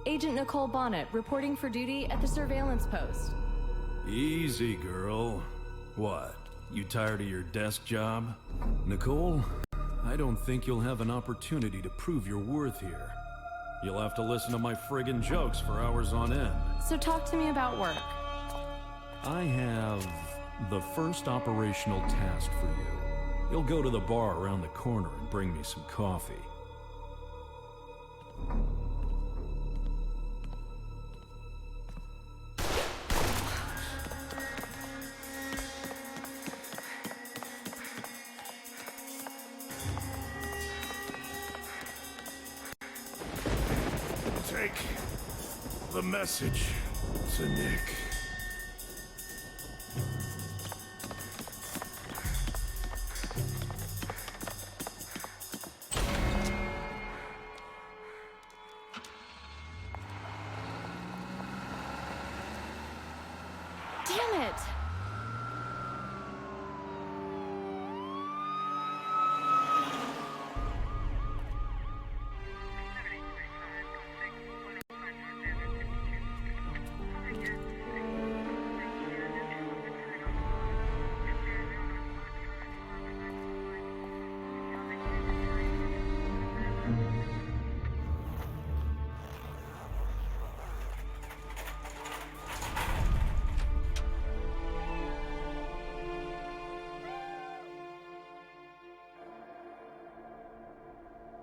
Agent Nicole Bonnet, reporting for duty at the surveillance post. Easy, girl. What? You tired of your desk job? Nicole, I don't think you'll have an opportunity to prove your worth here. You'll have to listen to my friggin' jokes for hours on end. So talk to me about work. I have the first operational task for you. You'll go to the bar around the corner and bring me some coffee. Take the message to Nick. Damn it!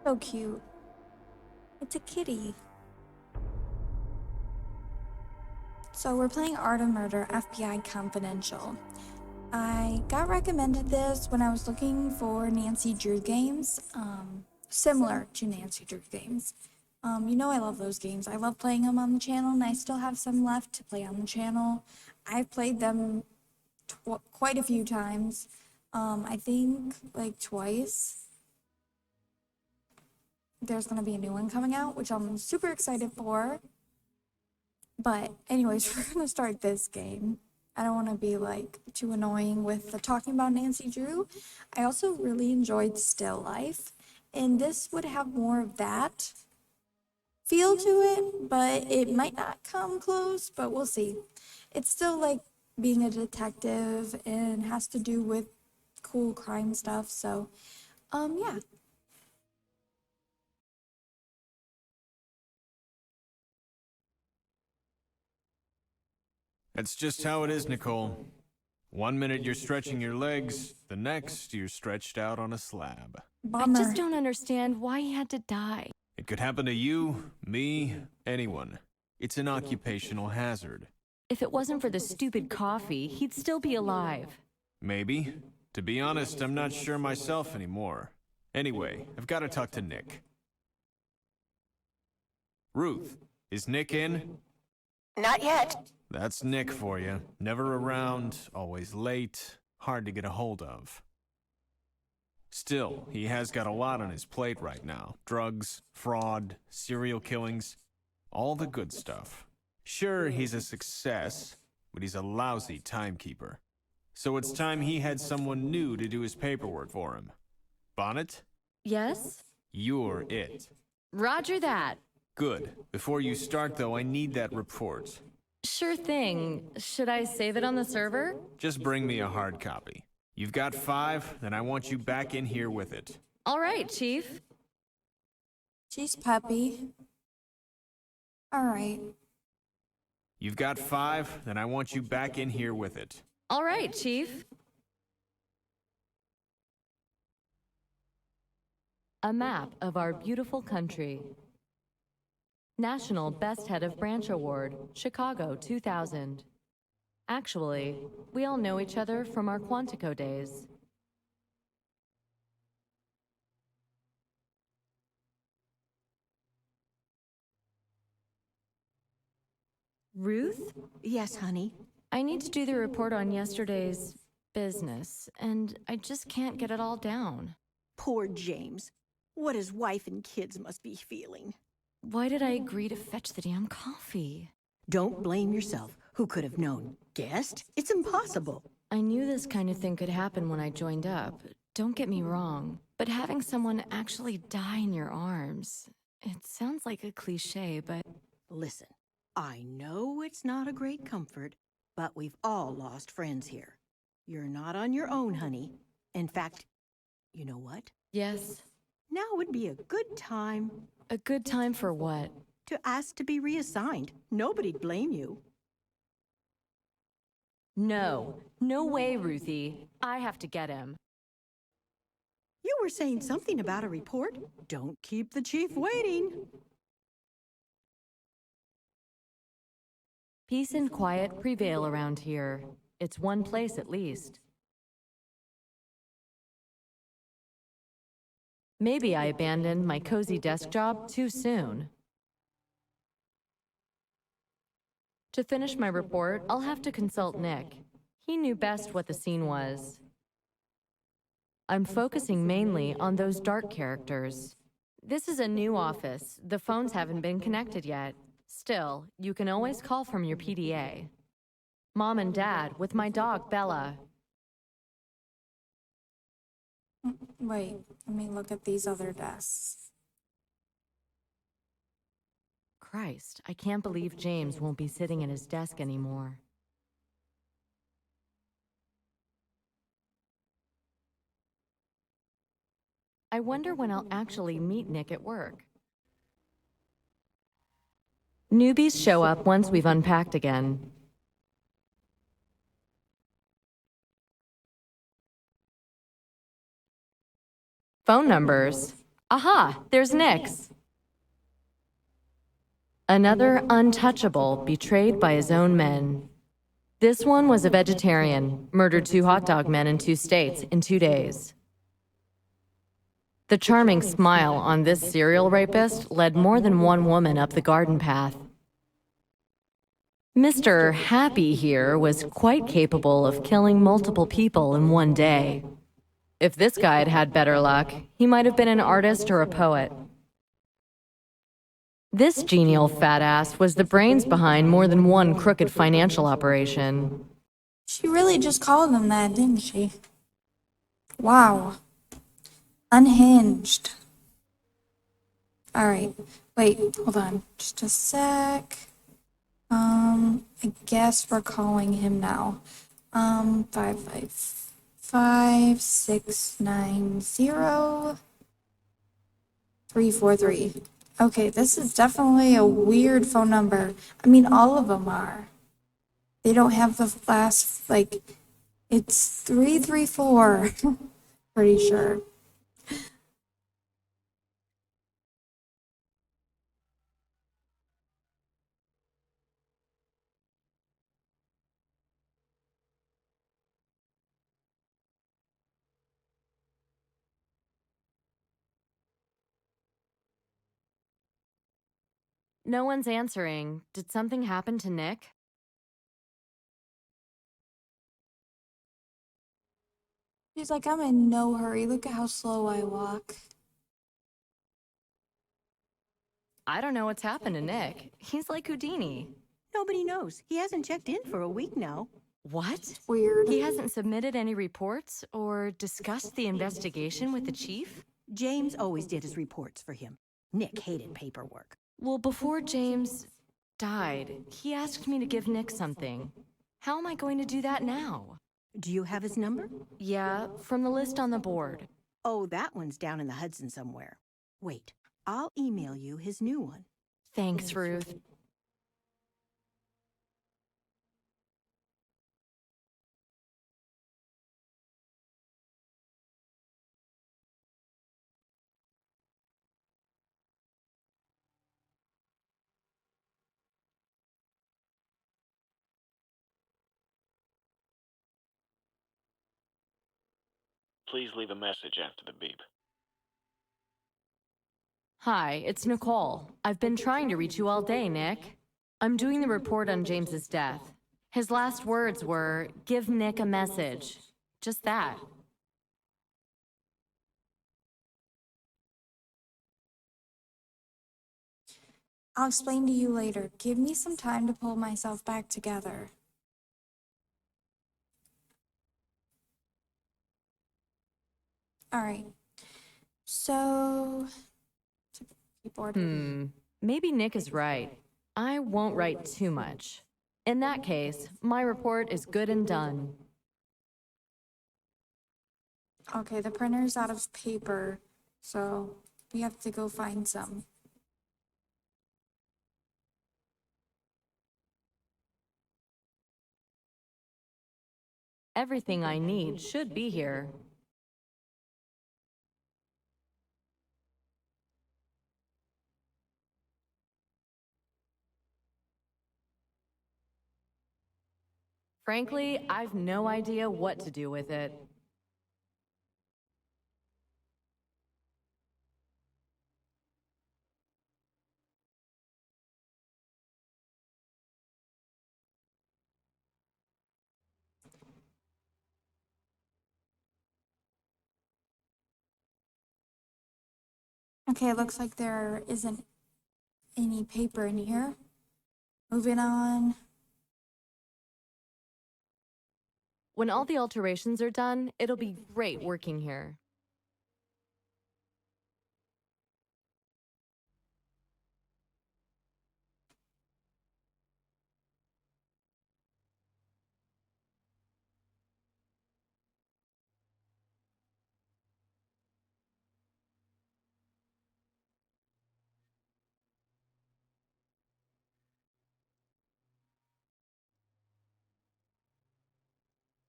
So cute. It's a kitty. So we're playing Art of Murder FBI Confidential. I got recommended this when I was looking for Nancy Drew games, similar to Nancy Drew games. You know I love those games. I love playing them on the channel, and I still have some left to play on the channel. I've played them quite a few times. I think like twice. There's going to be a new one coming out, which I'm super excited for. But anyways, we're going to start this game. I don't want to be like too annoying with the talking about Nancy Drew. I also really enjoyed Still Life, and this would have more of that feel to it, but it might not come close, but we'll see. It's still like being a detective and has to do with cool crime stuff, so yeah. That's just how it is, Nicole. 1 minute you're stretching your legs, the next you're stretched out on a slab. Bummer. I just don't understand why he had to die. It could happen to you, me, anyone. It's an occupational hazard. If it wasn't for the stupid coffee, he'd still be alive. Maybe. To be honest, I'm not sure myself anymore. Anyway, I've got to talk to Nick. Ruth, is Nick in? Not yet. That's Nick for you. Never around, always late, hard to get a hold of. Still, he has got a lot on his plate right now. Drugs, fraud, serial killings, all the good stuff. Sure, he's a success, but he's a lousy timekeeper. So it's time he had someone new to do his paperwork for him. Bonnet? Yes? You're it. Roger that. Good. Before you start, though, I need that report. Sure thing. Should I save it on the server? Just bring me a hard copy. You've got 5, then I want you back in here with it. All right, Chief. She's puppy. All right. You've got 5, then I want you back in here with it. All right, Chief. A map of our beautiful country. National Best Head of Branch Award, Chicago 2000. Actually, we all know each other from our Quantico days. Ruth? Yes, honey. I need to do the report on yesterday's business, and I just can't get it all down. Poor James. What his wife and kids must be feeling. Why did I agree to fetch the damn coffee? Don't blame yourself. Who could have known? Guessed? It's impossible. I knew this kind of thing could happen when I joined up. Don't get me wrong, but having someone actually die in your arms, it sounds like a cliche, but Listen, I know it's not a great comfort, but we've all lost friends here. You're not on your own, honey. In fact, you know what? Yes. Now would be a good time A good time for what? to ask to be reassigned. Nobody'd blame you. No. No way, Ruthie. I have to get him. You were saying something about a report? Don't keep the chief waiting. Peace and quiet prevail around here. It's one place at least. Maybe I abandoned my cozy desk job too soon. To finish my report, I'll have to consult Nick. He knew best what the scene was. I'm focusing mainly on those dark characters. This is a new office. The phones haven't been connected yet. Still, you can always call from your PDA. Mom and Dad with my dog, Bella. Wait, let me look at these other desks. Christ, I can't believe James won't be sitting at his desk anymore. I wonder when I'll actually meet Nick at work. Newbies show up once we've unpacked again. Phone numbers. Aha, there's Nick's. Another untouchable betrayed by his own men. This one was a vegetarian, murdered 2 hot dog men in 2 states in 2 days. The charming smile on this serial rapist led more than one woman up the garden path. Mr. Happy here was quite capable of killing multiple people in one day. If this guy had had better luck, he might have been an artist or a poet. This genial fat ass was the brains behind more than one crooked financial operation. She really just called him that, didn't she? Wow. Unhinged. Alright, wait, hold on. Just a sec. I guess we're calling him now. 555-690-343. Okay, this is definitely a weird phone number. I mean, all of them are. They don't have the last, like, it's 334. Pretty sure. No one's answering. Did something happen to Nick? She's like, I'm in no hurry. Look at how slow I walk. I don't know what's happened to Nick. He's like Houdini. Nobody knows. He hasn't checked in for a week now. What? Weird. He hasn't submitted any reports or discussed the investigation with the chief? James always did his reports for him. Nick hated paperwork. Well, before James died, he asked me to give Nick something. How am I going to do that now? Do you have his number? Yeah, from the list on the board. Oh, that one's down in the Hudson somewhere. Wait, I'll email you his new one. Thanks, Ruth. Please leave a message after the beep. Hi, it's Nicole. I've been trying to reach you all day, Nick. I'm doing the report on James's death. His last words were, "Give Nick a message." Just that. I'll explain to you later. Give me some time to pull myself back together. Alright. So, keyboard. Maybe Nick is right. I won't write too much. In that case, my report is good and done. Okay, the printer's out of paper, so we have to go find some. Everything I need should be here. Frankly, I've no idea what to do with it. Okay, it looks like there isn't any paper in here. Moving on. When all the alterations are done, it'll be great working here.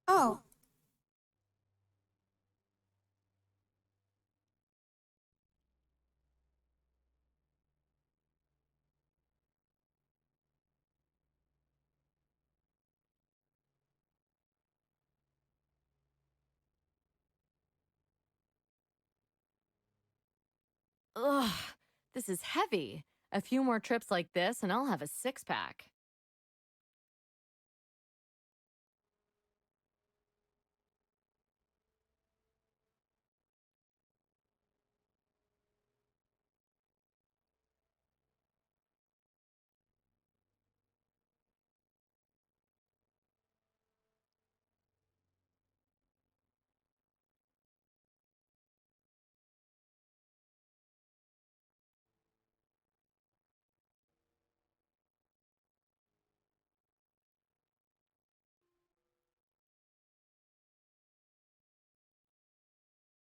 Oh, Ugh, this is heavy. A few more trips like this and I'll have a six-pack.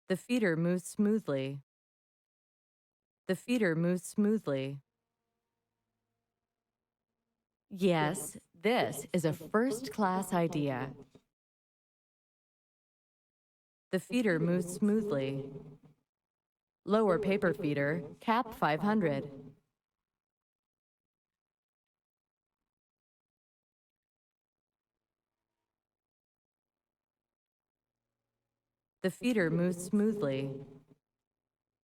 The feeder moves smoothly. The feeder moves smoothly. Yes, this is a first-class idea. The feeder moves smoothly. Lower paper feeder, cap 500. The feeder moves smoothly.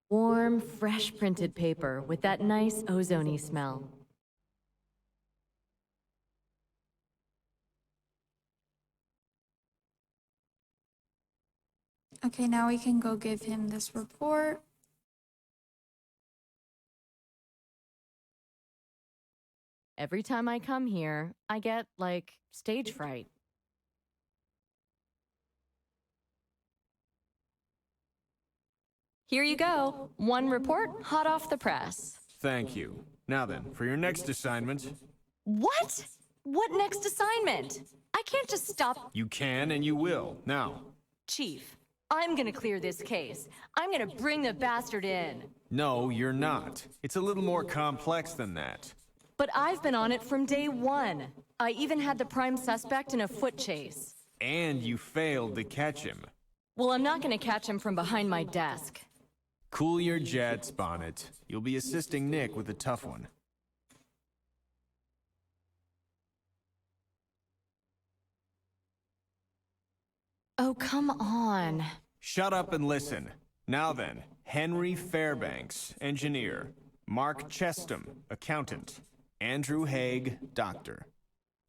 Warm, fresh printed paper with that nice ozone-y smell. okay, now we can go give him this report. Every time I come here, I get, like, stage fright. Here you go. One report, hot off the press. Thank you. Now then, for your next assignment, What? What next assignment? I can't just stop. you can and you will. Now, Chief, I'm gonna clear this case. I'm gonna bring the bastard in. no, you're not. It's a little more complex than that. But I've been on it from day one. I even had the prime suspect in a foot chase. And you failed to catch him. Well, I'm not gonna catch him from behind my desk. Cool your jets, Bonnet. You'll be assisting Nick with a tough one. Oh, come on. Shut up and listen. Now then, Henry Fairbanks, engineer. Mark Chestum, accountant. Andrew Haig, doctor.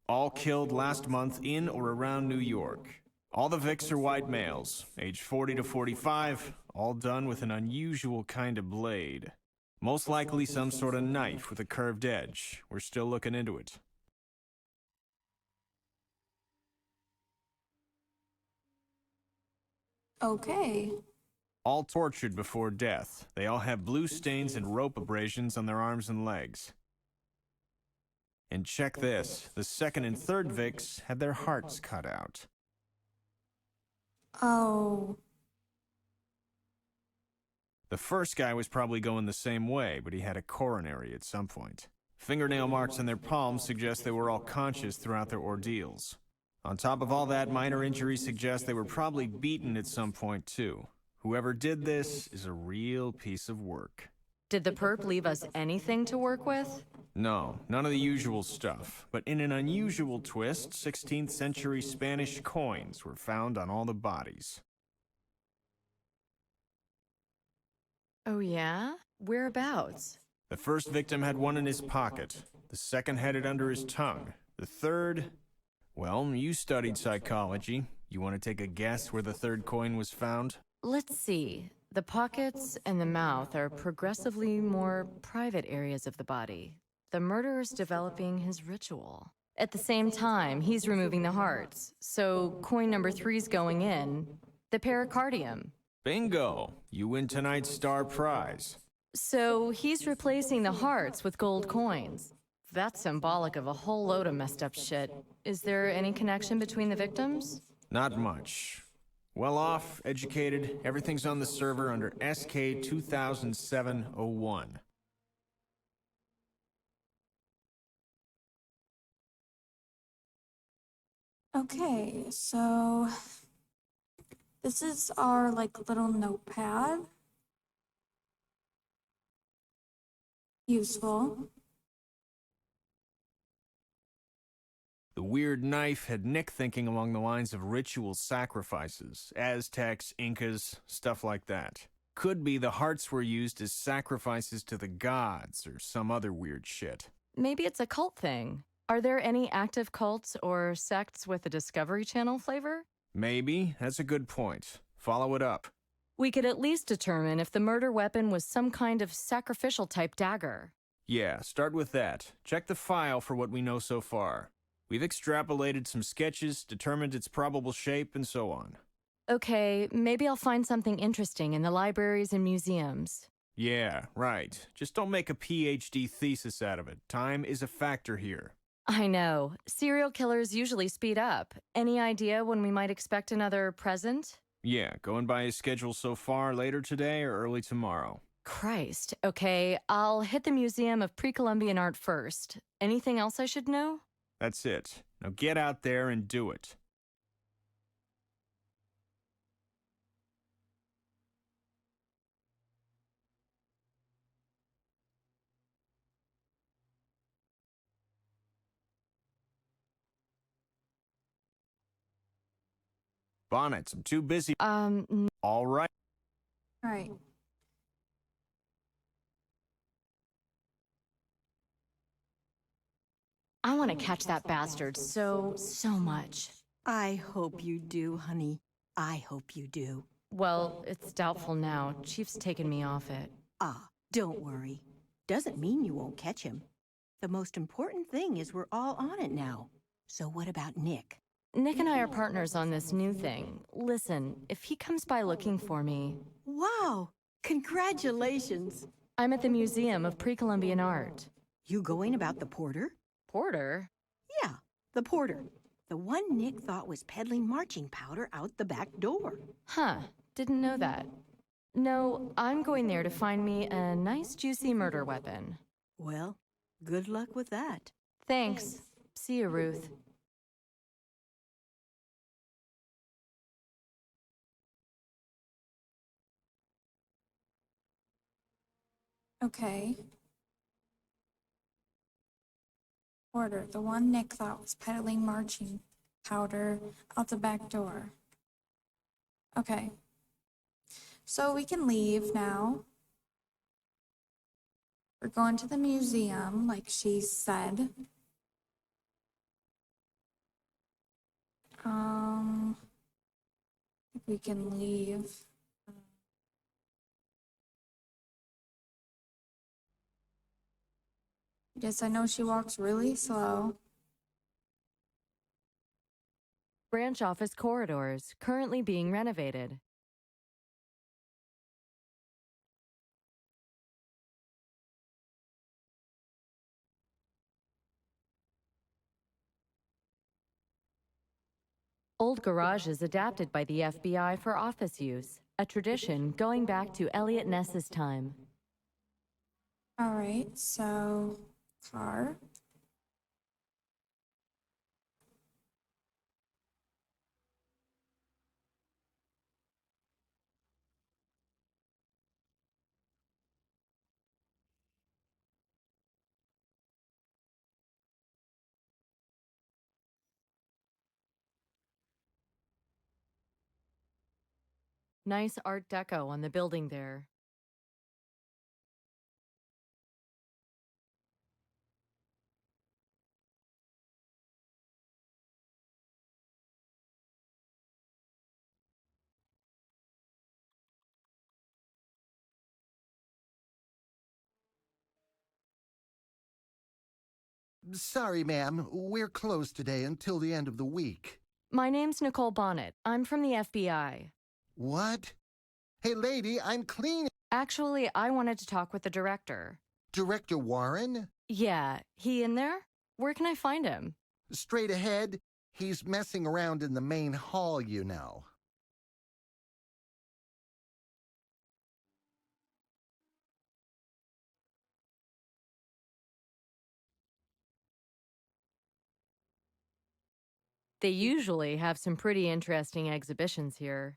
All killed last month in or around New York. All the Vicks are white males, age 40 to 45, all done with an unusual kind of blade. Most likely some sort of knife with a curved edge. We're still looking into it. Okay. All tortured before death. They all have blue stains and rope abrasions on their arms and legs. And check this, the second and third Vicks had their hearts cut out. Oh, The first guy was probably going the same way, but he had a coronary at some point. Fingernail marks in their palms suggest they were all conscious throughout their ordeals. On top of all that, minor injuries suggest they were probably beaten at some point too. Whoever did this is a real piece of work. Did the perp leave us anything to work with? No, none of the usual stuff. But in an unusual twist, 16th century Spanish coins were found on all the bodies. Oh yeah? Whereabouts? The first victim had one in his pocket. The second had it under his tongue. The third... Well, you studied psychology. You want to take a guess where the third coin was found? Let's see. The pockets and the mouth are progressively more private areas of the body. The murderer's developing his ritual. At the same time, he's removing the hearts. So coin number 3's going in. The pericardium. Bingo! You win tonight's star prize. So he's replacing the hearts with gold coins. That's symbolic of a whole load of messed up shit. Is there any connection between the victims? Not much. Well off, educated, everything's on the server under SK 2007-01. okay, so this is our like little notepad. Useful. The weird knife had Nick thinking along the lines of ritual sacrifices, Aztecs, Incas, stuff like that. Could be the hearts were used as sacrifices to the gods or some other weird shit. Maybe it's a cult thing. Are there any active cults or sects with a Discovery Channel flavor? Maybe, that's a good point. Follow it up. We could at least determine if the murder weapon was some kind of sacrificial type dagger. Yeah, start with that. Check the file for what we know so far. We've extrapolated some sketches, determined its probable shape, and so on. Okay, maybe I'll find something interesting in the libraries and museums. Yeah, right. Just don't make a PhD thesis out of it. Time is a factor here. I know. Serial killers usually speed up. Any idea when we might expect another present? Yeah, going by his schedule so far, later today or early tomorrow. Christ. Okay, I'll hit the Museum of Pre-Columbian Art first. Anything else I should know? That's it. Now get out there and do it. Bonnets, I'm too busy. All right. All right. I want to catch that bastard so much. I hope you do, honey. I hope you do. Well, it's doubtful now. Chief's taken me off it. Ah, don't worry. Doesn't mean you won't catch him. The most important thing is we're all on it now. So what about Nick? Nick and I are partners on this new thing. Listen, if he comes by looking for me... Wow! Congratulations! I'm at the Museum of Pre-Columbian Art. You going about the porter? Porter? Yeah, the porter. The one Nick thought was peddling marching powder out the back door. Huh, didn't know that. No, I'm going there to find me a nice juicy murder weapon. Well, good luck with that. Thanks. See you, Ruth. Okay. Order. The one Nick thought was peddling marching powder out the back door. Okay. So we can leave now. We're going to the museum, like she said. We can leave. Yes, I know she walks really slow. Branch office corridors, currently being renovated. Old garages adapted by the FBI for office use, a tradition going back to Elliot Ness's time. All right, so car. Nice Art Deco on the building there. Sorry, ma'am. We're closed today until the end of the week. My name's Nicole Bonnet. I'm from the FBI. What? Hey, lady, I'm clean. Actually, I wanted to talk with the director. Director Warren? Yeah, he in there? Where can I find him? Straight ahead. He's messing around in the main hall, you know. They usually have some pretty interesting exhibitions here.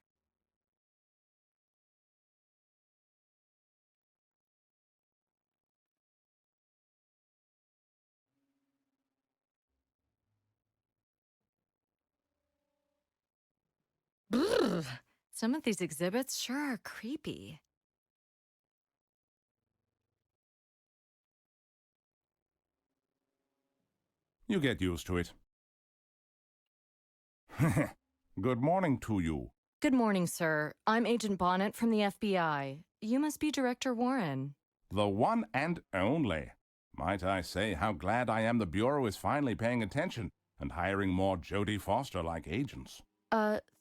Brrr. Some of these exhibits sure are creepy. You get used to it. Good morning to you. Good morning, sir. I'm Agent Bonnet from the FBI. You must be Director Warren. The one and only. Might I say how glad I am the Bureau is finally paying attention and hiring more Jodie Foster-like agents.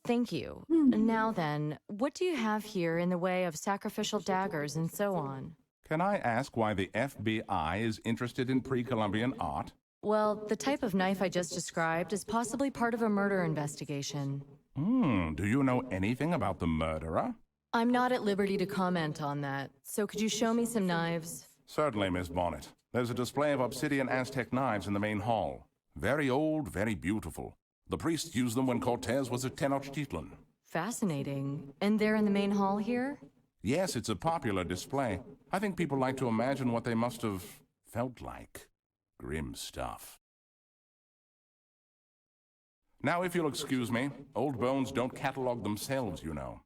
Thank you. Now then, what do you have here in the way of sacrificial daggers and so on? Can I ask why the FBI is interested in pre-Columbian art? Well, the type of knife I just described is possibly part of a murder investigation. Do you know anything about the murderer? I'm not at liberty to comment on that, so could you show me some knives? Certainly, Miss Bonnet. There's a display of obsidian Aztec knives in the main hall. Very old, very beautiful. The priests used them when Cortez was at Tenochtitlan. Fascinating. And they're in the main hall here? Yes, it's a popular display. I think people like to imagine what they must have felt like. Grim stuff. Now, if you'll excuse me, old bones don't catalog themselves, you know.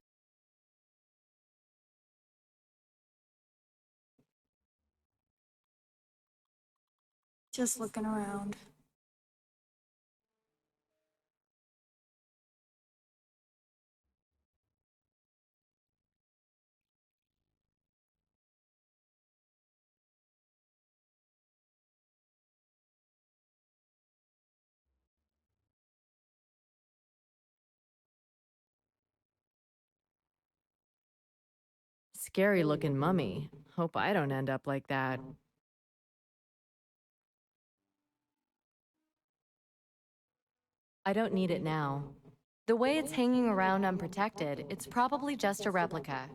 Just looking around. Scary looking mummy. Hope I don't end up like that. I don't need it now. The way it's hanging around unprotected, it's probably just a replica.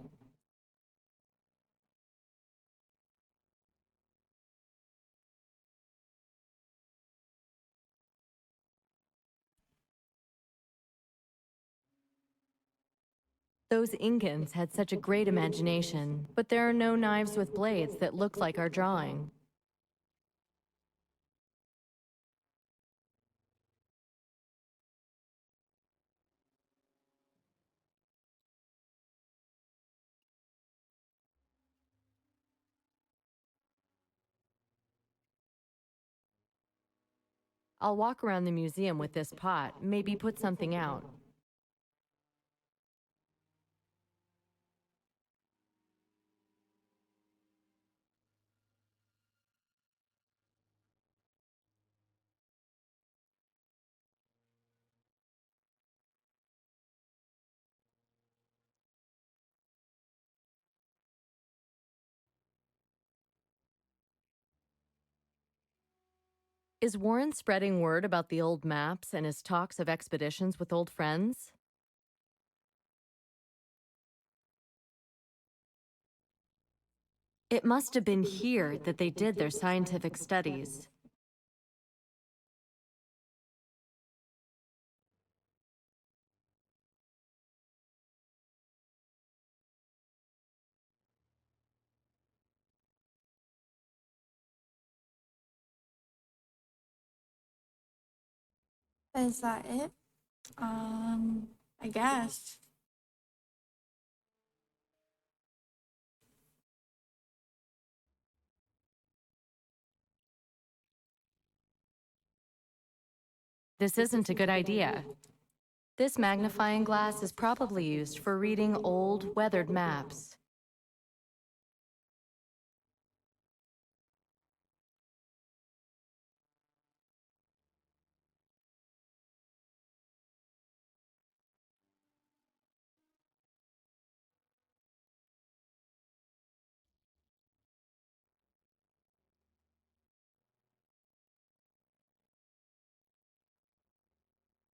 Those Incans had such a great imagination, but there are no knives with blades that look like our drawing. I'll walk around the museum with this pot, maybe put something out. Is Warren spreading word about the old maps and his talks of expeditions with old friends? It must have been here that they did their scientific studies. Is that it? I guess. This isn't a good idea. This magnifying glass is probably used for reading old, weathered maps.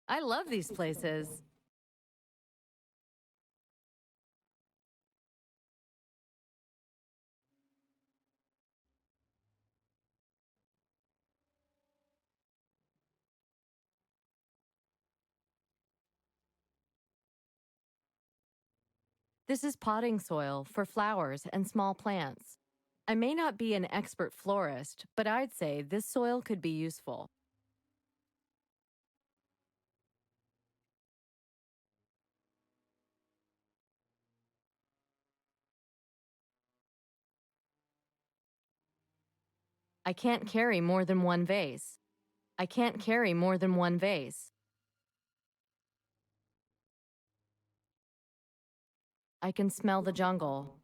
I love these places. This is potting soil for flowers and small plants. I may not be an expert florist, but I'd say this soil could be useful. I can't carry more than one vase. I can't carry more than one vase. I can smell the jungle.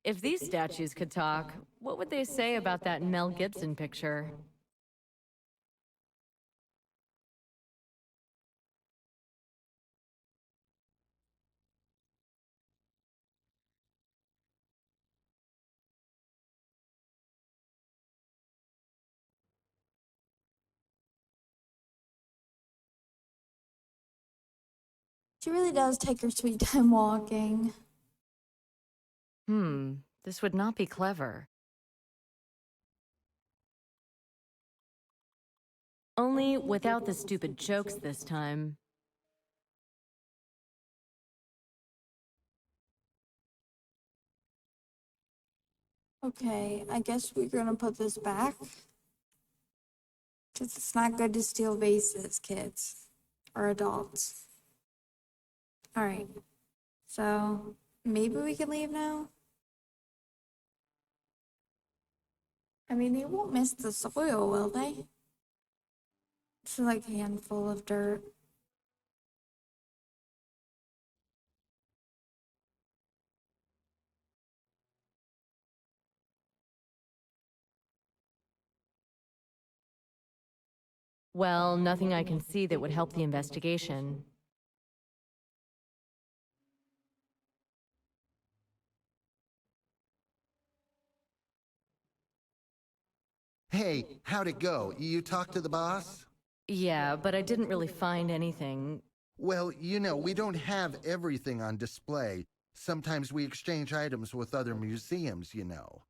If these statues could talk, what would they say about that Mel Gibson picture? She really does take her sweet time walking. This would not be clever. Only without the stupid jokes this time. Okay, I guess we're gonna put this back. Because it's not good to steal vases, kids. Or adults. Alright. So, maybe we can leave now? I mean, they won't miss the soil, will they? It's like a handful of dirt. Well, nothing I can see that would help the investigation. Hey, how'd it go? You talked to the boss? Yeah, but I didn't really find anything. Well, you know, we don't have everything on display. Sometimes we exchange items with other museums, you know.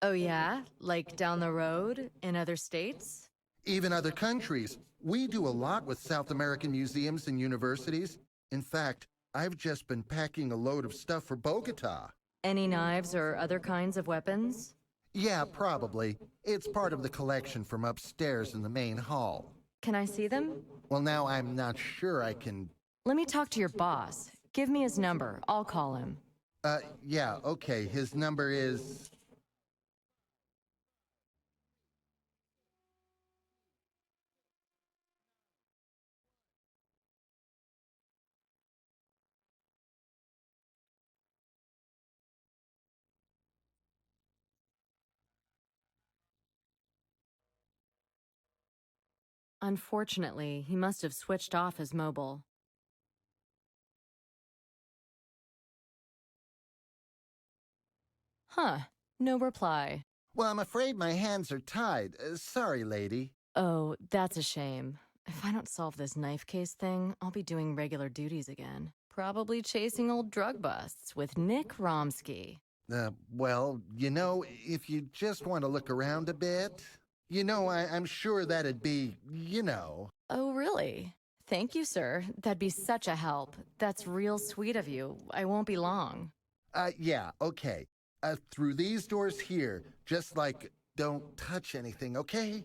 Oh yeah? Like down the road, in other states? Even other countries. We do a lot with South American museums and universities. In fact, I've just been packing a load of stuff for Bogota. Any knives or other kinds of weapons? Yeah, probably. It's part of the collection from upstairs in the main hall. Can I see them? Well, now I'm not sure I can... Let me talk to your boss. Give me his number. I'll call him. Yeah, okay. His number is... Unfortunately, he must have switched off his mobile. Huh, no reply. Well, I'm afraid my hands are tied. Sorry, lady. Oh, that's a shame. If I don't solve this knife case thing, I'll be doing regular duties again. Probably chasing old drug busts with Nick Romsky. Well, if you just want to look around a bit, I'm sure that'd be. Oh, really? Thank you, sir. That'd be such a help. That's real sweet of you. I won't be long. Yeah, okay. Through these doors here, just like, don't touch anything, okay?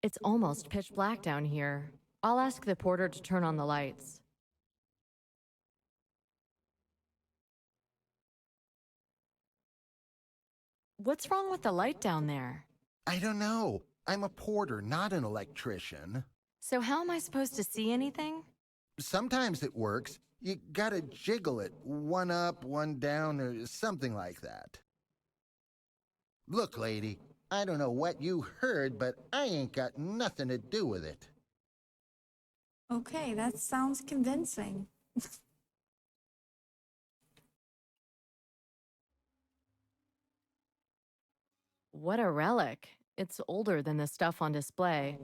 It's almost pitch black down here. I'll ask the porter to turn on the lights. What's wrong with the light down there? I don't know. I'm a porter, not an electrician. So how am I supposed to see anything? Sometimes it works. You gotta jiggle it, one up, one down, or something like that. Look, lady, I don't know what you heard, but I ain't got nothing to do with it. Okay, that sounds convincing. What a relic. It's older than the stuff on display.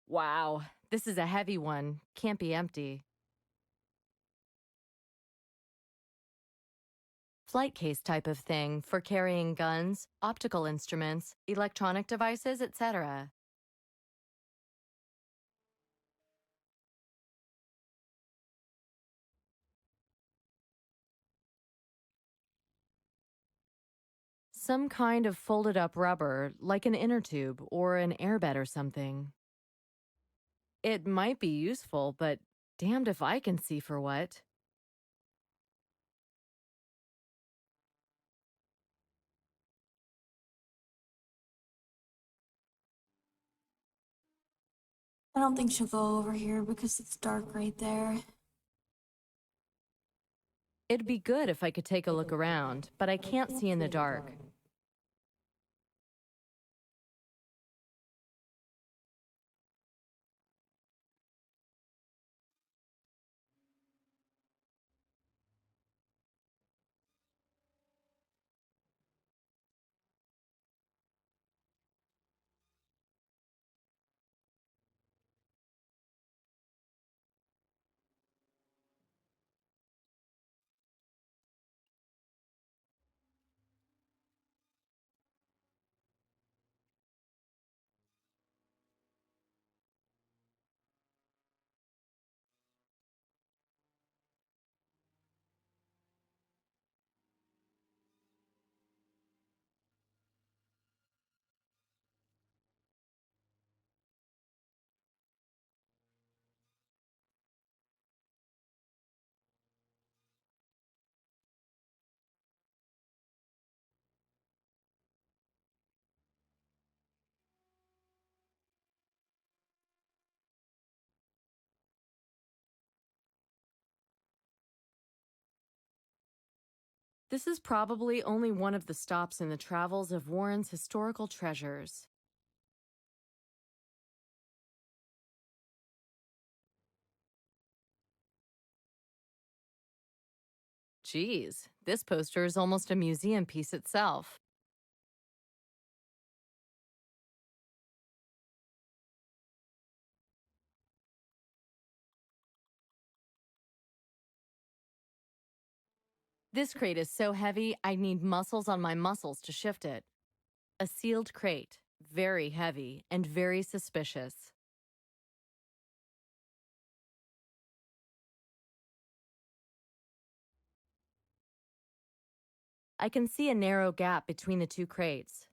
Wow, this is a heavy one. Can't be empty. Flight case type of thing for carrying guns, optical instruments, electronic devices, etc. Some kind of folded up rubber, like an inner tube or an airbed or something. It might be useful, but damned if I can see for what. I don't think she'll go over here because it's dark right there. It'd be good if I could take a look around, but I can't see in the dark. This is probably only one of the stops in the travels of Warren's historical treasures. Geez, this poster is almost a museum piece itself. This crate is so heavy, I need muscles on my muscles to shift it. A sealed crate, very heavy and very suspicious. I can see a narrow gap between the two crates.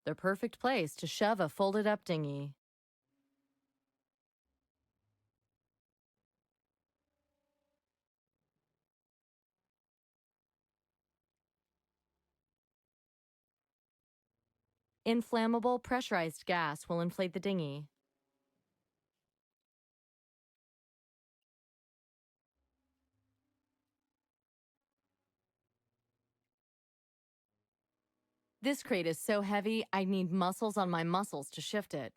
The perfect place to shove a folded-up dinghy. Inflammable pressurized gas will inflate the dinghy. This crate is so heavy, I need muscles on my muscles to shift it.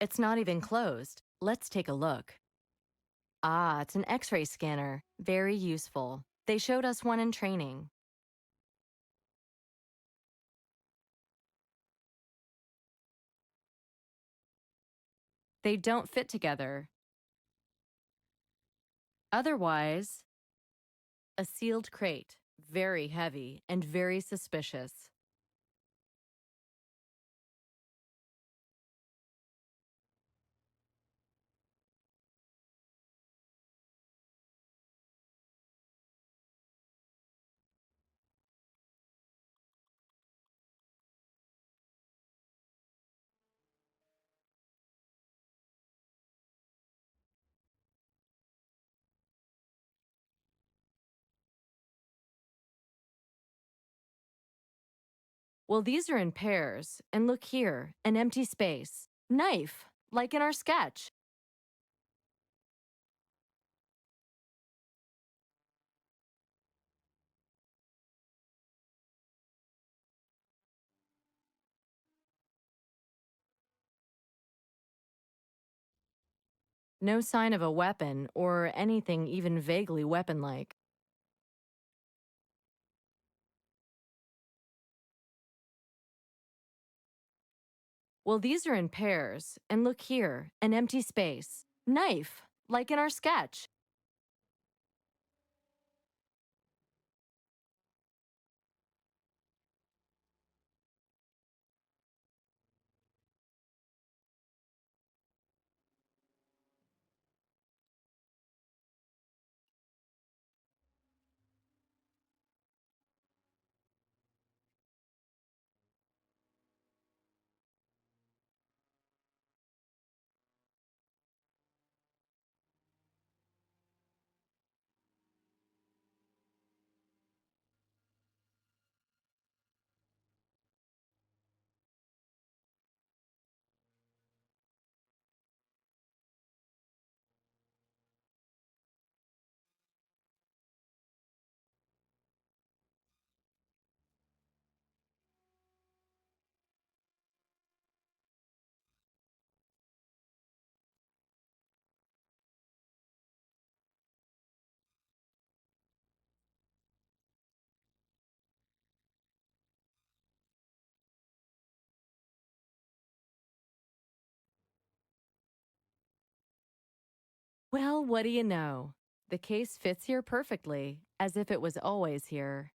It's not even closed. Let's take a look. Ah, it's an X-ray scanner. Very useful. They showed us one in training. They don't fit together. Otherwise, a sealed crate. Very heavy and very suspicious. Well, these are in pairs. And look here, an empty space. Knife, like in our sketch. No sign of a weapon or anything even vaguely weapon-like. Well, these are in pairs. And look here, an empty space. Knife, like in our sketch. Well, what do you know? The case fits here perfectly, as if it was always here.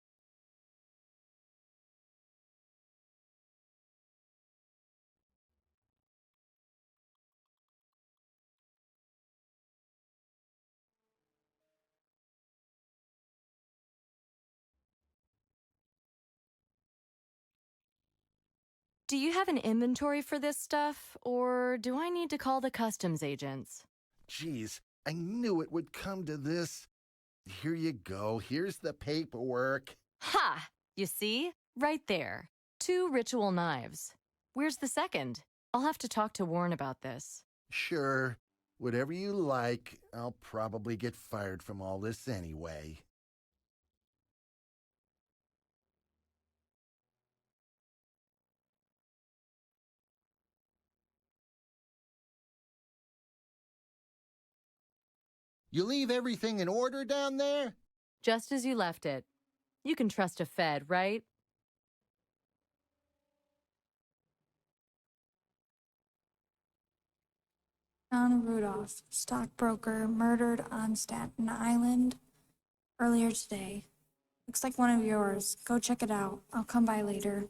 Do you have an inventory for this stuff, or do I need to call the customs agents? Jeez, I knew it would come to this. Here you go. Here's the paperwork. Ha! You see? Right there. 2 ritual knives. Where's the second? I'll have to talk to Warren about this. Sure, whatever you like. I'll probably get fired from all this anyway. You leave everything in order down there? Just as you left it. You can trust a Fed, right? John Rudolph, stockbroker, murdered on Staten Island earlier today. Looks like one of yours. Go check it out. I'll come by later.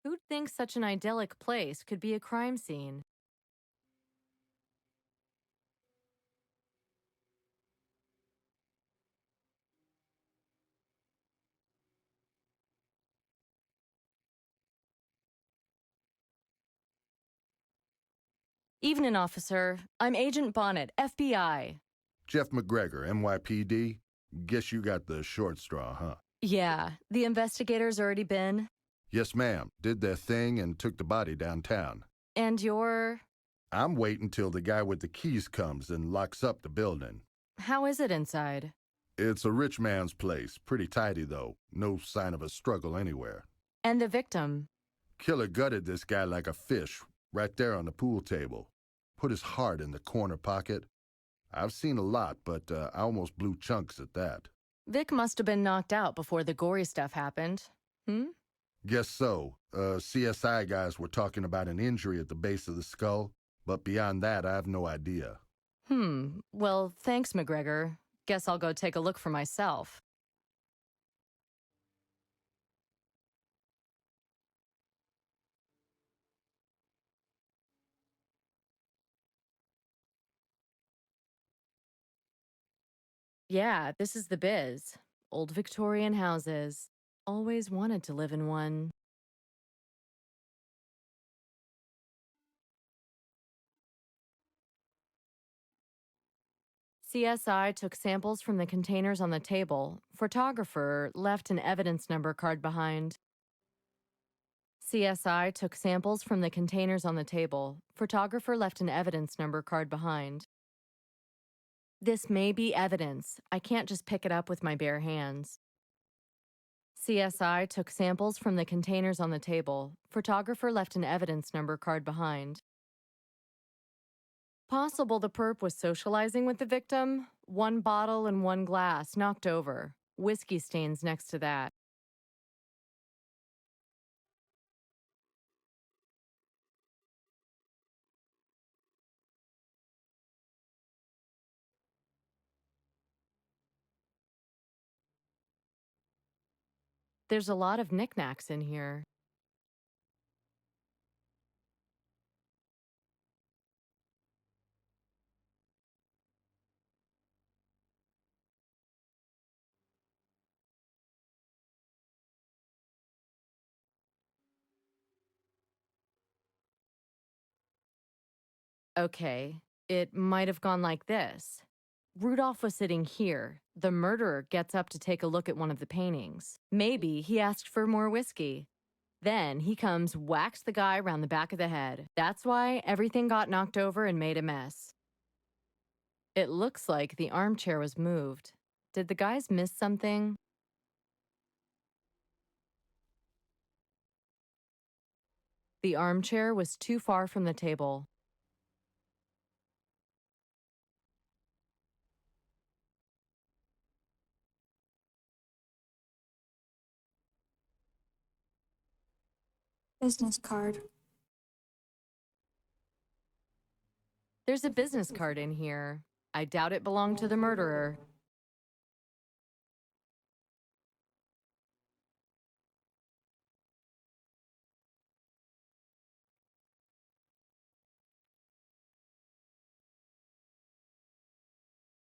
Who'd think such an idyllic place could be a crime scene? Evening, officer. I'm Agent Bonnet, FBI. Jeff McGregor, NYPD. Guess you got the short straw, huh? Yeah, the investigators already been. Yes, ma'am. Did their thing and took the body downtown. And you're... I'm waiting till the guy with the keys comes and locks up the building. How is it inside? It's a rich man's place. Pretty tidy, though. No sign of a struggle anywhere. And the victim? Killer gutted this guy like a fish, right there on the pool table. Put his heart in the corner pocket. I've seen a lot, but I almost blew chunks at that. Vic must have been knocked out before the gory stuff happened. Guess so. CSI guys were talking about an injury at the base of the skull, but beyond that, I have no idea. Well, thanks, McGregor. Guess I'll go take a look for myself. Yeah, this is the biz. Old Victorian houses. Always wanted to live in one. CSI took samples from the containers on the table. Photographer left an evidence number card behind. CSI took samples from the containers on the table. Photographer left an evidence number card behind. This may be evidence. I can't just pick it up with my bare hands. CSI took samples from the containers on the table. Photographer left an evidence number card behind. Possible the perp was socializing with the victim. 1 bottle and 1 glass knocked over. Whiskey stains next to that. There's a lot of knickknacks in here. Okay, it might have gone like this. Rudolph was sitting here. The murderer gets up to take a look at one of the paintings. Maybe he asked for more whiskey. Then he comes, whacks the guy around the back of the head. That's why everything got knocked over and made a mess. It looks like the armchair was moved. Did the guys miss something? The armchair was too far from the table. Business card. There's a business card in here. I doubt it belonged to the murderer.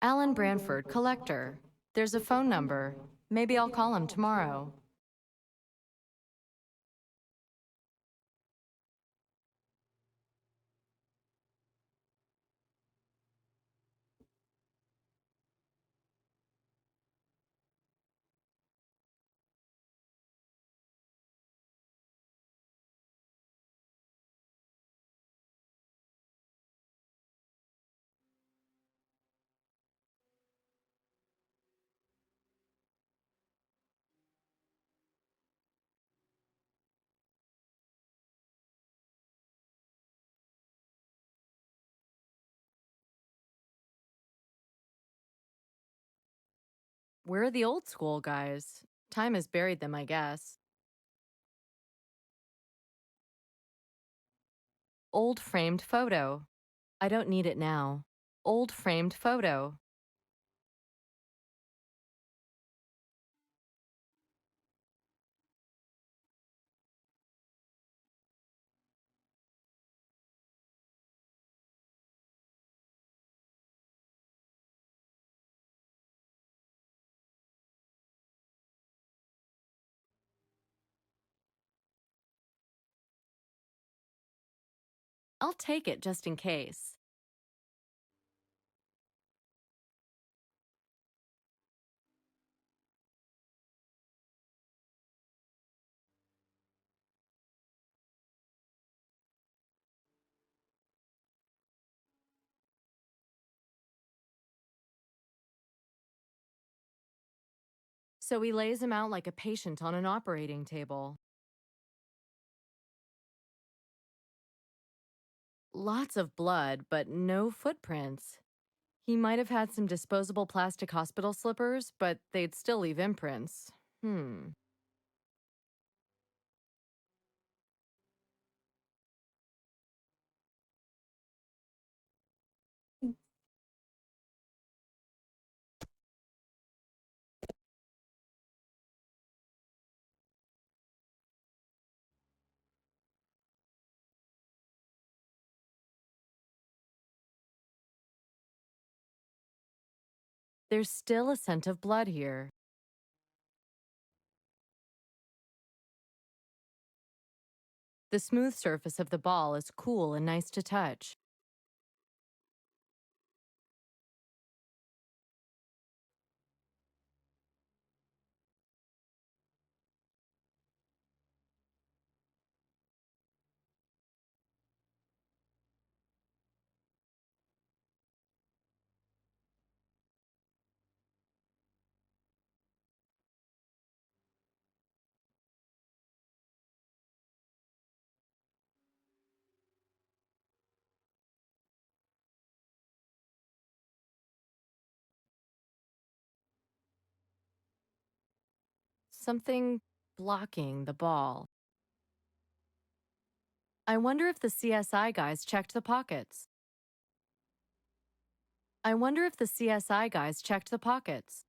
Alan Branford, collector. There's a phone number. Maybe I'll call him tomorrow. Where are the old school guys? Time has buried them, I guess. Old framed photo. I don't need it now. Old framed photo. I'll take it just in case. So he lays him out like a patient on an operating table. Lots of blood, but no footprints. He might have had some disposable plastic hospital slippers, but they'd still leave imprints. There's still a scent of blood here. The smooth surface of the ball is cool and nice to touch. Something blocking the ball. I wonder if the CSI guys checked the pockets. I wonder if the CSI guys checked the pockets.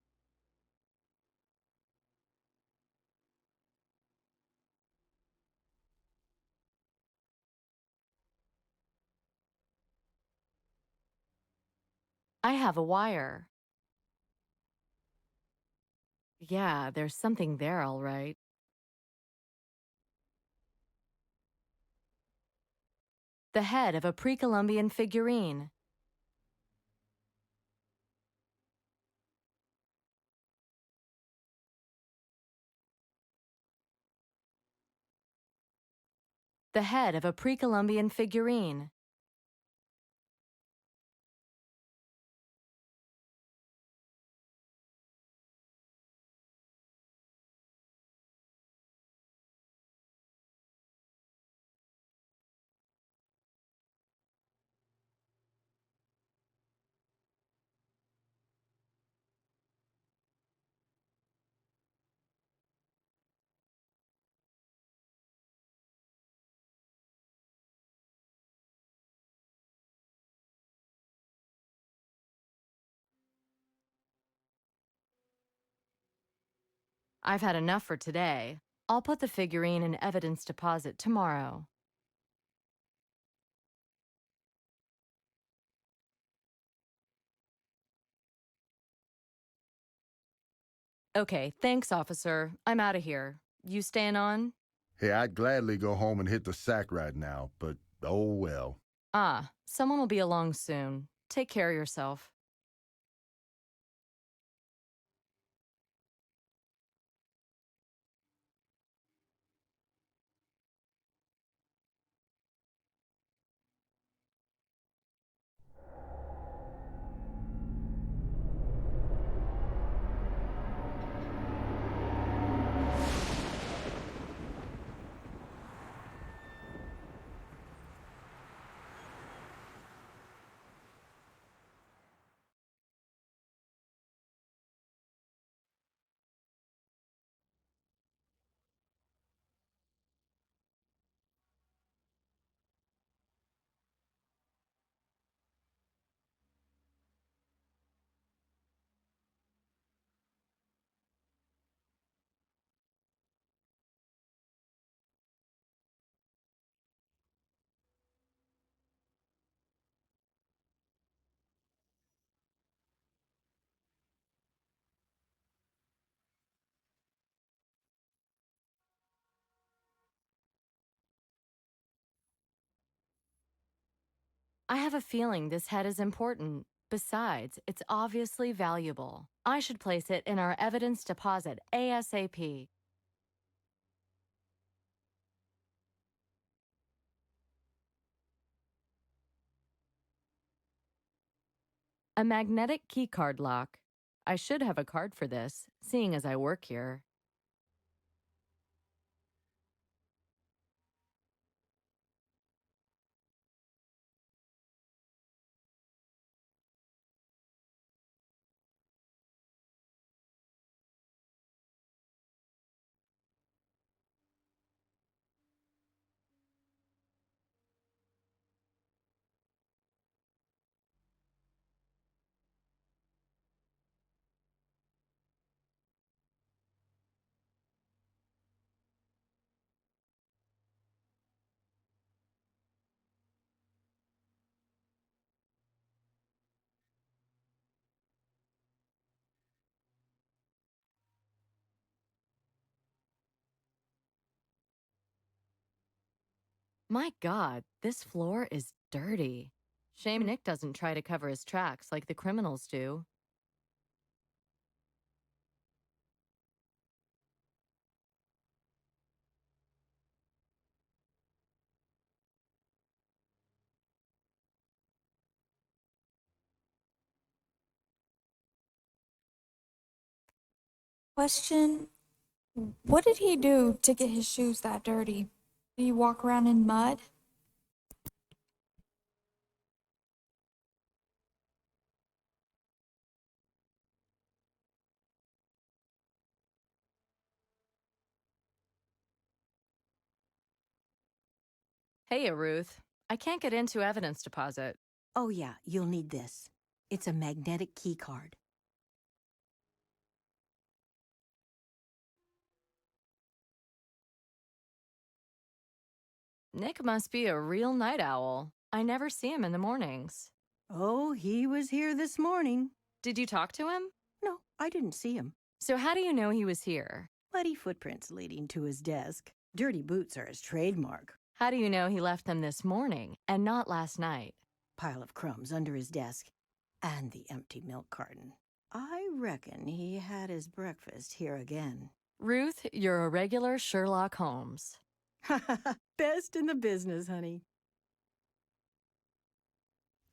I have a wire. Yeah, there's something there, all right. The head of a pre-Columbian figurine. The head of a pre-Columbian figurine. I've had enough for today. I'll put the figurine in evidence deposit tomorrow. Okay, thanks, officer. I'm out of here. You staying on? Hey, I'd gladly go home and hit the sack right now, but oh well. Ah, someone will be along soon. Take care of yourself. I have a feeling this head is important. Besides, it's obviously valuable. I should place it in our evidence deposit ASAP. A magnetic keycard lock. I should have a card for this, seeing as I work here. My God, this floor is dirty. Shame Nick doesn't try to cover his tracks like the criminals do. Question, what did he do to get his shoes that dirty? Did he walk around in mud? Hey, Ruth. I can't get into evidence deposit. Oh, yeah, you'll need this. It's a magnetic key card. Nick must be a real night owl. I never see him in the mornings. Oh, he was here this morning. Did you talk to him? No, I didn't see him. So how do you know he was here? Muddy footprints leading to his desk. Dirty boots are his trademark. How do you know he left them this morning and not last night? Pile of crumbs under his desk. And the empty milk carton. I reckon he had his breakfast here again. Ruth, you're a regular Sherlock Holmes. Best in the business, honey.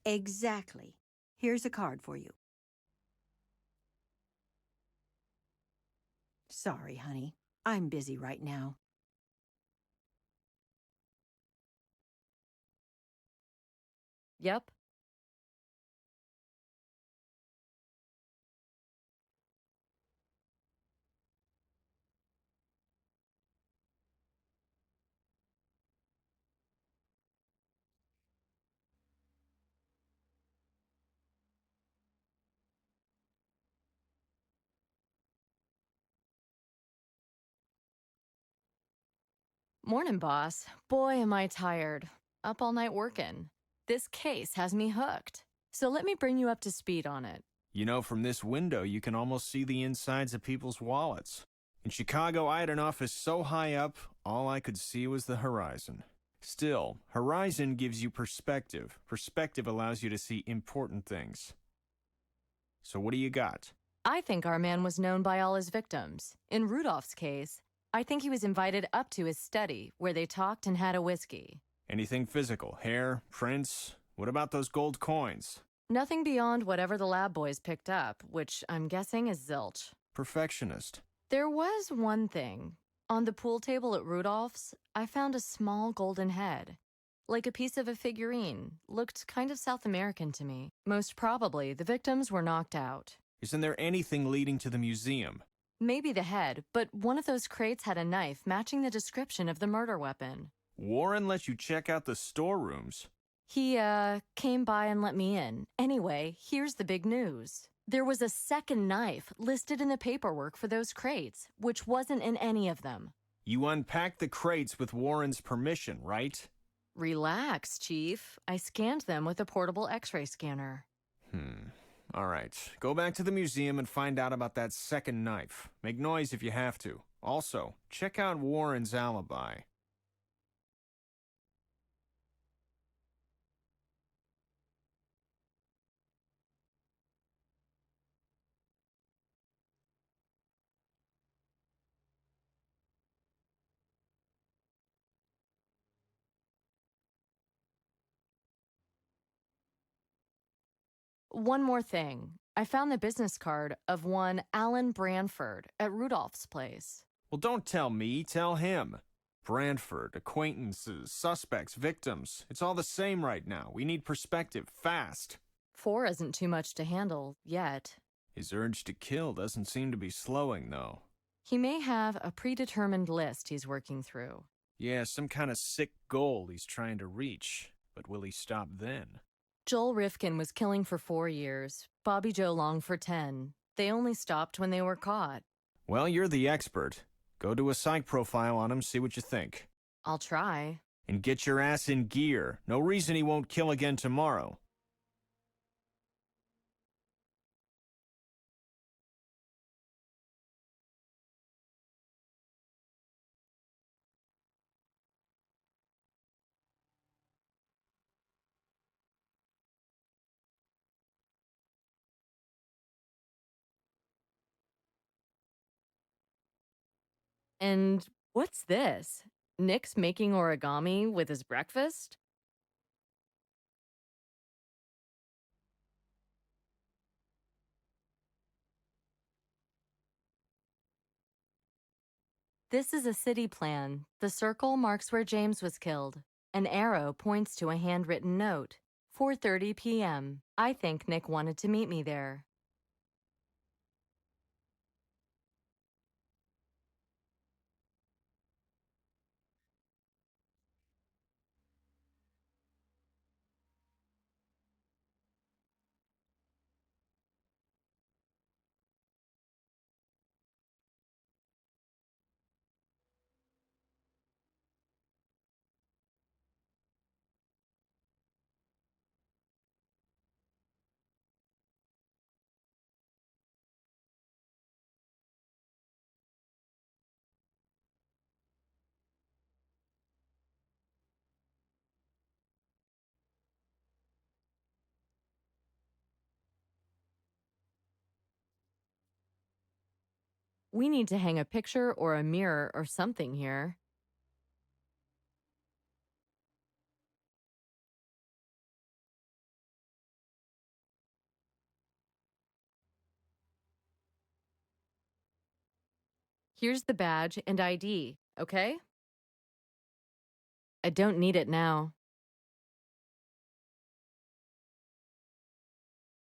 Exactly. Here's a card for you. Sorry, honey. I'm busy right now. Yep. Morning, boss. Boy, am I tired. Up all night working. This case has me hooked. So let me bring you up to speed on it. You know, from this window, you can almost see the insides of people's wallets. In Chicago, I had an office so high up, all I could see was the horizon. Still, horizon gives you perspective. Perspective allows you to see important things. So what do you got? I think our man was known by all his victims. In Rudolph's case, I think he was invited up to his study, where they talked and had a whiskey. Anything physical? Hair? Prints? What about those gold coins? Nothing beyond whatever the lab boys picked up, which I'm guessing is zilch. Perfectionist. There was one thing. On the pool table at Rudolph's, I found a small golden head. Like a piece of a figurine. Looked kind of South American to me. Most probably, the victims were knocked out. Isn't there anything leading to the museum? Maybe the head, but one of those crates had a knife matching the description of the murder weapon. Warren let you check out the storerooms. He, came by and let me in. Anyway, here's the big news. There was a second knife listed in the paperwork for those crates, which wasn't in any of them. You unpacked the crates with Warren's permission, right? Relax, Chief. I scanned them with a portable X-ray scanner. All right. Go back to the museum and find out about that second knife. Make noise if you have to. Also, check out Warren's alibi. One more thing. I found the business card of one Alan Branford at Rudolph's place. Well, don't tell me, tell him. Branford, acquaintances, suspects, victims. It's all the same right now. We need perspective, fast. 4 isn't too much to handle, yet. His urge to kill doesn't seem to be slowing, though. He may have a predetermined list he's working through. Yeah, some kind of sick goal he's trying to reach. But will he stop then? Joel Rifkin was killing for 4 years, Bobby Joe Long for 10. They only stopped when they were caught. Well, you're the expert. Go do a psych profile on him, see what you think. I'll try. And get your ass in gear. No reason he won't kill again tomorrow. And what's this? Nick's making origami with his breakfast? This is a city plan. The circle marks where James was killed. An arrow points to a handwritten note. 4:30 p.m. I think Nick wanted to meet me there. We need to hang a picture or a mirror or something here. Here's the badge and ID, okay? I don't need it now.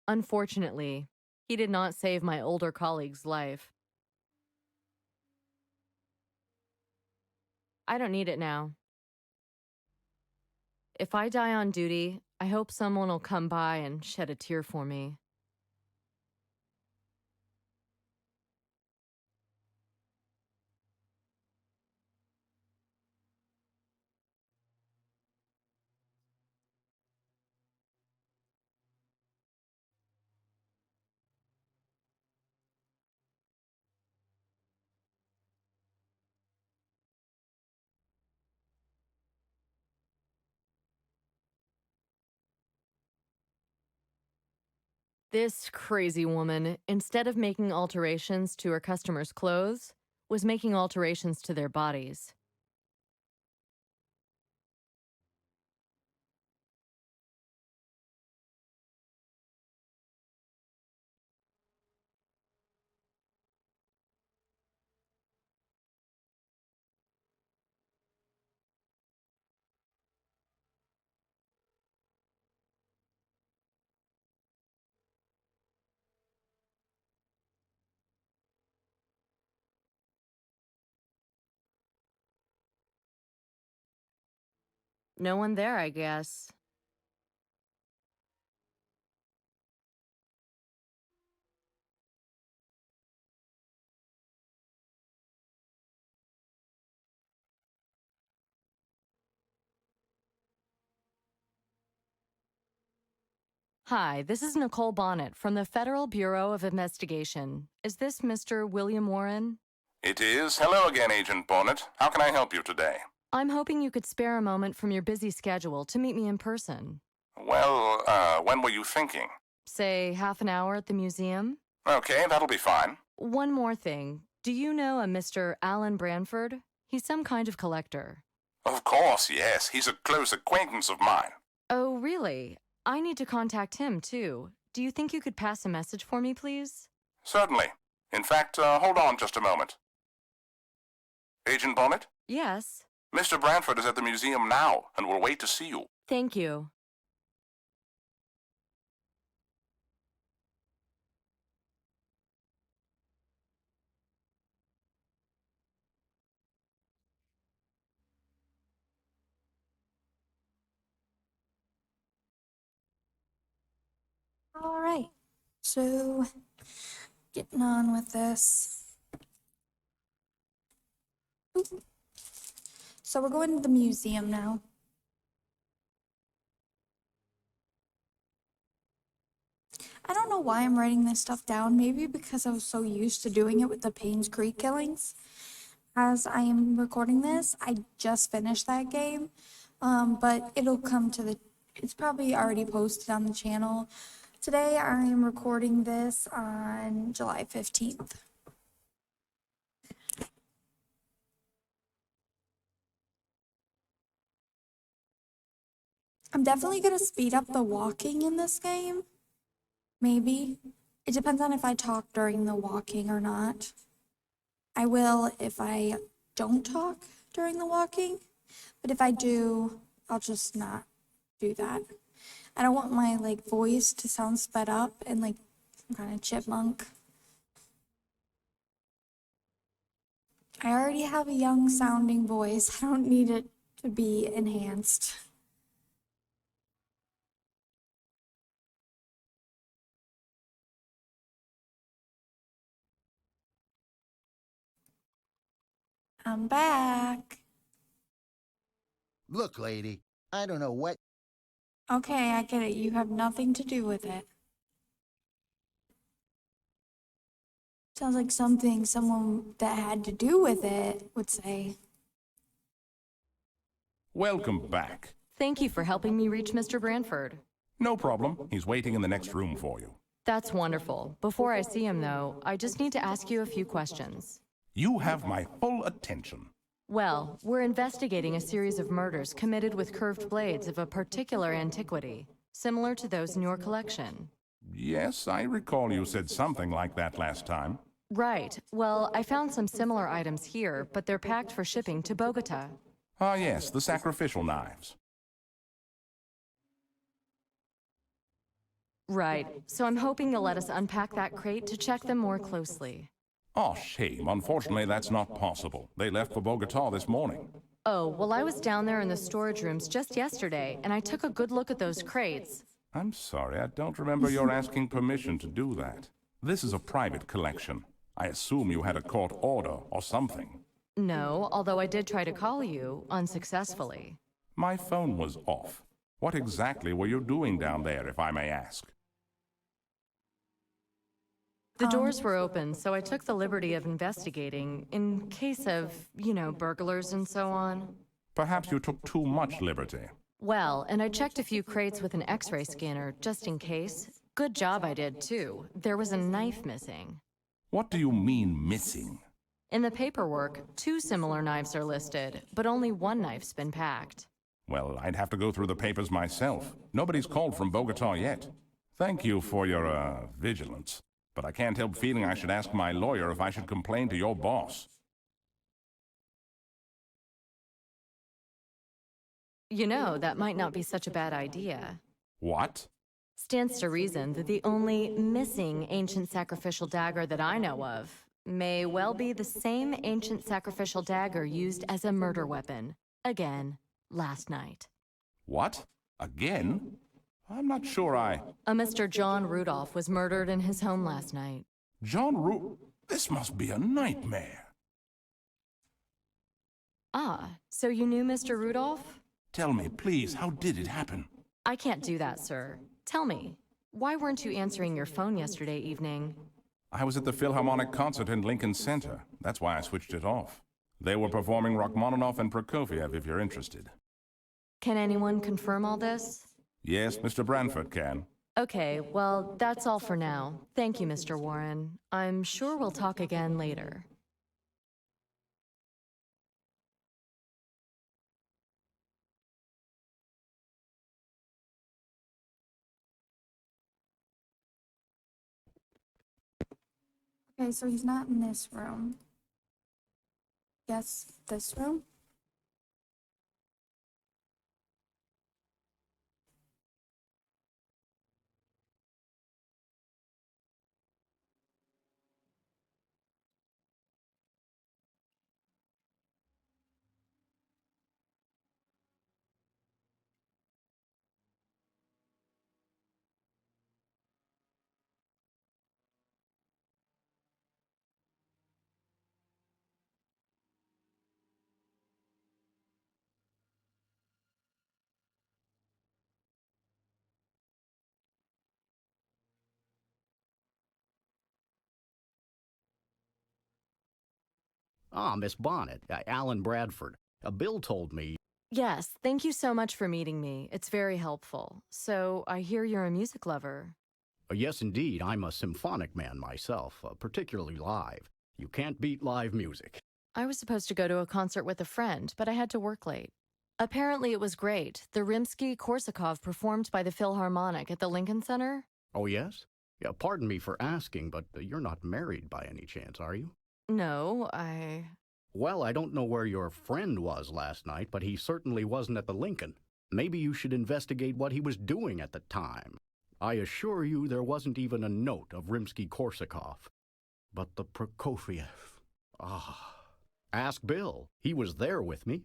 Unfortunately, he did not save my older colleague's life. I don't need it now. If I die on duty, I hope someone will come by and shed a tear for me. This crazy woman, instead of making alterations to her customers' clothes, was making alterations to their bodies. No one there, I guess. Hi, this is Nicole Bonnet from the Federal Bureau of Investigation. Is this Mr. William Warren? It is. Hello again, Agent Bonnet. How can I help you today? I'm hoping you could spare a moment from your busy schedule to meet me in person. Well, when were you thinking? Say, half an hour at the museum? Okay, that'll be fine. One more thing. Do you know a Mr. Alan Branford? He's some kind of collector. Of course, yes. He's a close acquaintance of mine. Oh, really? I need to contact him, too. Do you think you could pass a message for me, please? Certainly. In fact, hold on just a moment. Agent Bonnet? Yes. Mr. Branford is at the museum now and will wait to see you. Thank you. All right. So, getting on with this. Oop. So we're going to the museum now. I don't know why I'm writing this stuff down. Maybe because I was so used to doing it with the Paynes Creek killings. As I am recording this, I just finished that game. But it'll come to the, it's probably already posted on the channel. Today I am recording this on July 15th. I'm definitely going to speed up the walking in this game. Maybe. It depends on if I talk during the walking or not. I will if I don't talk during the walking. But if I do, I'll just not do that. I don't want my voice to sound sped up and like some kind of chipmunk. I already have a young sounding voice. I don't need it to be enhanced. I'm back. Look, lady, I don't know what. Okay, I get it. You have nothing to do with it. Sounds like something someone that had to do with it would say. Welcome back. Thank you for helping me reach Mr. Branford. No problem. He's waiting in the next room for you. That's wonderful. Before I see him, though, I just need to ask you a few questions. You have my full attention. Well, we're investigating a series of murders committed with curved blades of a particular antiquity, similar to those in your collection. Yes, I recall you said something like that last time. Right. Well, I found some similar items here, but they're packed for shipping to Bogota. Ah, yes, the sacrificial knives. Right. So I'm hoping you'll let us unpack that crate to check them more closely. Oh, shame. Unfortunately, that's not possible. They left for Bogota this morning. Oh, well, I was down there in the storage rooms just yesterday, and I took a good look at those crates. I'm sorry, I don't remember your asking permission to do that. This is a private collection. I assume you had a court order or something. No, although I did try to call you, unsuccessfully. My phone was off. What exactly were you doing down there, if I may ask? The doors were open, so I took the liberty of investigating, in case of, burglars and so on. Perhaps you took too much liberty. Well, and I checked a few crates with an X-ray scanner, just in case. Good job I did, too. There was a knife missing. What do you mean, missing? In the paperwork, 2 similar knives are listed, but only one knife's been packed. Well, I'd have to go through the papers myself. Nobody's called from Bogota yet. Thank you for your, vigilance. But I can't help feeling I should ask my lawyer if I should complain to your boss. You know, that might not be such a bad idea. What? Stands to reason that the only missing ancient sacrificial dagger that I know of may well be the same ancient sacrificial dagger used as a murder weapon. Again, last night. What? Again? I'm not sure A Mr. John Rudolph was murdered in his home last night. This must be a nightmare. Ah, so you knew Mr. Rudolph? Tell me, please, how did it happen? I can't do that, sir. Tell me, why weren't you answering your phone yesterday evening? I was at the Philharmonic concert in Lincoln Center. That's why I switched it off. They were performing Rachmaninoff and Prokofiev, if you're interested. Can anyone confirm all this? Yes, Mr. Branford can. Okay, well, that's all for now. Thank you, Mr. Warren. I'm sure we'll talk again later. Okay, so he's not in this room. Yes, this room? Ah, Miss Bonnet, Alan Bradford. Bill told me. Yes, thank you so much for meeting me. It's very helpful. So, I hear you're a music lover. Yes, indeed, I'm a symphonic man myself, particularly live. You can't beat live music. I was supposed to go to a concert with a friend, but I had to work late. Apparently it was great. The Rimsky-Korsakov performed by the Philharmonic at the Lincoln Center. Oh, yes? Yeah, pardon me for asking, but you're not married by any chance, are you? No, Well, I don't know where your friend was last night, but he certainly wasn't at the Lincoln. Maybe you should investigate what he was doing at the time. I assure you there wasn't even a note of Rimsky-Korsakov. But the Prokofiev... Ah... Ask Bill. He was there with me.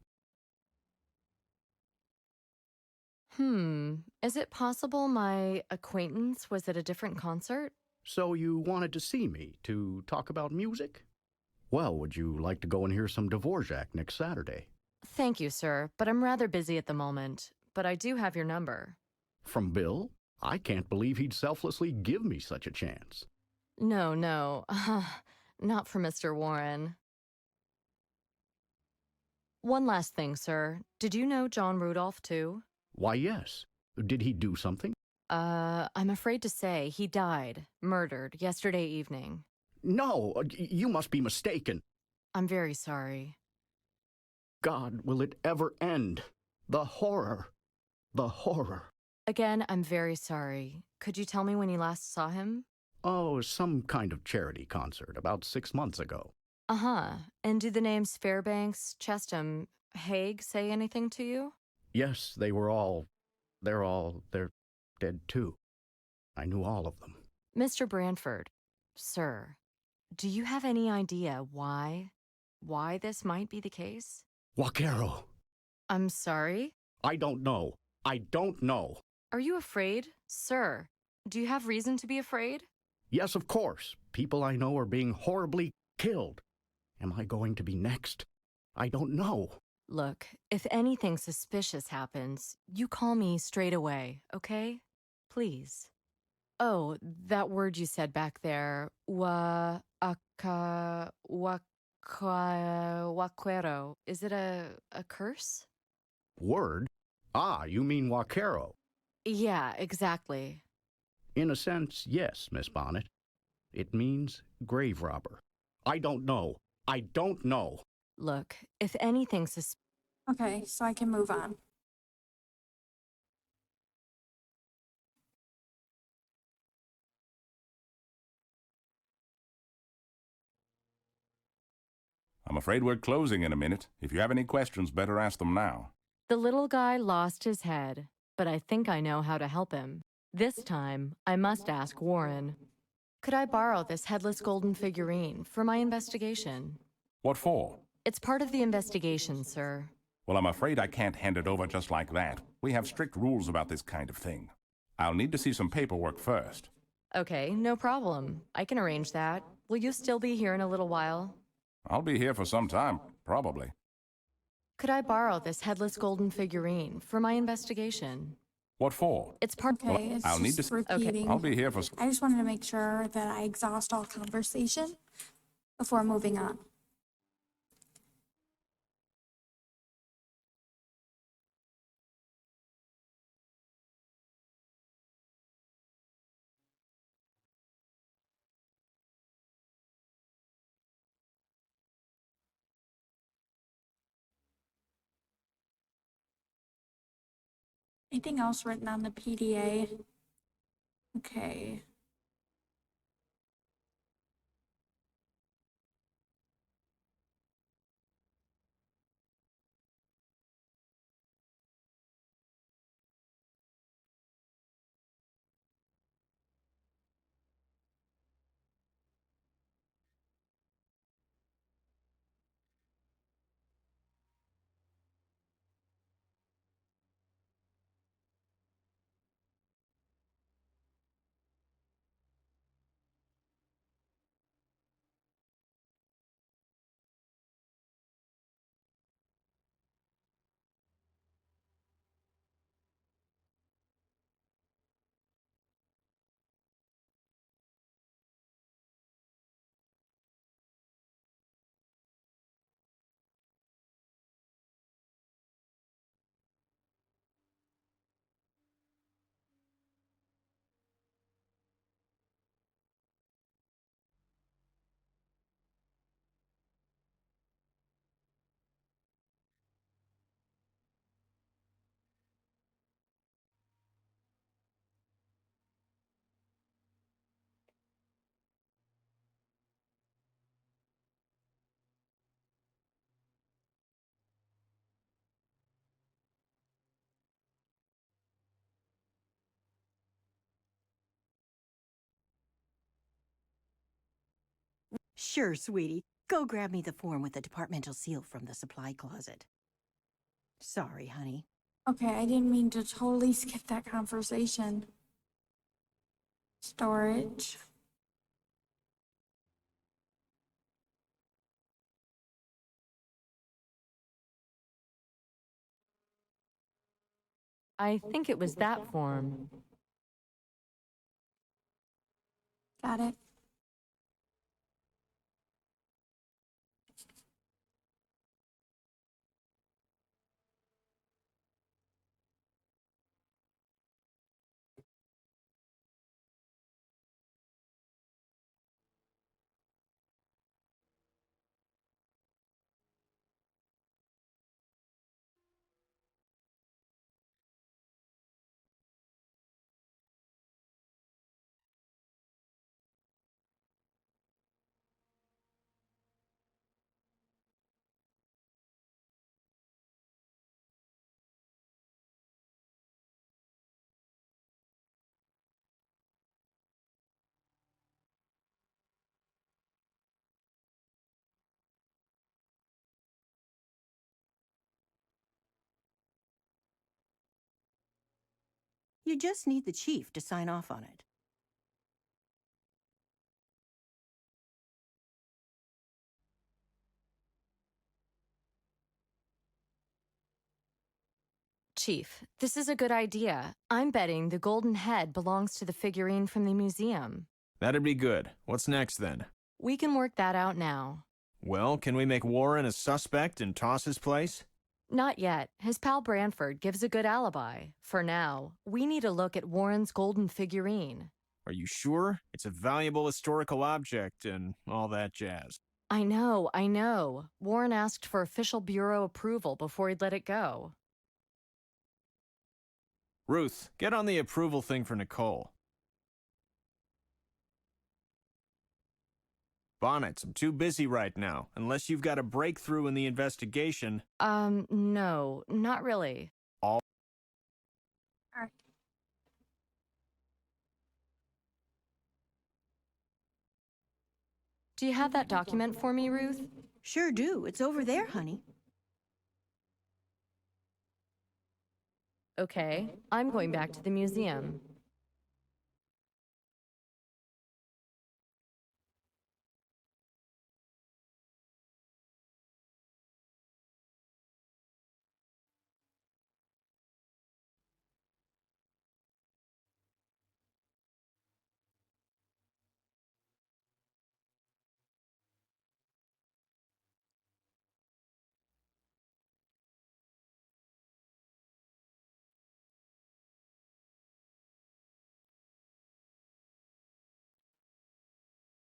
Is it possible my acquaintance was at a different concert? So you wanted to see me to talk about music? Well, would you like to go and hear some Dvorak next Saturday? Thank you, sir, but I'm rather busy at the moment. But I do have your number. From Bill? I can't believe he'd selflessly give me such a chance. No, not for Mr. Warren. One last thing, sir. Did you know John Rudolph, too? Why, yes. Did he do something? I'm afraid to say he died, murdered, yesterday evening. No, you must be mistaken. I'm very sorry. God, will it ever end? The horror. The horror. Again, I'm very sorry. Could you tell me when you last saw him? Oh, some kind of charity concert about 6 months ago. Uh-huh. And do the names Fairbanks, Chestham, Haig say anything to you? Yes, they're dead too. I knew all of them. Mr. Branford, sir, do you have any idea why this might be the case? Vaquero. I'm sorry? I don't know. I don't know. Are you afraid? Sir, do you have reason to be afraid? Yes, of course. People I know are being horribly killed. Am I going to be next? I don't know. Look, if anything suspicious happens, you call me straight away, okay? Please. Oh, that word you said back there, waquero. Is it a curse? Word? Ah, you mean vaquero. Yeah, exactly. In a sense, yes, Miss Bonnet. It means grave robber. I don't know. I don't know. Look, if anything Okay, so I can move on. I'm afraid we're closing in a minute. If you have any questions, better ask them now. The little guy lost his head, but I think I know how to help him. This time, I must ask Warren. Could I borrow this headless golden figurine for my investigation? What for? It's part of the investigation, sir. Well, I'm afraid I can't hand it over just like that. We have strict rules about this kind of thing. I'll need to see some paperwork first. Okay, no problem. I can arrange that. Will you still be here in a little while? I'll be here for some time, probably. Could I borrow this headless golden figurine for my investigation? What for? It's part. Okay, it's I'll need just to- repeating. I'll be here for... I just wanted to make sure that I exhaust all conversation before moving on. Anything else written on the PDA? Okay. Sure, sweetie. Go grab me the form with the departmental seal from the supply closet. Sorry, honey. Okay, I didn't mean to totally skip that conversation. Storage. I think it was that form. Got it. You just need the chief to sign off on it. Chief, this is a good idea. I'm betting the golden head belongs to the figurine from the museum. That'd be good. What's next, then? We can work that out now. Well, can we make Warren a suspect and toss his place? Not yet. His pal Branford gives a good alibi. For now, we need a look at Warren's golden figurine. Are you sure? It's a valuable historical object and all that jazz. I know. Warren asked for official bureau approval before he'd let it go. Ruth, get on the approval thing for Nicole. Bonnet, I'm too busy right now. Unless you've got a breakthrough in the investigation. No, not really. All right. Do you have that document for me, Ruth? Sure do. It's over there, honey. Okay, I'm going back to the museum.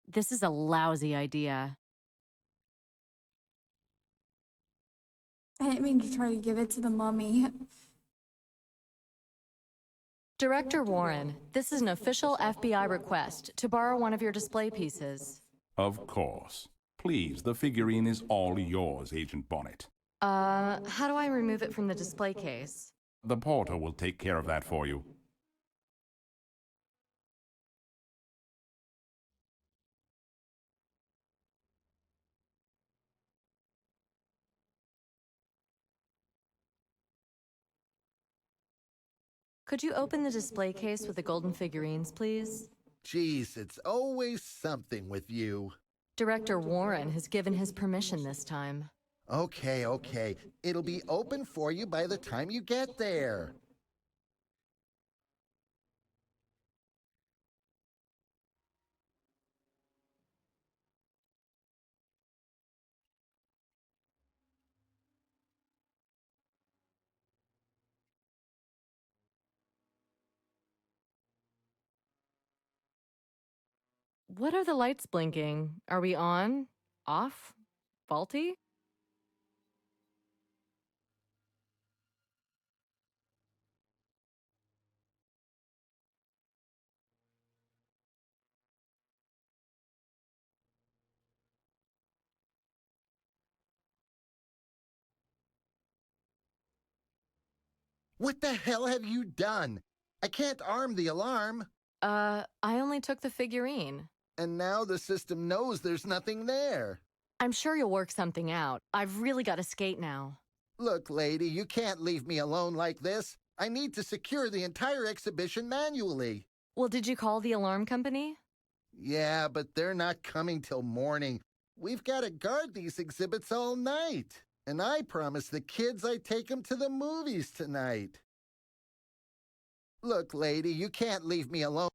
This is a lousy idea. I didn't mean to try to give it to the mummy. Director Warren, this is an official FBI request to borrow one of your display pieces. Of course. Please, the figurine is all yours, Agent Bonnet. How do I remove it from the display case? The porter will take care of that for you. Could you open the display case with the golden figurines, please? Jeez, it's always something with you. Director Warren has given his permission this time. Okay. It'll be open for you by the time you get there. What are the lights blinking? Are we on? Off? Faulty? What the hell have you done? I can't arm the alarm. I only took the figurine. And now the system knows there's nothing there. I'm sure you'll work something out. I've really got to skate now. Look, lady, you can't leave me alone like this. I need to secure the entire exhibition manually. Well, did you call the alarm company? Yeah, but they're not coming till morning. We've got to guard these exhibits all night. And I promised the kids I'd take them to the movies tonight. Look, lady, you can't leave me alone.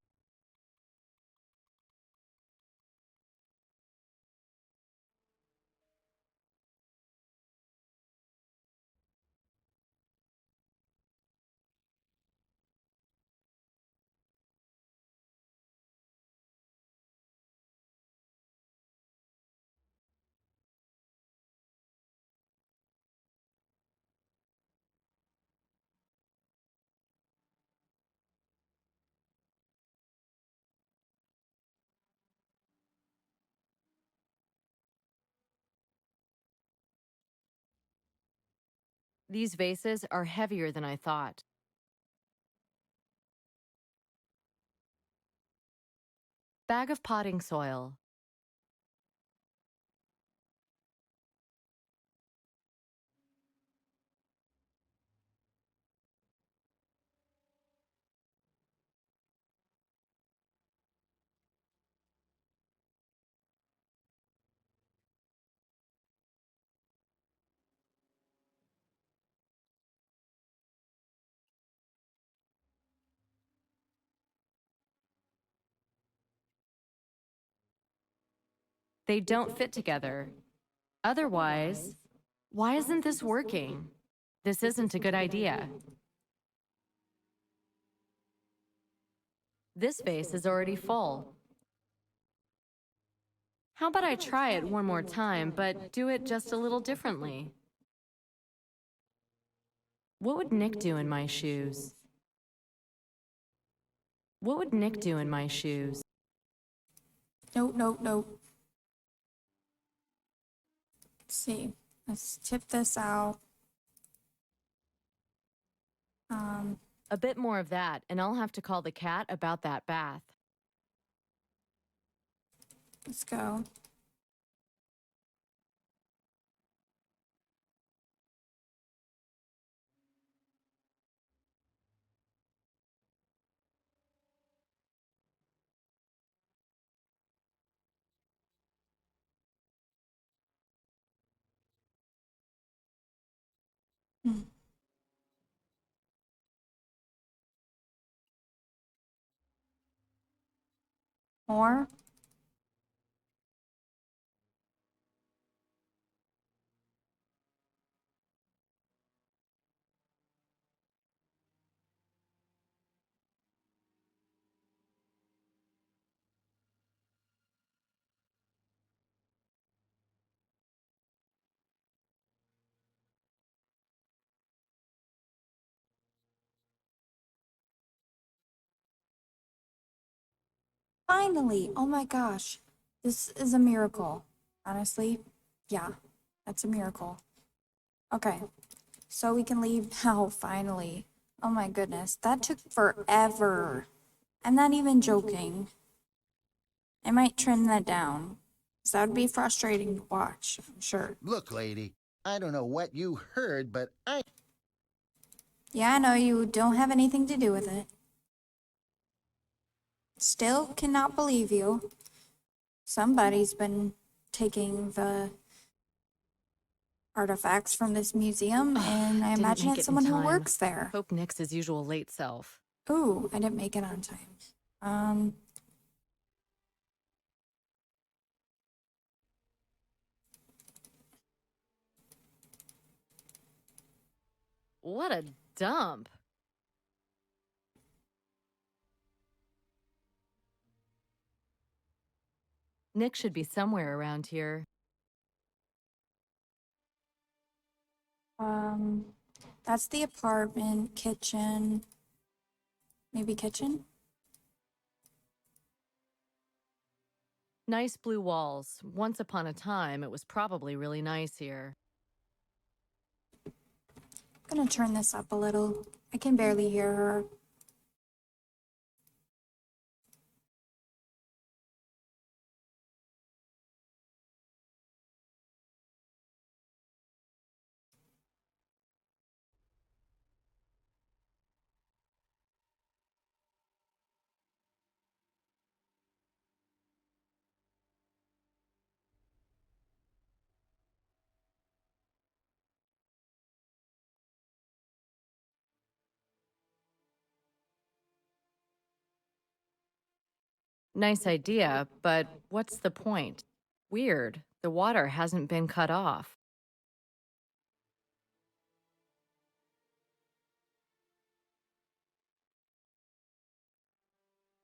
These vases are heavier than I thought. Bag of potting soil. They don't fit together. Otherwise, why isn't this working? This isn't a good idea. This vase is already full. How about I try it one more time, but do it just a little differently? What would Nick do in my shoes? What would Nick do in my shoes? Nope, nope, nope. Let's see. Let's tip this out. A bit more of that, and I'll have to call the cat about that bath. Let's go. Hmm. More? Finally! Oh my gosh. This is a miracle. Honestly, yeah, that's a miracle. Okay, so we can leave now, finally. Oh my goodness, that took forever. I'm not even joking. I might trim that down, 'cause that would be frustrating to watch, I'm sure. Look, lady, I don't know what you heard, but Yeah, I know you don't have anything to do with it. Still cannot believe you. Somebody's been taking the artifacts from this museum, and I Didn't imagine make it's it in someone who time. works there. Hope Nick's his usual late self. Ooh, I didn't make it on time. What a dump. Nick should be somewhere around here. That's the apartment, kitchen. Maybe kitchen? Nice blue walls. Once upon a time, it was probably really nice here. I'm gonna turn this up a little. I can barely hear her. Nice idea, but what's the point? Weird. The water hasn't been cut off.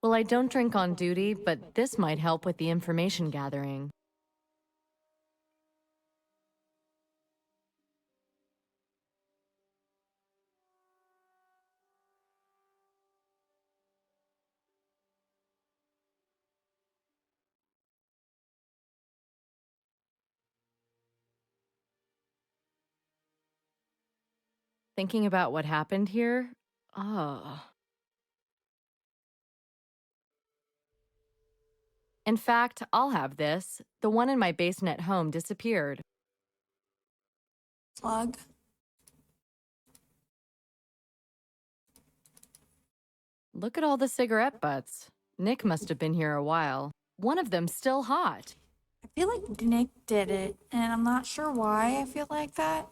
Well, I don't drink on duty, but this might help with the information gathering. Thinking about what happened here? Oh. In fact, I'll have this. The one in my basement at home disappeared. Plug. Look at all the cigarette butts. Nick must have been here a while. One of them's still hot. I feel like Nick did it, and I'm not sure why I feel like that.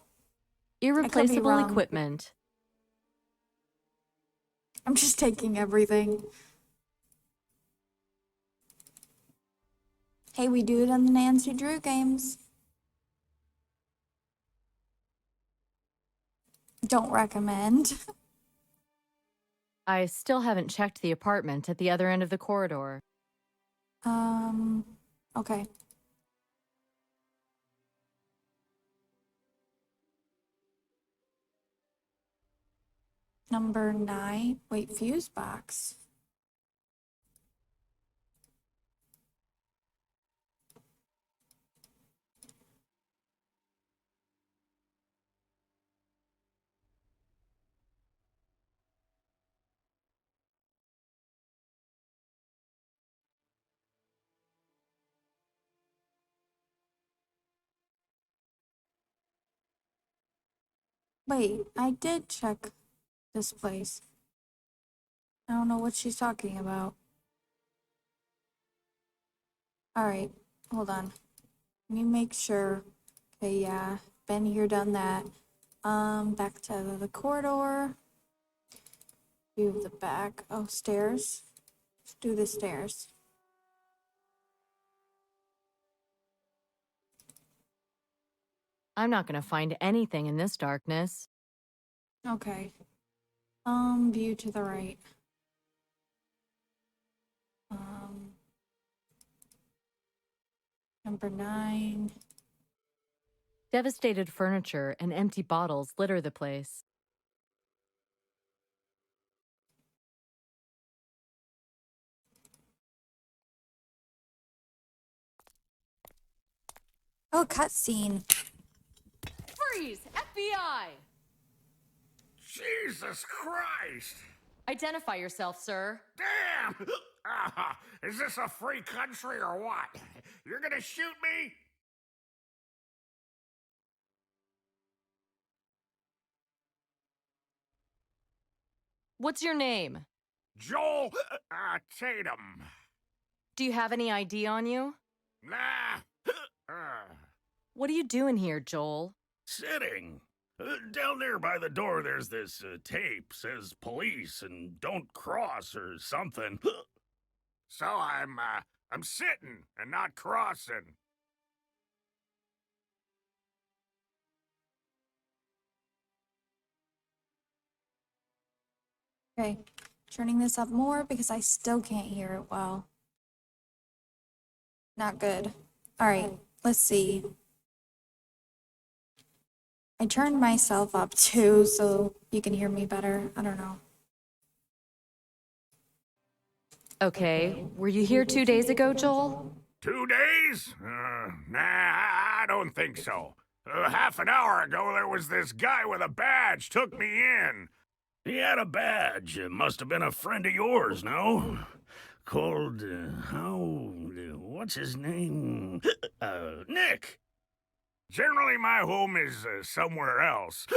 Irreplaceable wrong. equipment. I'm just taking everything. Hey, we do it on the Nancy Drew games. Don't recommend. I still haven't checked the apartment at the other end of the corridor. Okay. Number 9. Wait, fuse box. Wait, I did check this place. I don't know what she's talking about. Alright, hold on. Let me make sure. Okay, yeah. Been here, done that. Back to the corridor. View of the back. Oh, stairs. Let's do the stairs. I'm not gonna find anything in this darkness. Okay. View to the right. Number 9. Devastated furniture and empty bottles litter the place. Oh, cutscene. Freeze! FBI! Jesus Christ! Identify yourself, sir. Damn! Is this a free country or what? You're gonna shoot me? What's your name? Joel Tatum. Do you have any ID on you? Nah. What are you doing here, Joel? Sitting. Down there by the door, there's this tape. Says police and don't cross or something. So I'm sitting and not crossing. Okay, turning this up more because I still can't hear it well. Not good. All right, let's see. I turned myself up too, so you can hear me better. I don't know. Okay, were you here 2 days ago, Joel? 2 days? Nah, I don't think so. Half an hour ago, there was this guy with a badge took me in. He had a badge. It must have been a friend of yours, no? Called, what's his name? Nick. Generally, my home is somewhere else.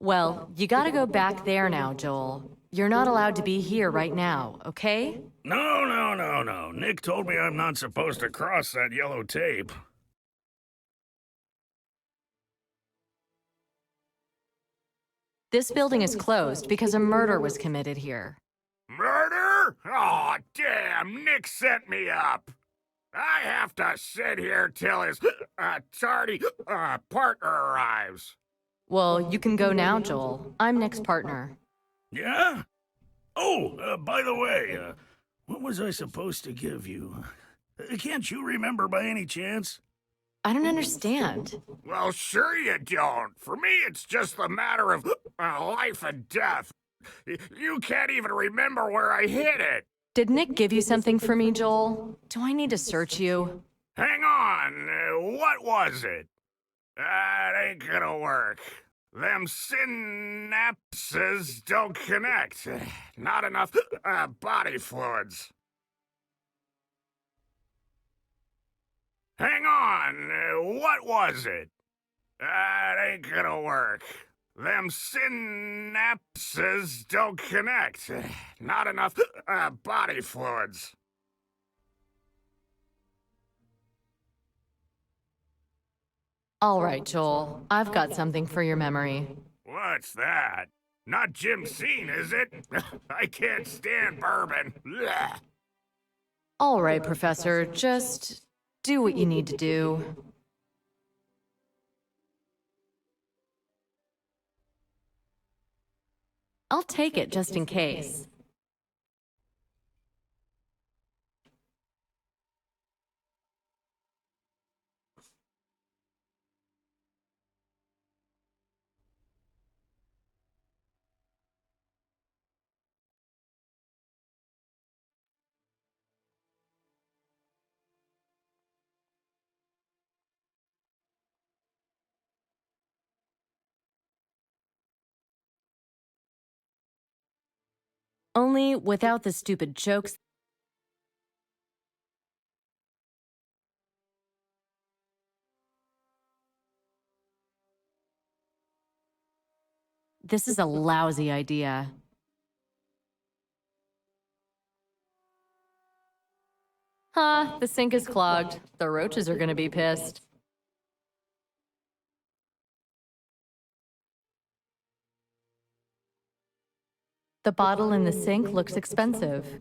Well, you gotta go back there now, Joel. You're not allowed to be here right now, okay? No. Nick told me I'm not supposed to cross that yellow tape. This building is closed because a murder was committed here. Murder? Oh, damn, Nick set me up. I have to sit here till his tardy partner arrives. Well, you can go now, Joel. I'm Nick's partner. Yeah? Oh, by the way, what was I supposed to give you? Can't you remember by any chance? I don't understand. Well, sure you don't. For me, it's just a matter of life and death. You can't even remember where I hid it. Did Nick give you something for me, Joel? Do I need to search you? Hang on, what was it? That ain't gonna work. Them synapses don't connect. Not enough body fluids. Hang on, what was it? That ain't gonna work. Them synapses don't connect. Not enough body fluids. All right, Joel. I've got something for your memory. What's that? Not Jim Scene, is it? I can't stand bourbon. Blech. All right, Professor. Just do what you need to do. I'll take it just in case. Only without the stupid jokes. This is a lousy idea. Ha, the sink is clogged. The roaches are gonna be pissed. The bottle in the sink looks expensive.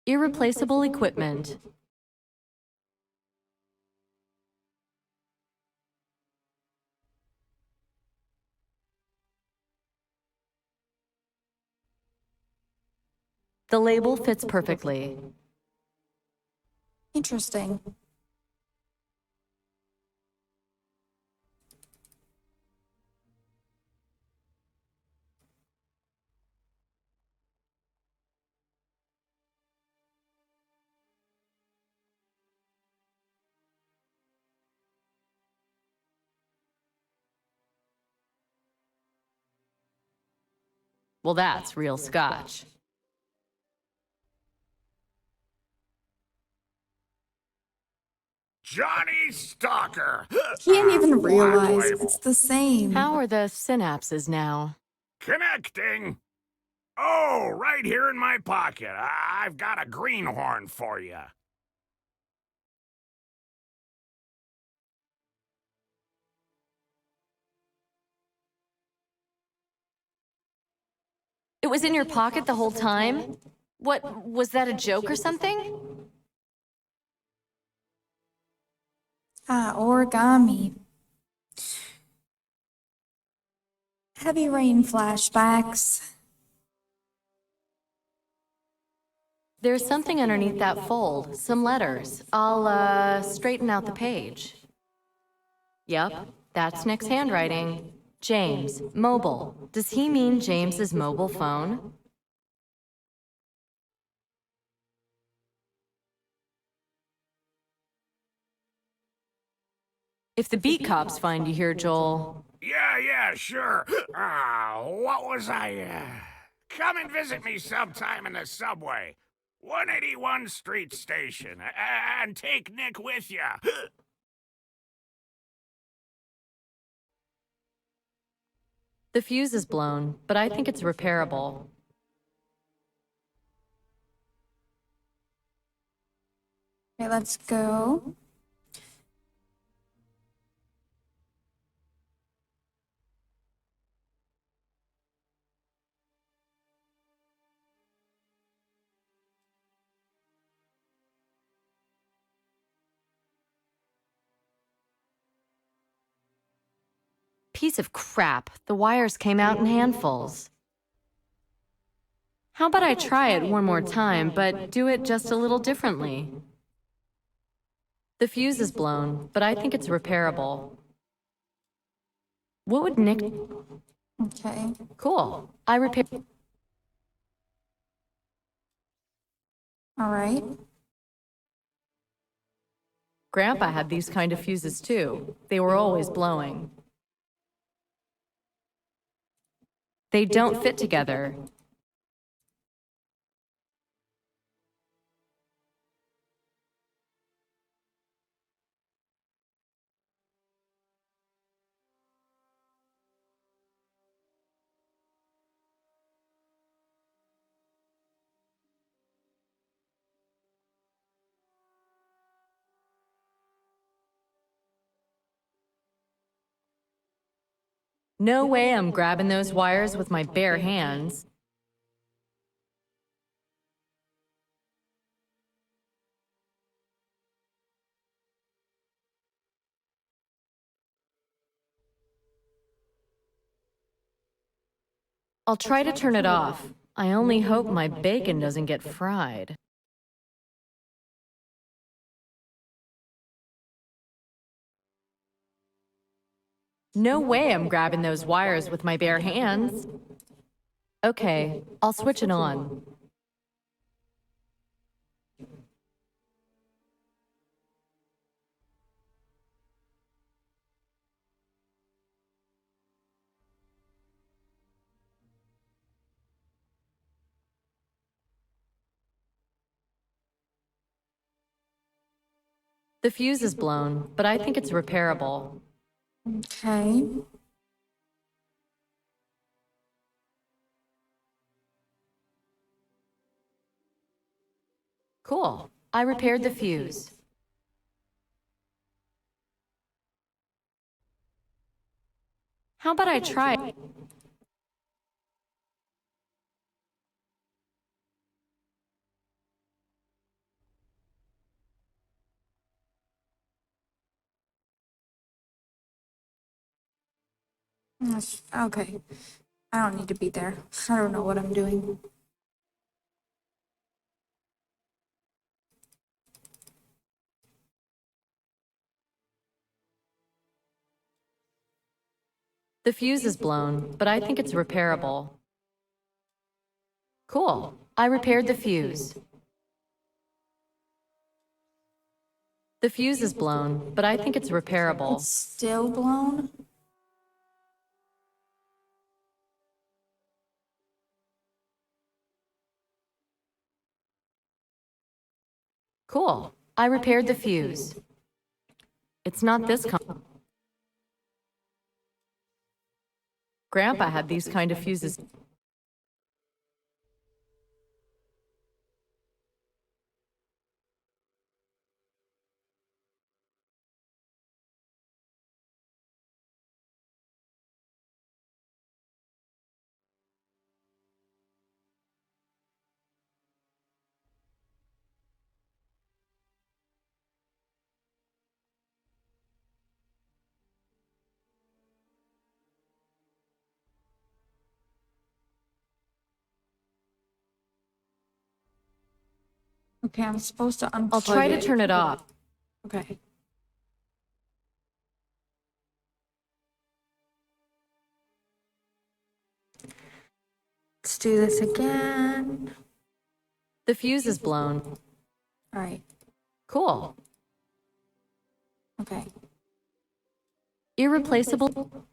Irreplaceable equipment. The label fits perfectly. Interesting. Well, that's real scotch. Johnny Stalker! He didn't even Watch realize label. it's the same. How are the synapses now? Connecting! Oh, right here in my pocket. I've got a greenhorn for you. It was in your pocket the whole time? What, was that a joke or something? Ah, origami. Heavy rain flashbacks. There's something underneath that fold, some letters. I'll, straighten out the page. Yep, that's Nick's handwriting. James, mobile. Does he mean James's mobile phone? If the beat cops find you here, Joel... Yeah, sure. What was I, Come and visit me sometime in the subway. 181 Street Station. And take Nick with you. The fuse is blown, but I think it's repairable. Okay, let's go. Piece of crap. The wires came out in handfuls. How about I try it one more time, but do it just a little differently? The fuse is blown, but I think it's repairable. What would Nick... Okay. Cool. I repair... All right. Grandpa had these kind of fuses too. They were always blowing. They don't fit together. No way I'm grabbing those wires with my bare hands. I'll try to turn it off. I only hope my bacon doesn't get fried. No way I'm grabbing those wires with my bare hands. Okay, I'll switch it on. The fuse is blown, but I think it's repairable. Okay. Cool. I repaired the fuse. How about I try? Okay. I don't need to be there. I don't know what I'm doing. The fuse is blown, but I think it's repairable. Cool. I repaired the fuse. The fuse is blown, but I think it's repairable. It's still blown? Cool. I repaired the fuse. It's not this kind. Grandpa had these kind of fuses. Okay, I'm supposed to unplug I'll try to it. turn it off. Okay. Let's do this again. The fuse is blown. All right. Cool. Okay. Irreplaceable.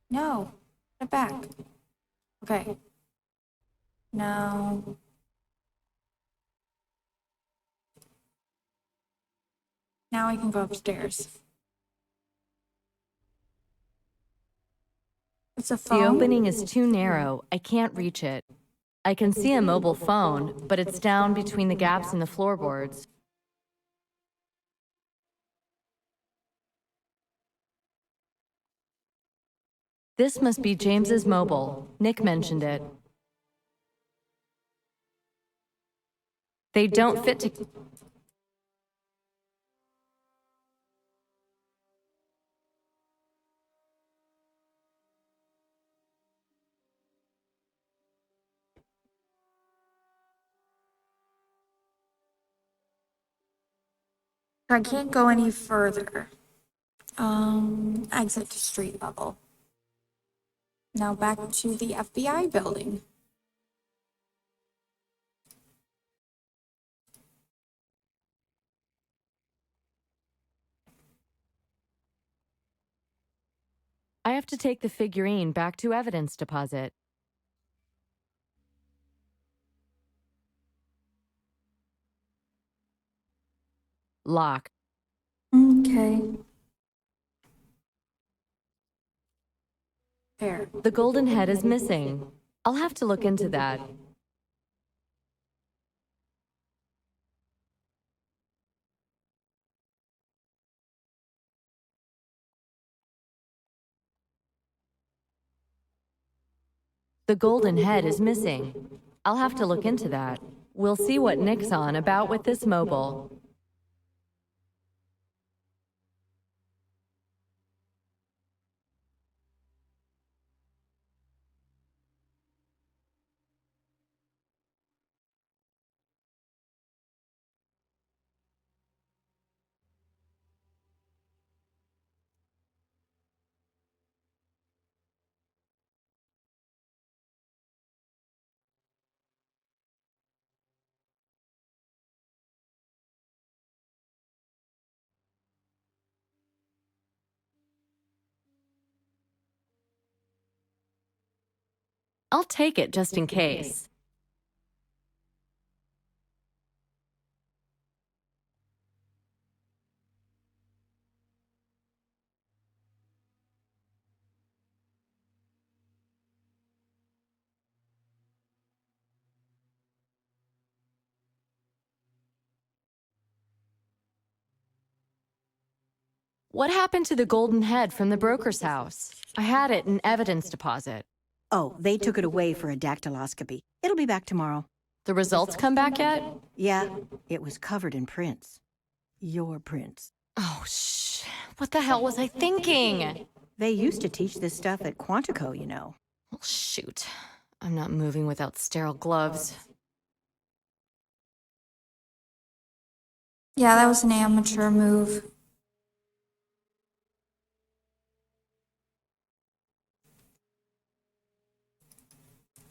No. Put it back. Okay. No. Now I can go upstairs. It's a phone. The opening is too narrow. I can't reach it. I can see a mobile phone, but it's down between the gaps in the floorboards. This must be James's mobile. Nick mentioned it. They don't fit to... I can't go any further. Exit to street level. Now back to the FBI building. I have to take the figurine back to evidence deposit. Lock. Okay. There. The golden head is missing. I'll have to look into that. The golden head is missing. I'll have to look into that. We'll see what Nick's on about with this mobile. I'll take it just in case. What happened to the golden head from the broker's house? I had it in evidence deposit. Oh, they took it away for a dactyloscopy. It'll be back tomorrow. The results come back yet? Yeah, it was covered in prints. Your prints. Oh, what the hell was I thinking? They used to teach this stuff at Quantico, you know. Well, shoot. I'm not moving without sterile gloves. Yeah, that was an amateur move.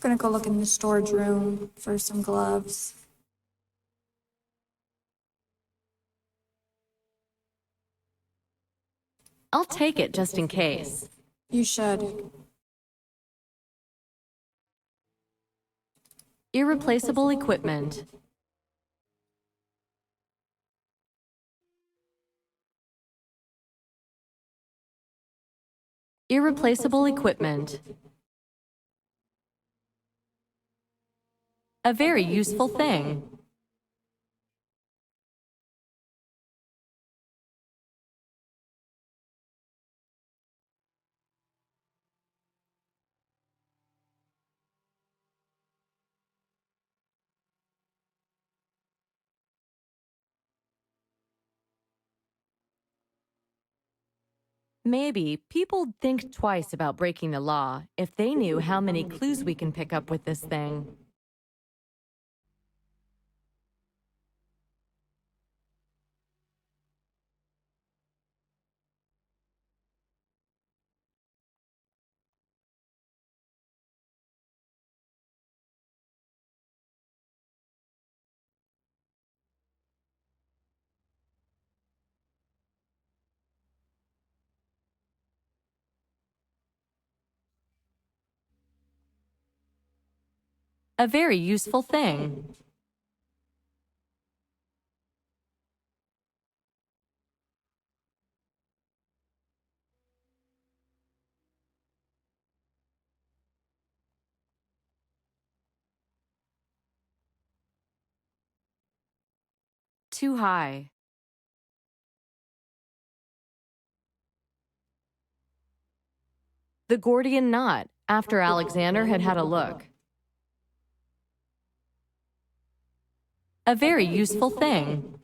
Gonna go look in the storage room for some gloves. I'll take it just in case. You should. Irreplaceable equipment. Irreplaceable equipment. A very useful thing. Maybe people'd think twice about breaking the law if they knew how many clues we can pick up with this thing. A very useful thing. Too high. The Gordian knot, after Alexander had had a look. A very useful thing.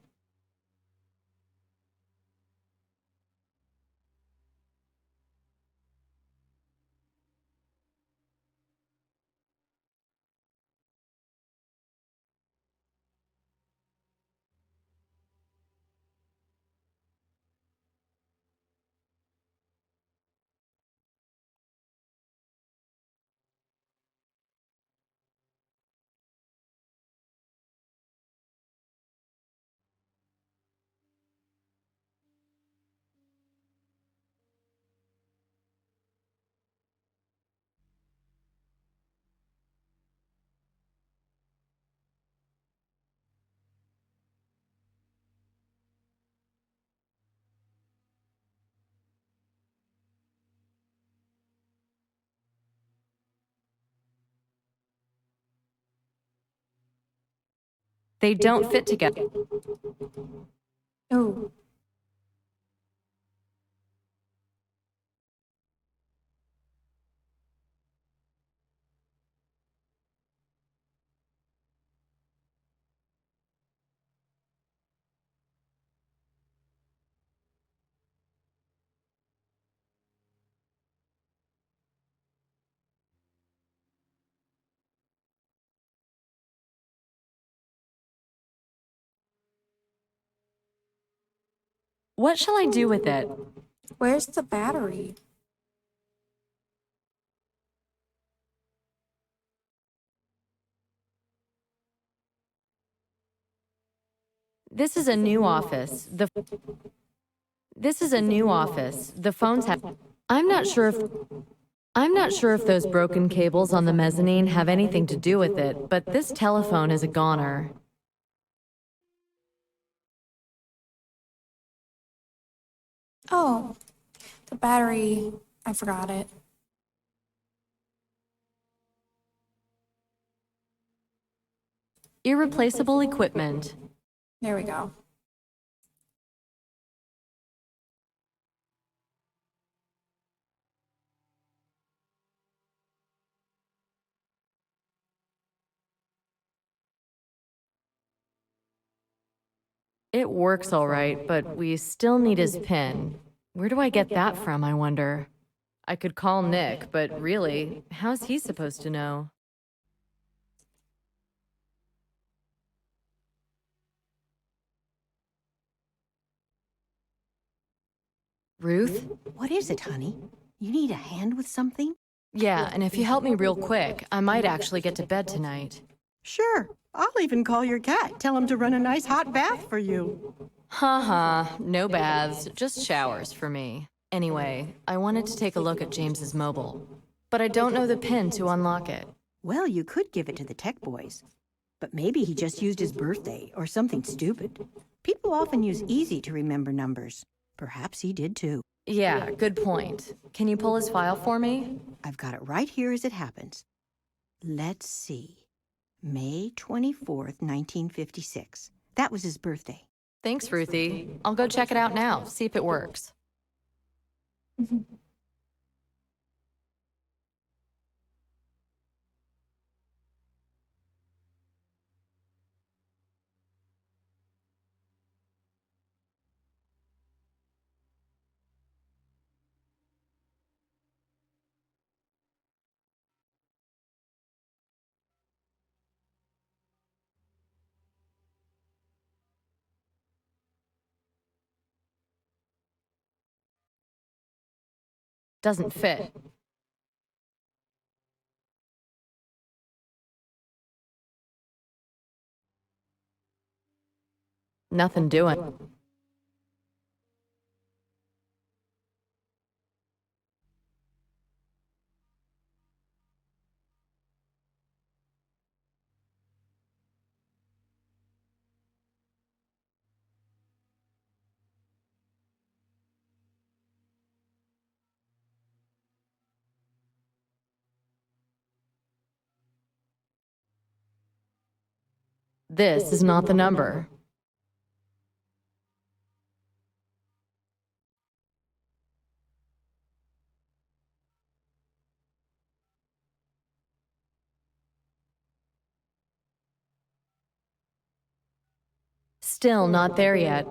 They don't fit together. Oh. What shall I do with it? Where's the battery? This is a new office. This is a new office. The phones have... I'm not sure if... I'm not sure if those broken cables on the mezzanine have anything to do with it, but this telephone is a goner. Oh, the battery. I forgot it. Irreplaceable equipment. There we go. It works all right, but we still need his PIN. Where do I get that from, I wonder? I could call Nick, but really, how's he supposed to know? Ruth? What is it, honey? You need a hand with something? Yeah, and if you help me real quick, I might actually get to bed tonight. Sure. I'll even call your cat. Tell him to run a nice hot bath for you. Haha, no baths, just showers for me. Anyway, I wanted to take a look at James's mobile, but I don't know the PIN to unlock it. Well, you could give it to the tech boys. But maybe he just used his birthday or something stupid. People often use easy to remember numbers. Perhaps he did too. Yeah, good point. Can you pull his file for me? I've got it right here as it happens. Let's see. May 24th, 1956. That was his birthday. Thanks, Ruthie. I'll go check it out now, see if it works. Doesn't fit. Nothing doing. This is not the number. Still not there yet.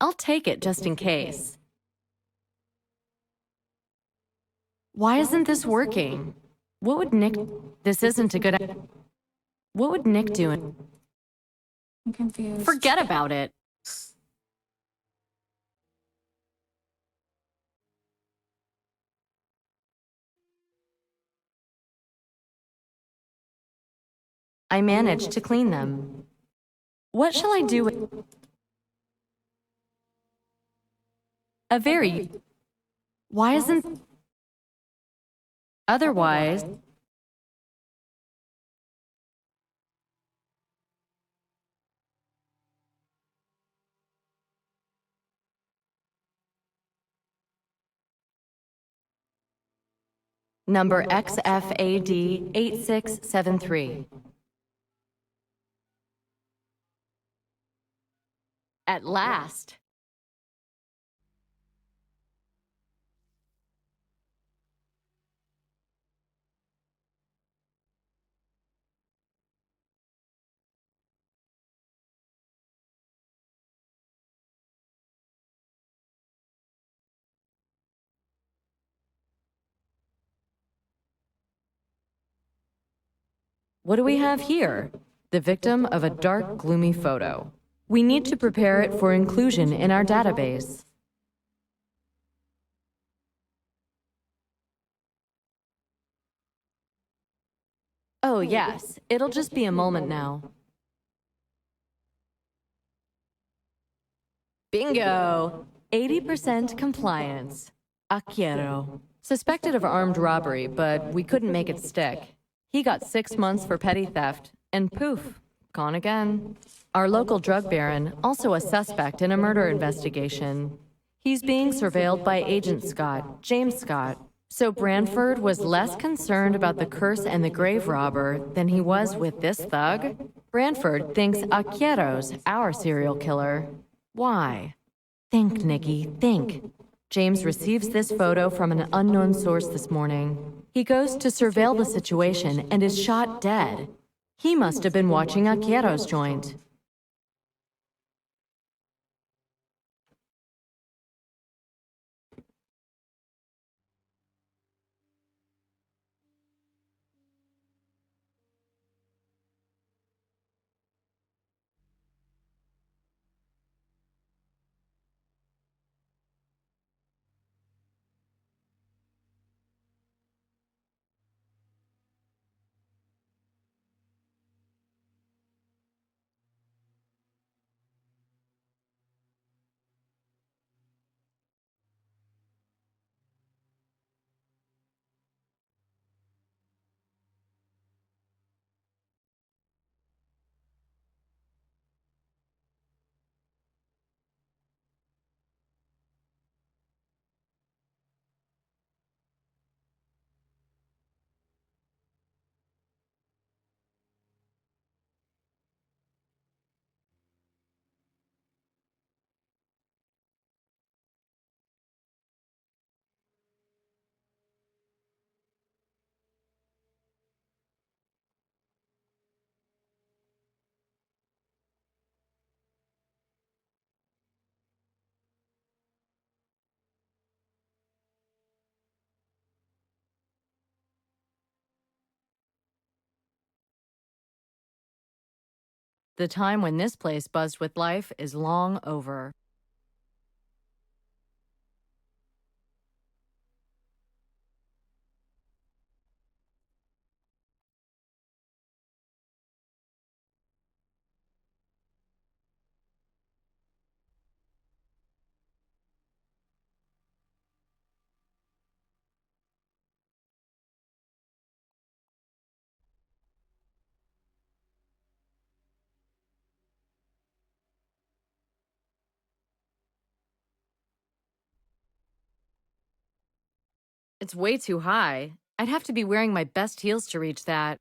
I'll take it just in case. Why isn't this working? What would Nick... This isn't a good... What would Nick do? I'm confused. Forget about it. I managed to clean them. What shall I do with... A very... Why isn't... Otherwise... Number XFAD 8673. At last. What do we have here? The victim of a dark, gloomy photo. We need to prepare it for inclusion in our database. Oh, yes. It'll just be a moment now. Bingo! 80% compliance. Acquiero. Suspected of armed robbery, but we couldn't make it stick. He got 6 months for petty theft, and poof, gone again. Our local drug baron, also a suspect in a murder investigation. He's being surveilled by Agent Scott, James Scott. So Branford was less concerned about the curse and the grave robber than he was with this thug? Branford thinks Aquiero's our serial killer. Why? Think, Nikki, think. James receives this photo from an unknown source this morning. He goes to surveil the situation and is shot dead. He must have been watching Aquiero's joint. The time when this place buzzed with life is long over. It's way too high. I'd have to be wearing my best heels to reach that.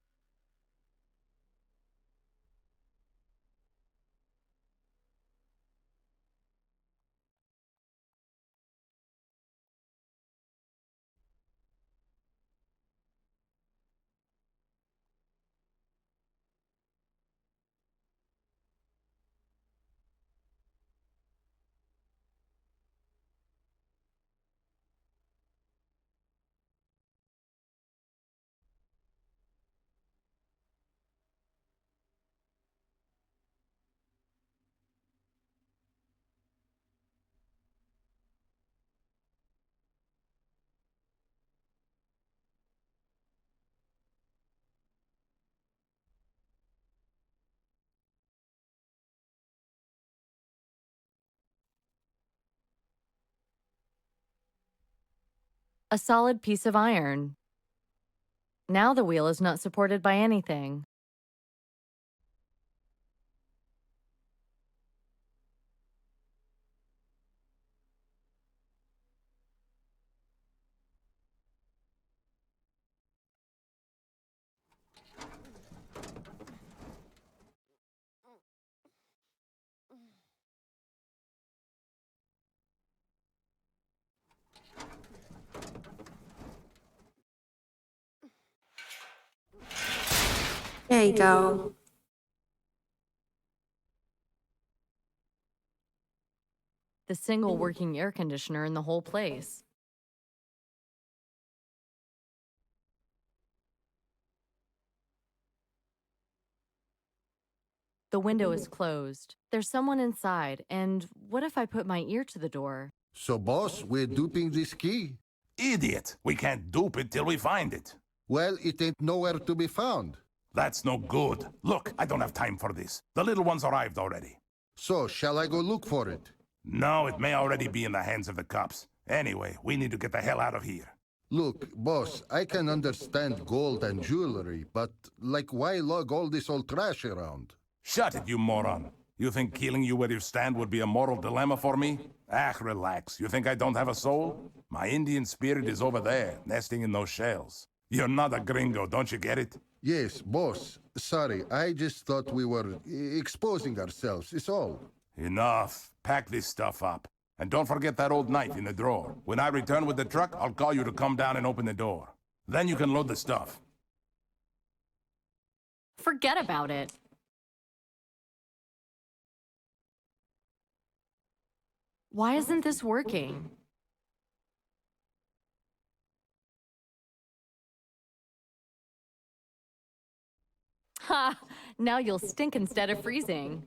A solid piece of iron. Now the wheel is not supported by anything. There you go. The single working air conditioner in the whole place. The window is closed. There's someone inside, and what if I put my ear to the door? So, boss, we're duping this key. Idiot! We can't dupe it till we find it. Well, it ain't nowhere to be found. That's no good. Look, I don't have time for this. The little one's arrived already. So, shall I go look for it? No, it may already be in the hands of the cops. Anyway, we need to get the hell out of here. Look, boss, I can understand gold and jewelry, but, like, why lug all this old trash around? Shut it, you moron. You think killing you where you stand would be a moral dilemma for me? Ah, relax. You think I don't have a soul? My Indian spirit is over there, nesting in those shells. You're not a gringo, don't you get it? Yes, boss. Sorry, I just thought we were exposing ourselves, is all. Enough. Pack this stuff up. And don't forget that old knife in the drawer. When I return with the truck, I'll call you to come down and open the door. Then you can load the stuff. Forget about it. Why isn't this working? Ha! Now you'll stink instead of freezing.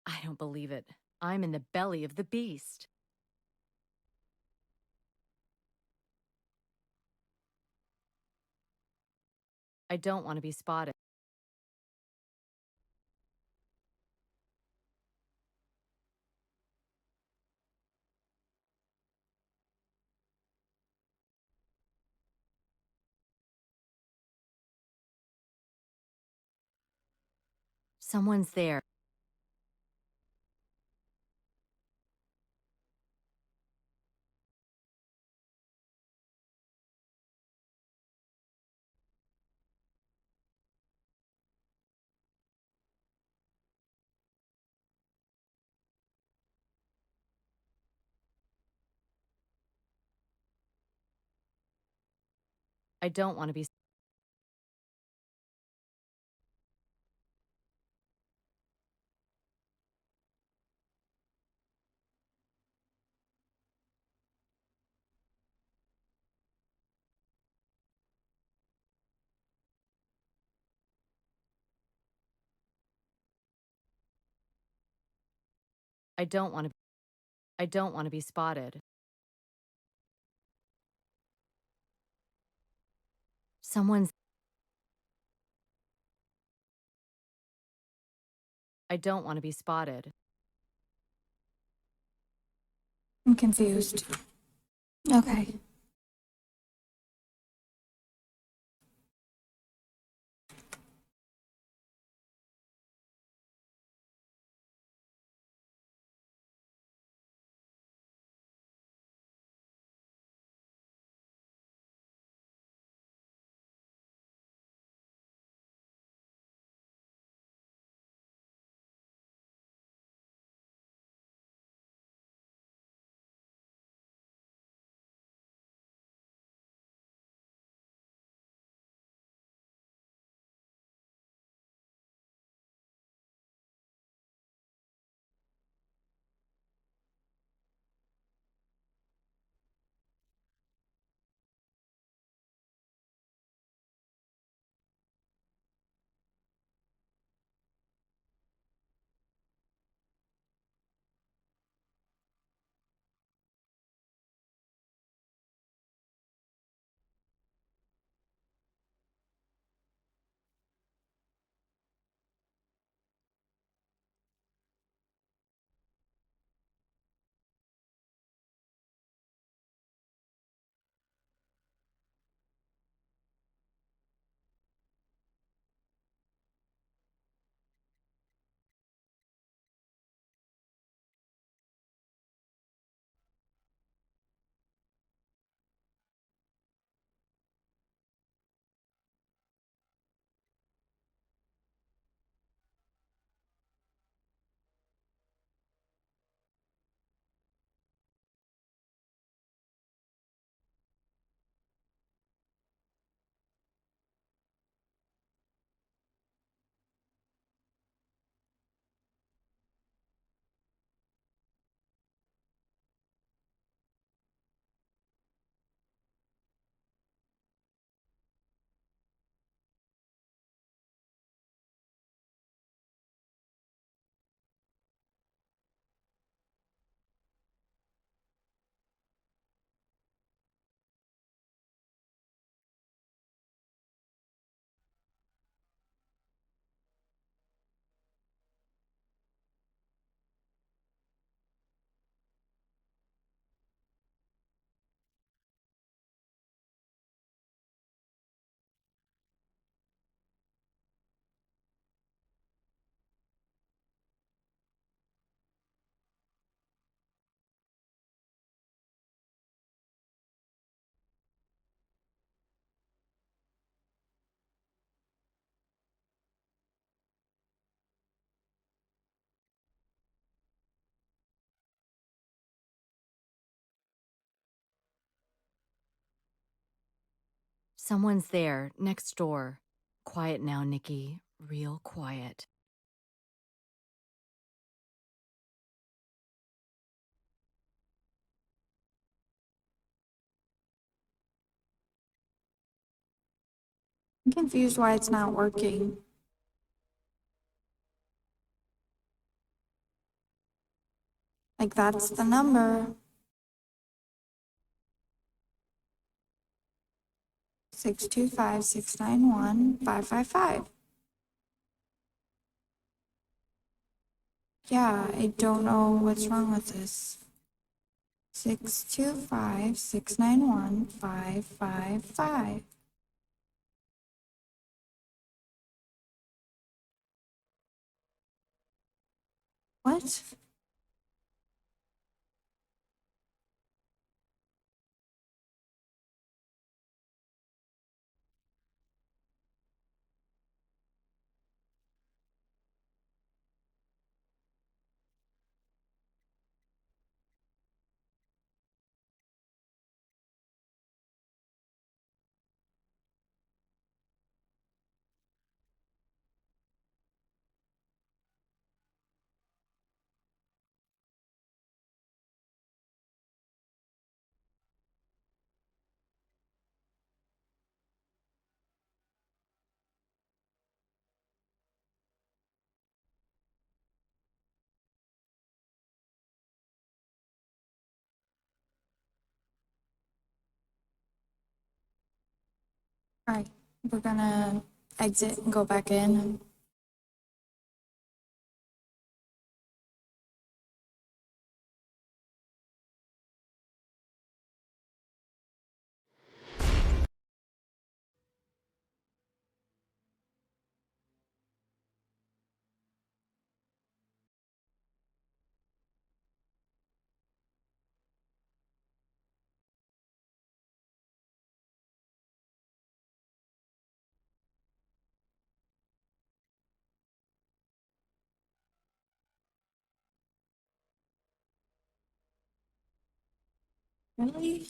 I don't believe it. I'm in the belly of the beast. I don't want to be spotted. Someone's there. I don't want to be. I don't want to. I don't want to be spotted. Someone's. I don't want to be spotted. I'm confused. Okay. Someone's there, next door. Quiet now, Nikki. Real quiet. I'm confused why it's not working. Like, that's the number. 625-691-555. Yeah, I don't know what's wrong with this. 625-691-555. What? All right, we're gonna exit and go back in. Really?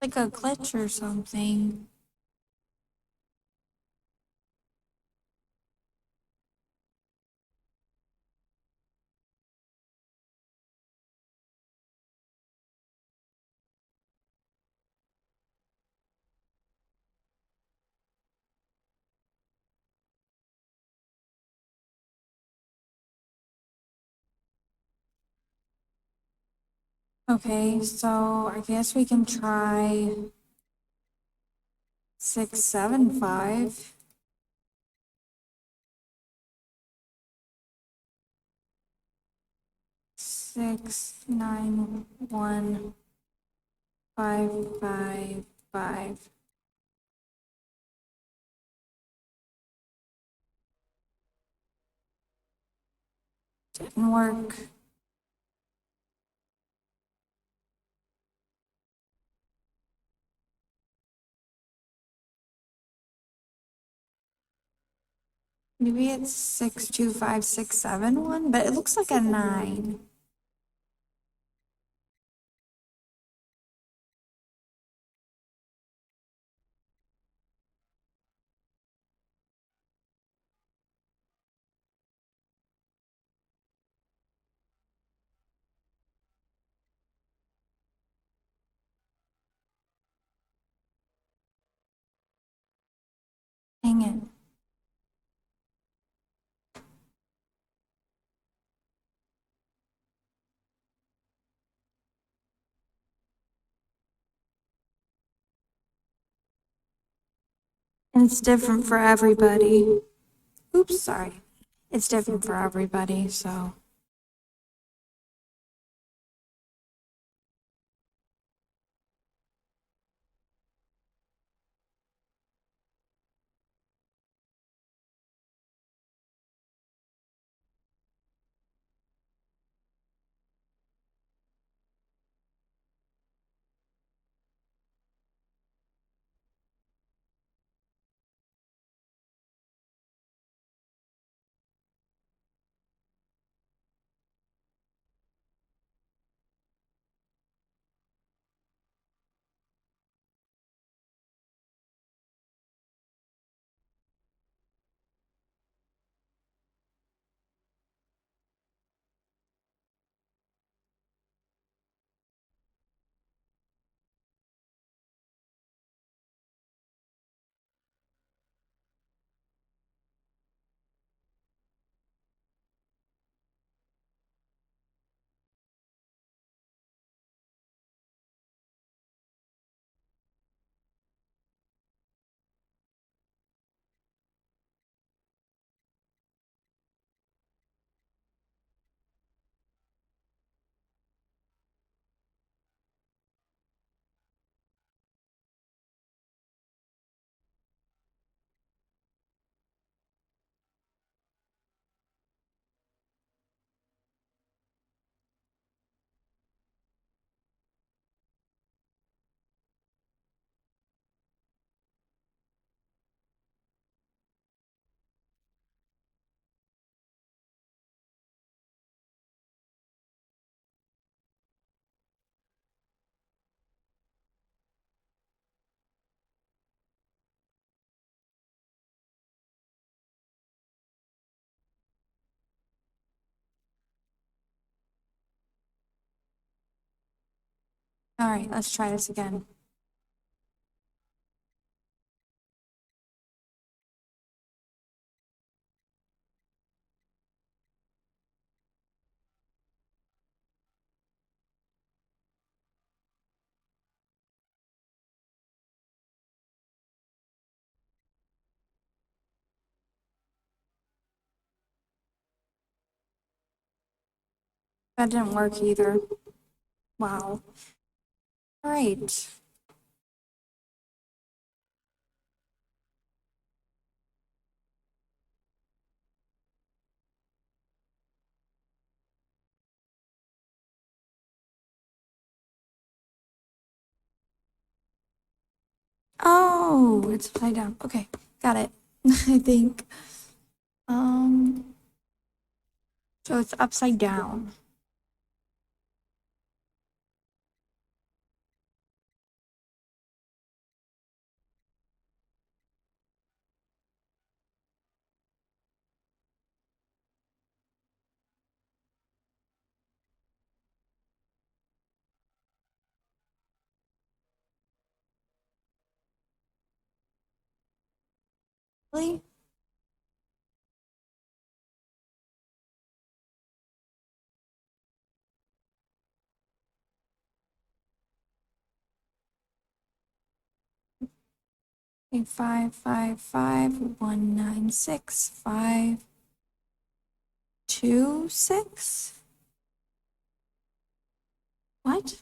Like a glitch or something. Okay, so I guess we can try 675. Six, 9, 1, 5, 5, 5. Didn't work. Maybe it's 625-671, but it looks like a 9. Dang it. And it's different for everybody. Oops, sorry. It's different for everybody, so. All right, let's try this again. That didn't work either. Wow. All right. Oh, it's upside down. Okay, got it. I think. So it's upside down. Really? Okay, 555196526. What?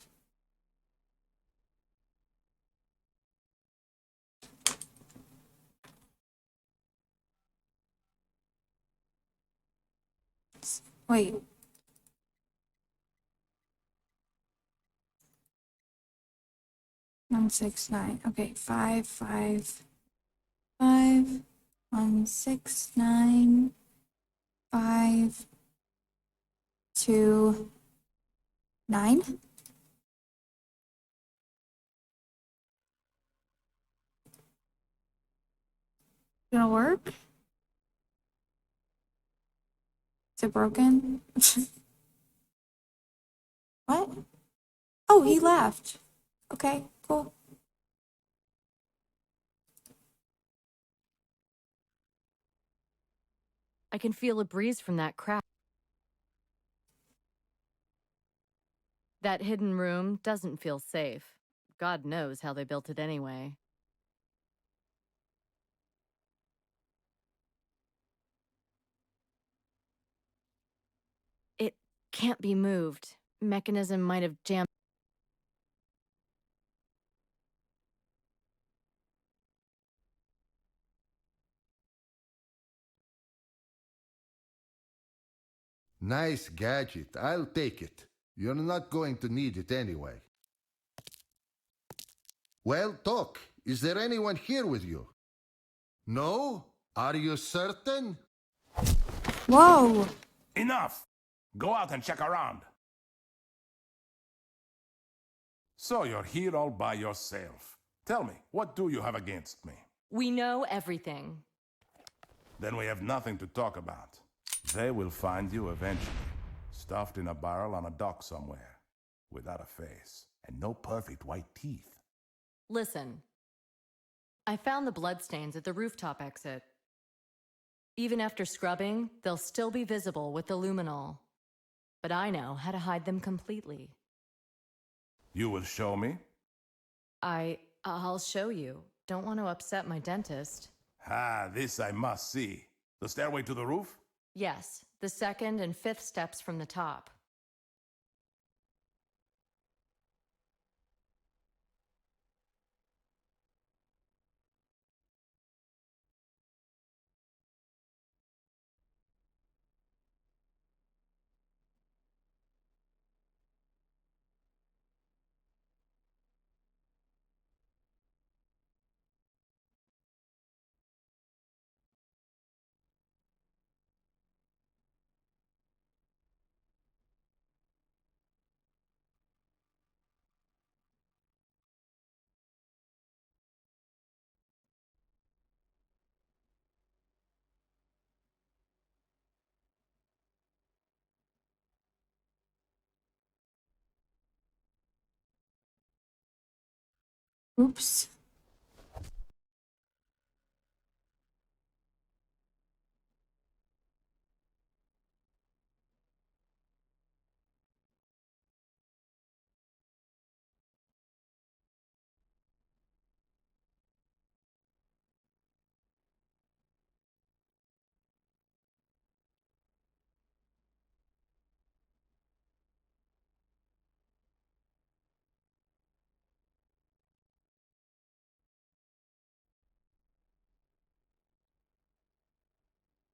Wait. One six nine. Okay, 555196529. Gonna work? Is it broken? What? Oh, he left. Okay, cool. I can feel a breeze from that crack. That hidden room doesn't feel safe. God knows how they built it anyway. It can't be moved. Mechanism might have jammed. Nice gadget. I'll take it. You're not going to need it anyway. Well, talk. Is there anyone here with you? No? Are you certain? Whoa. Enough! Go out and check around. So you're here all by yourself. Tell me, what do you have against me? We know everything. Then we have nothing to talk about. They will find you eventually, stuffed in a barrel on a dock somewhere, without a face, and no perfect white teeth. Listen. I found the bloodstains at the rooftop exit. Even after scrubbing, they'll still be visible with the luminol. But I know how to hide them completely. You will show me? I'll show you. Don't want to upset my dentist. Ah, this I must see. The stairway to the roof? Yes, the second and fifth steps from the top. Oops.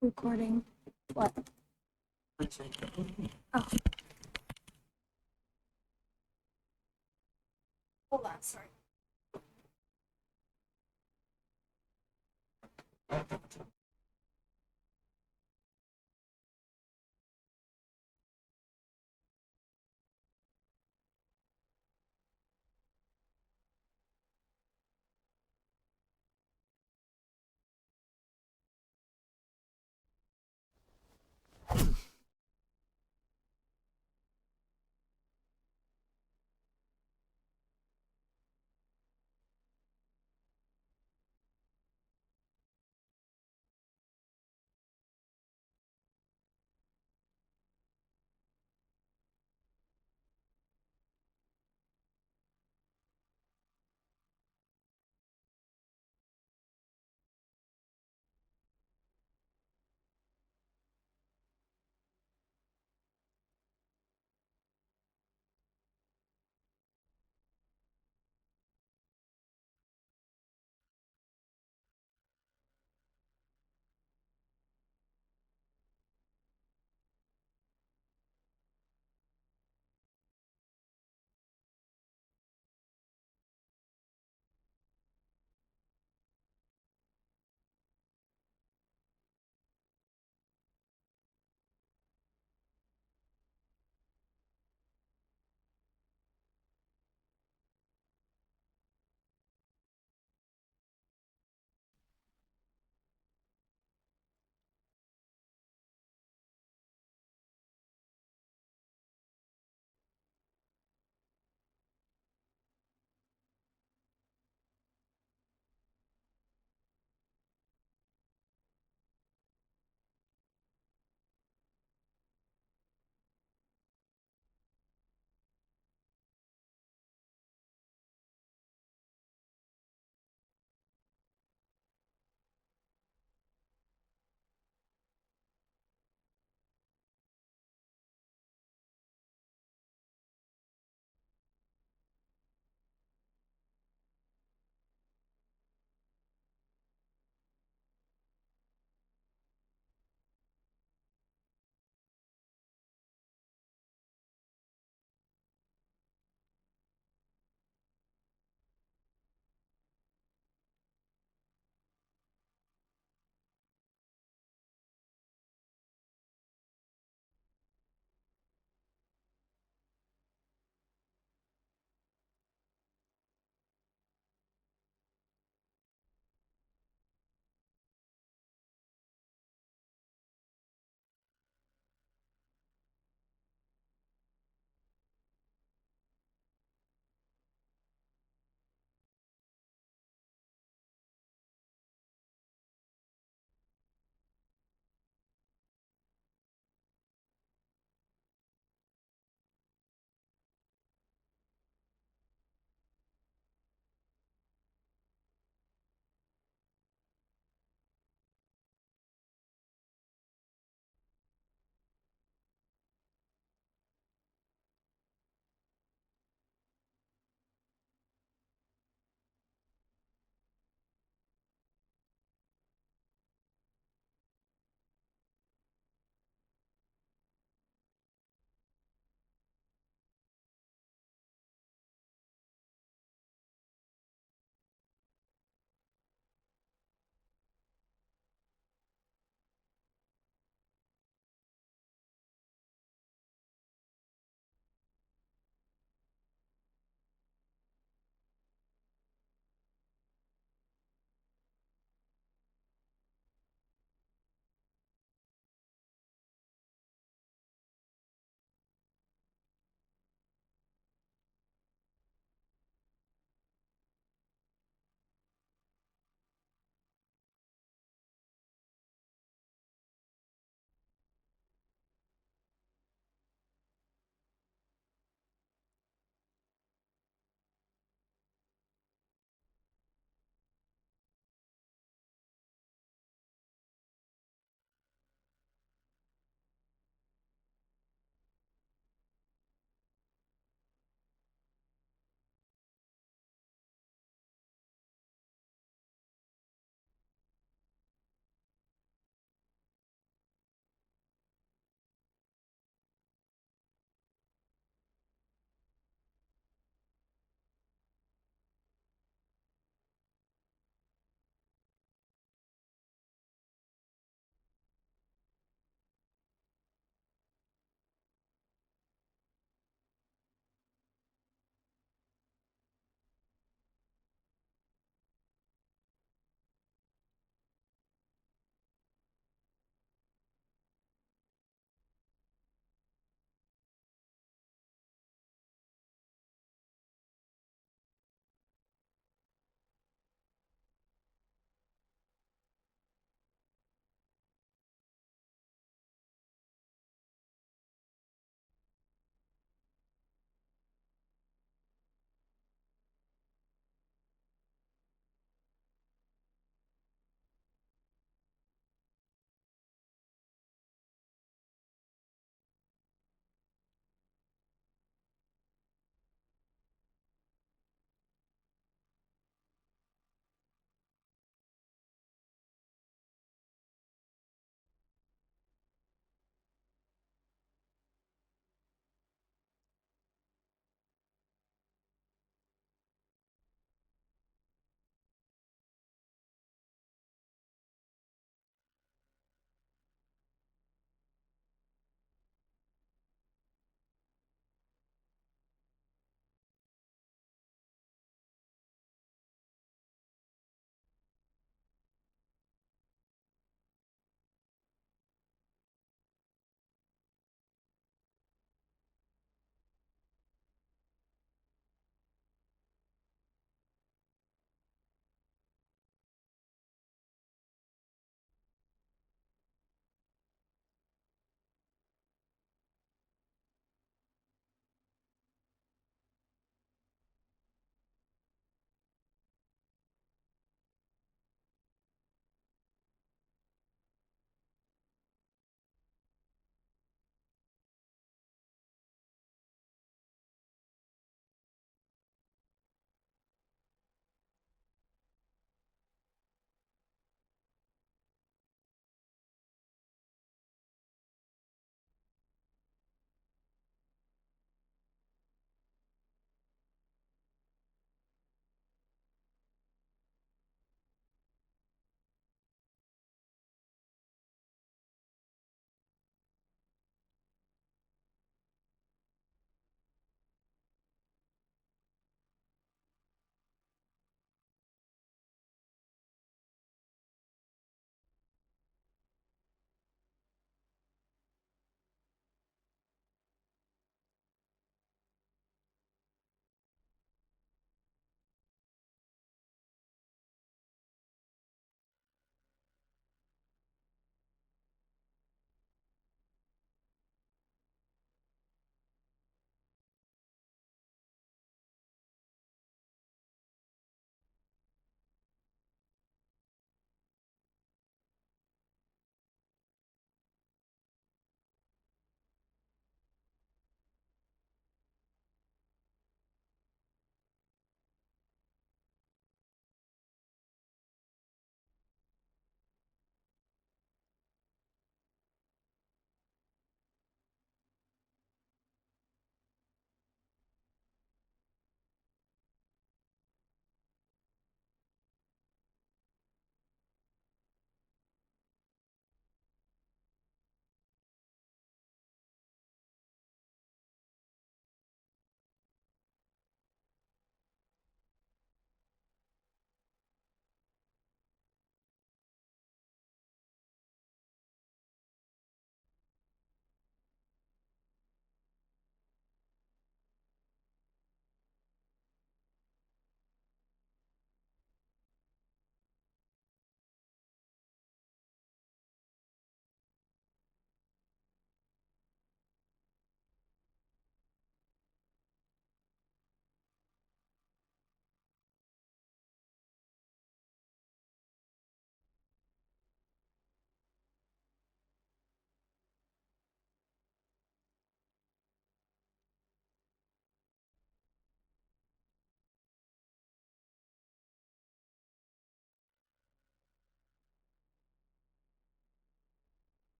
Recording. What? Oh. Hold on, sorry.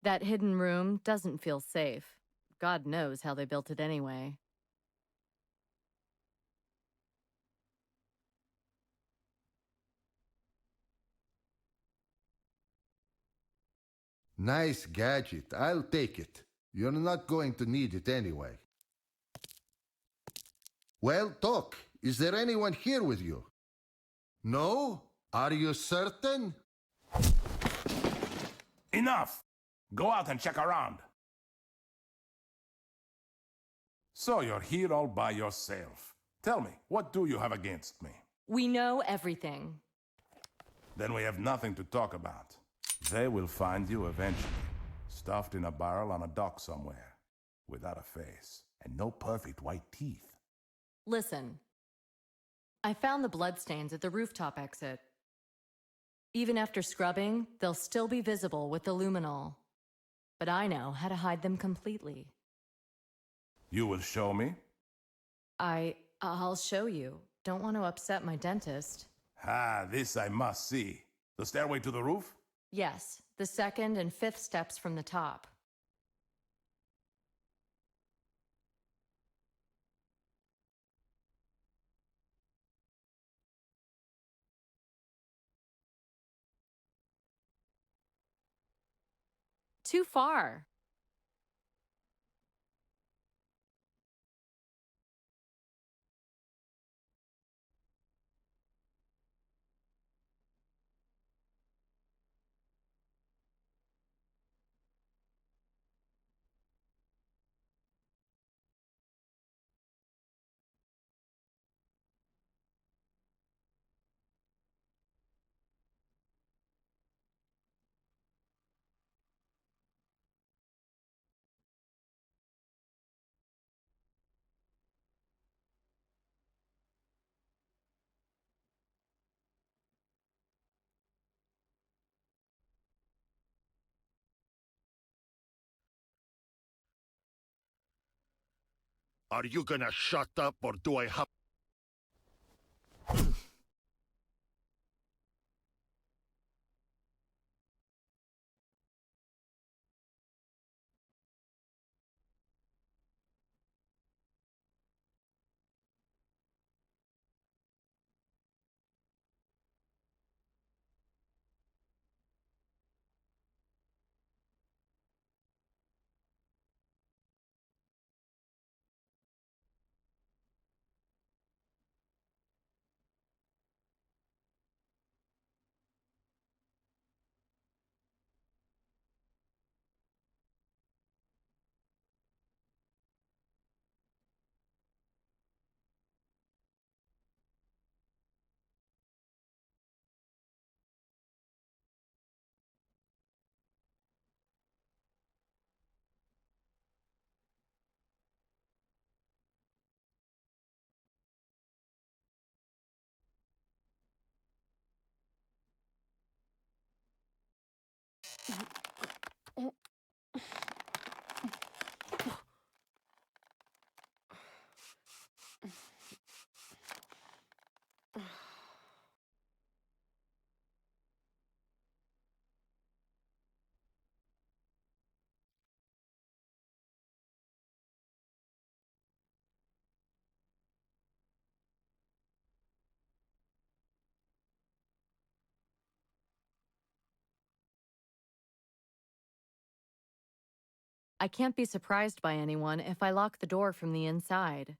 That hidden room doesn't feel safe. God knows how they built it anyway. Nice gadget. I'll take it. You're not going to need it anyway. Well, talk. Is there anyone here with you? No? Are you certain? Enough! Go out and check around. So you're here all by yourself. Tell me, what do you have against me? We know everything. Then we have nothing to talk about. They will find you eventually, stuffed in a barrel on a dock somewhere, without a face, and no perfect white teeth. Listen. I found the bloodstains at the rooftop exit. Even after scrubbing, they'll still be visible with the luminol. But I know how to hide them completely. You will show me? I'll show you. Don't want to upset my dentist. Ah, this I must see. The stairway to the roof? Yes, the second and fifth steps from the top. Too far. Are you gonna shut up or do I have... I can't be surprised by anyone if I lock the door from the inside.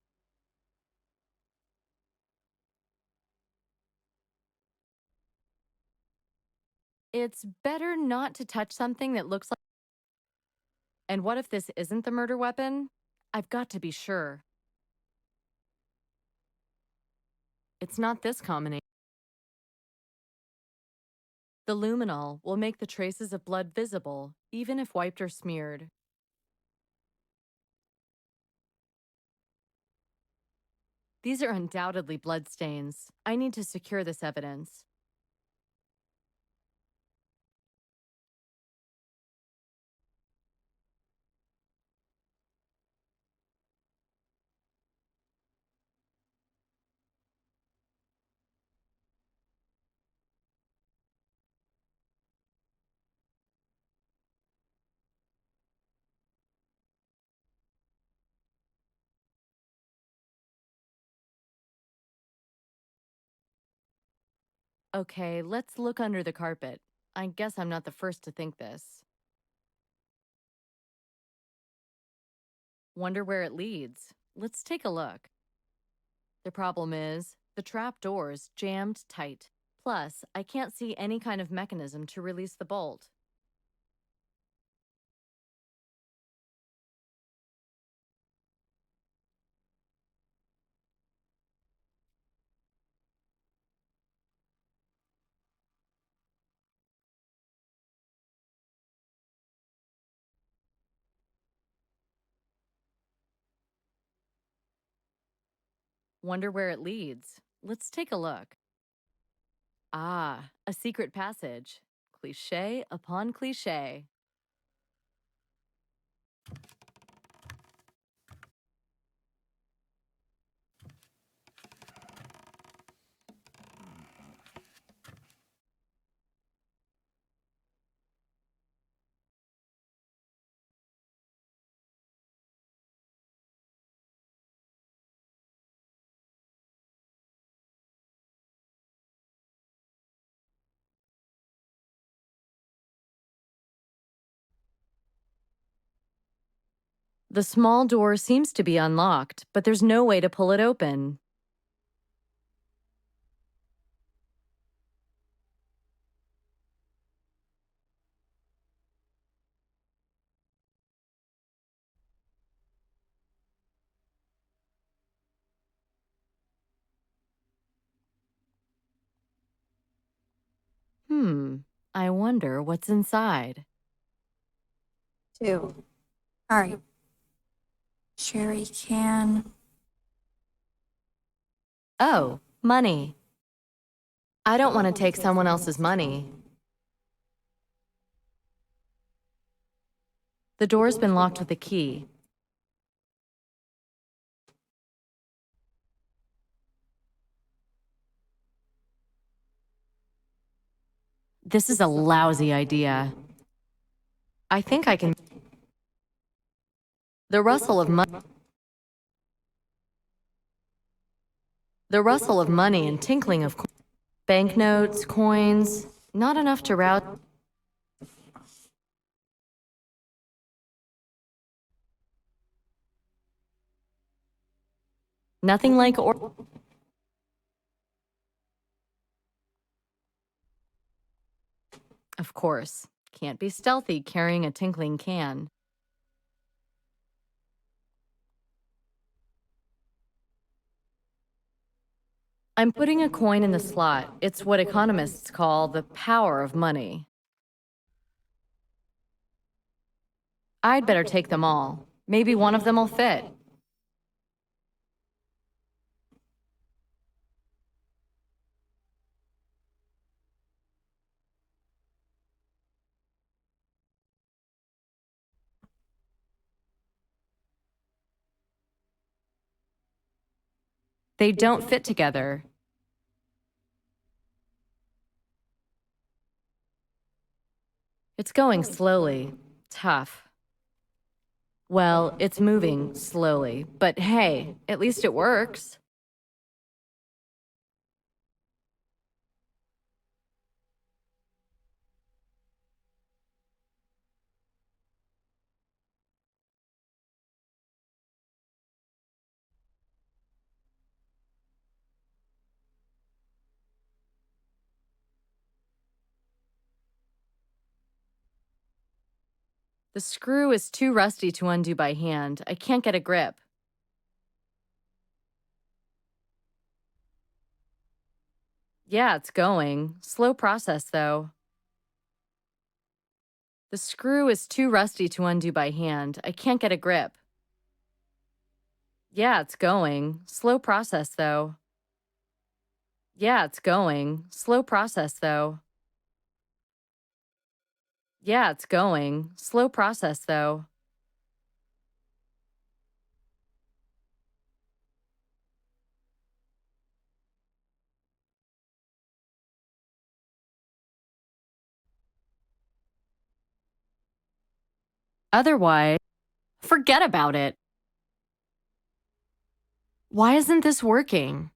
It's better not to touch something that looks like... And what if this isn't the murder weapon? I've got to be sure. It's not this combination. The luminol will make the traces of blood visible, even if wiped or smeared. These are undoubtedly bloodstains. I need to secure this evidence. Okay, let's look under the carpet. I guess I'm not the first to think this. Wonder where it leads. Let's take a look. The problem is, the trap door's jammed tight. Plus, I can't see any kind of mechanism to release the bolt. Wonder where it leads. Let's take a look. Ah, a secret passage. Cliché upon cliché. The small door seems to be unlocked, but there's no way to pull it open. I wonder what's inside. 2. All right. Sherry can. Oh, money. I don't want to take someone else's money. The door's been locked with a key. This is a lousy idea. I think I can. The rustle of money. The rustle of money and tinkling of banknotes, coins, not enough to route. Nothing like or. Of course, can't be stealthy carrying a tinkling can. I'm putting a coin in the slot. It's what economists call the power of money. I'd better take them all. Maybe one of them will fit. They don't fit together. It's going slowly. Tough. Well, it's moving slowly, but hey, at least it works. The screw is too rusty to undo by hand. I can't get a grip. Yeah, it's going. Slow process, though. The screw is too rusty to undo by hand. I can't get a grip. Yeah, it's going. Slow process, though. Yeah, it's going. Slow process, though. Yeah, it's going. Slow process, though. Otherwise, forget about it. Why isn't this working?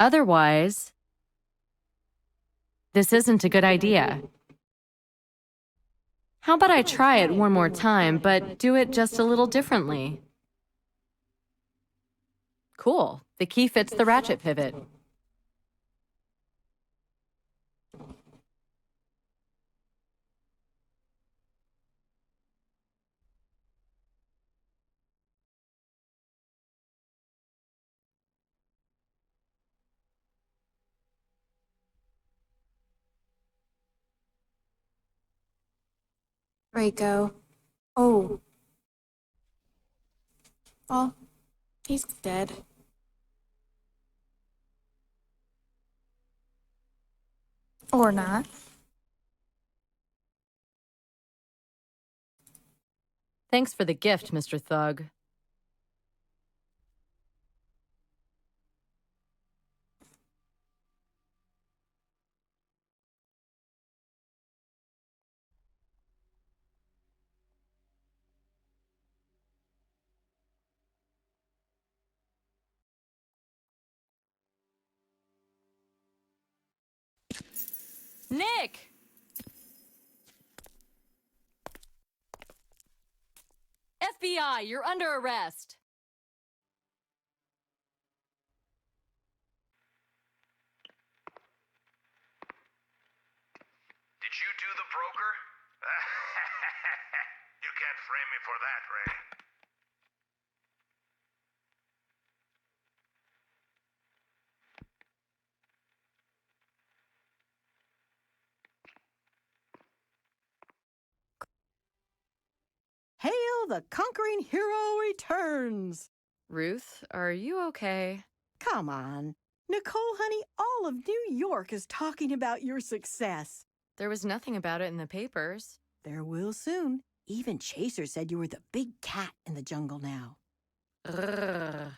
Otherwise, This isn't a good idea. How about I try it one more time, but do it just a little differently? Cool. The key fits the ratchet pivot. Draco. Oh. Well, he's dead. Or not. Thanks for the gift, Mr. Thug. Nick! FBI, you're under arrest. Did you do the broker? You can't frame me for that, Ray. Hail the conquering hero returns! Ruth, are you okay? Come on. Nicole, honey, all of New York is talking about your success. There was nothing about it in the papers. There will soon. Even Chaser said you were the big cat in the jungle now. Grrr.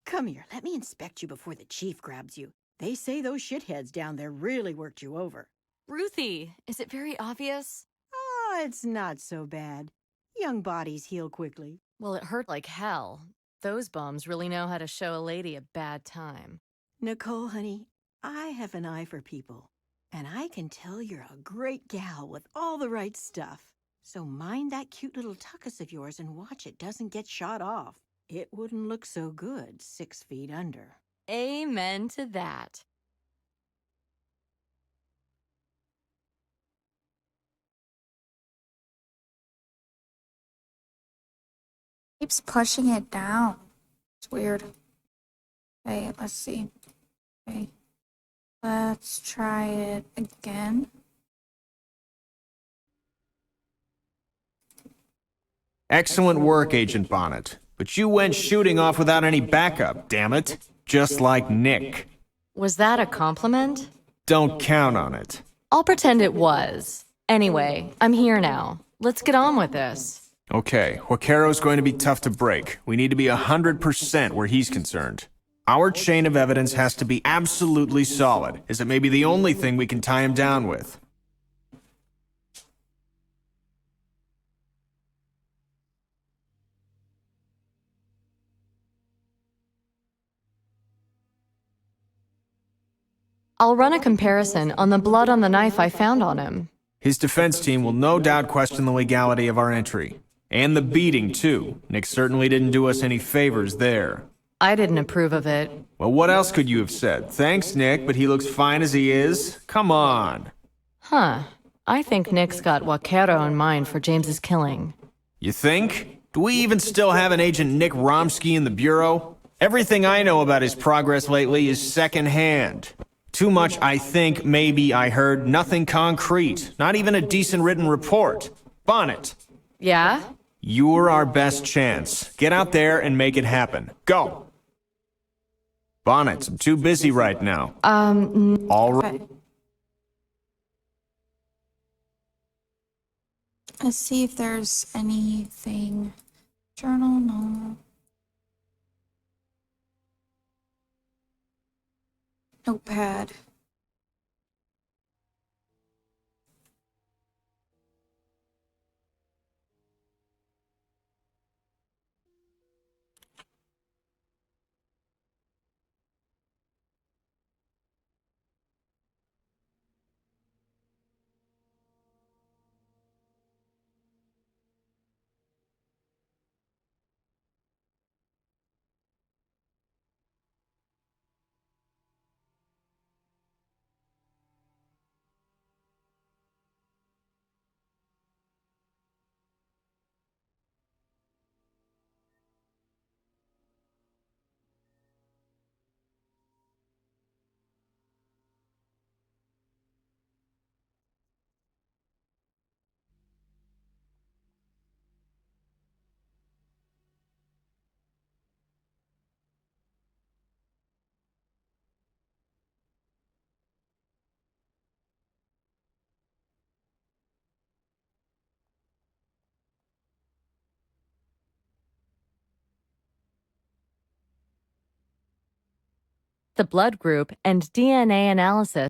Come here, let me inspect you before the chief grabs you. They say those shitheads down there really worked you over. Ruthie, is it very obvious? Oh, it's not so bad. Young bodies heal quickly. Well, it hurt like hell. Those bums really know how to show a lady a bad time. Nicole, honey, I have an eye for people. And I can tell you're a great gal with all the right stuff. So mind that cute little tuckus of yours and watch it doesn't get shot off. It wouldn't look so good 6 feet under. Amen to that. Keeps pushing it down. It's weird. Okay, let's see. Okay. Let's try it again. Excellent work, Agent Bonnet. But you went shooting off without any backup, damn it. Just like Nick. Was that a compliment? Don't count on it. I'll pretend it was. Anyway, I'm here now. Let's get on with this. Okay, Huacaro's going to be tough to break. We need to be 100% where he's concerned. Our chain of evidence has to be absolutely solid, as it may be the only thing we can tie him down with. I'll run a comparison on the blood on the knife I found on him. His defense team will no doubt question the legality of our entry. And the beating, too. Nick certainly didn't do us any favors there. I didn't approve of it. Well, what else could you have said? Thanks, Nick, but he looks fine as he is. Come on. Huh. I think Nick's got Huacaro in mind for James's killing. You think? Do we even still have an Agent Nick Romsky in the Bureau? Everything I know about his progress lately is secondhand. Too much I think, maybe I heard, nothing concrete. Not even a decent written report. Bonnet. Yeah? You're our best chance. Get out there and make it happen. Go! Bonnet, I'm too busy right now. All right. Okay. Let's see if there's anything. Journal, no. Notepad. the blood group and DNA analysis.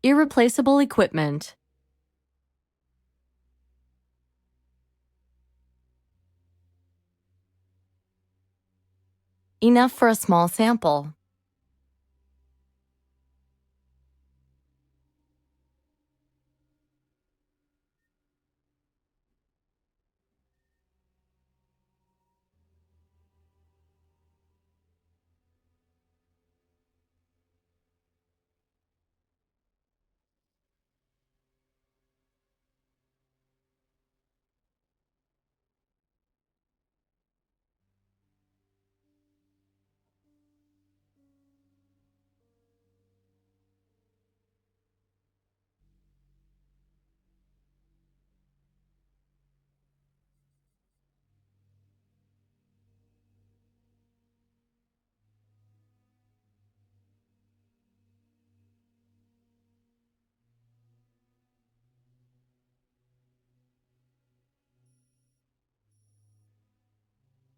Irreplaceable equipment. Enough for a small sample.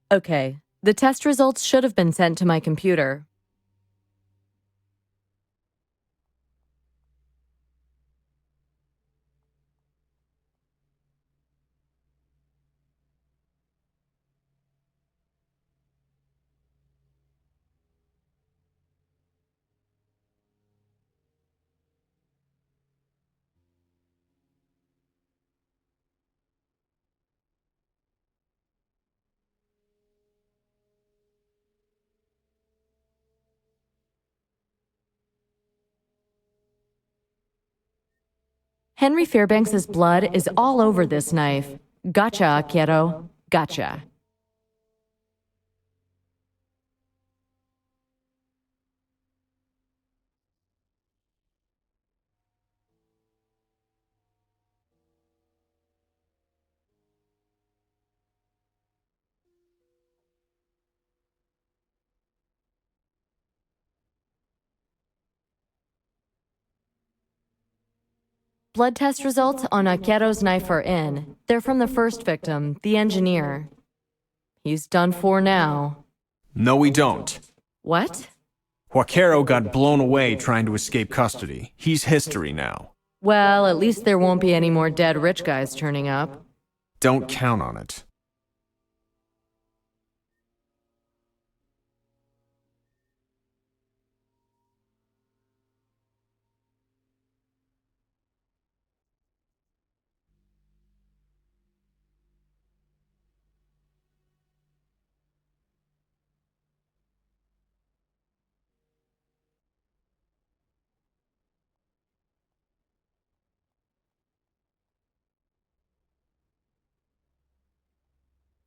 Okay, the test results should have been sent to my computer. Henry Fairbanks's blood is all over this knife. Gotcha, kiddo. Gotcha. Blood test results on Akero's knife are in. They're from the first victim, the engineer. He's done for now. No, we don't. What? Huaquero got blown away trying to escape custody. He's history now. Well, at least there won't be any more dead rich guys turning up. Don't count on it.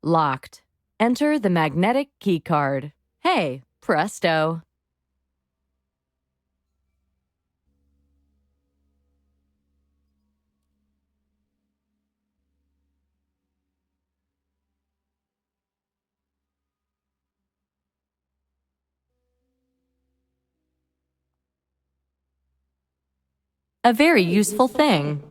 Locked. Enter the magnetic keycard. Hey, presto. A very useful thing.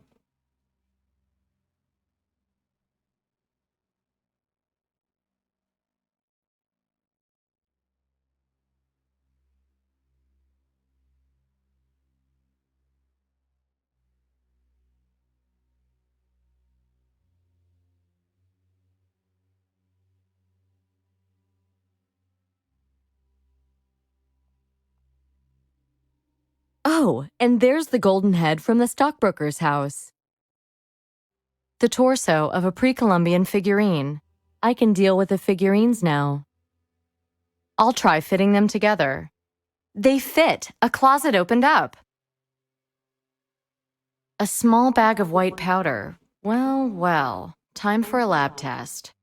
Oh, and there's the golden head from the stockbroker's house. The torso of a pre-Columbian figurine. I can deal with the figurines now. I'll try fitting them together. They fit. A closet opened up. A small bag of white powder. Well, well. Time for a lab test.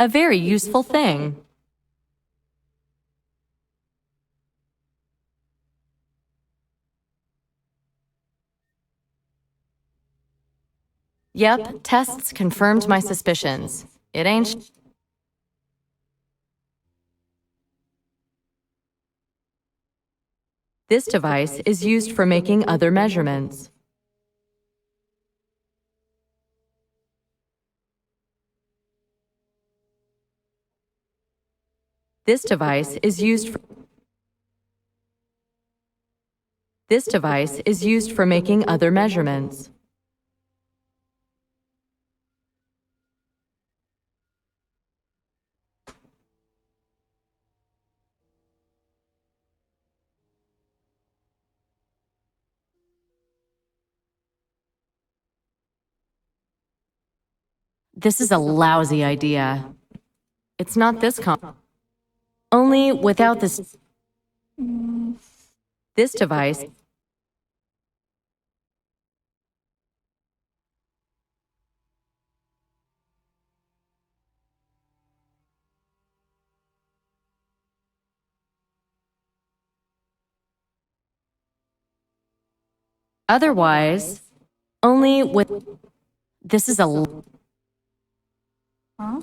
A very useful thing. Yep, tests confirmed my suspicions. It ain't. This device is used for making other measurements. This device is used for making other measurements. This is a lousy idea. It's not this only without this device. Otherwise, only with this is a Huh?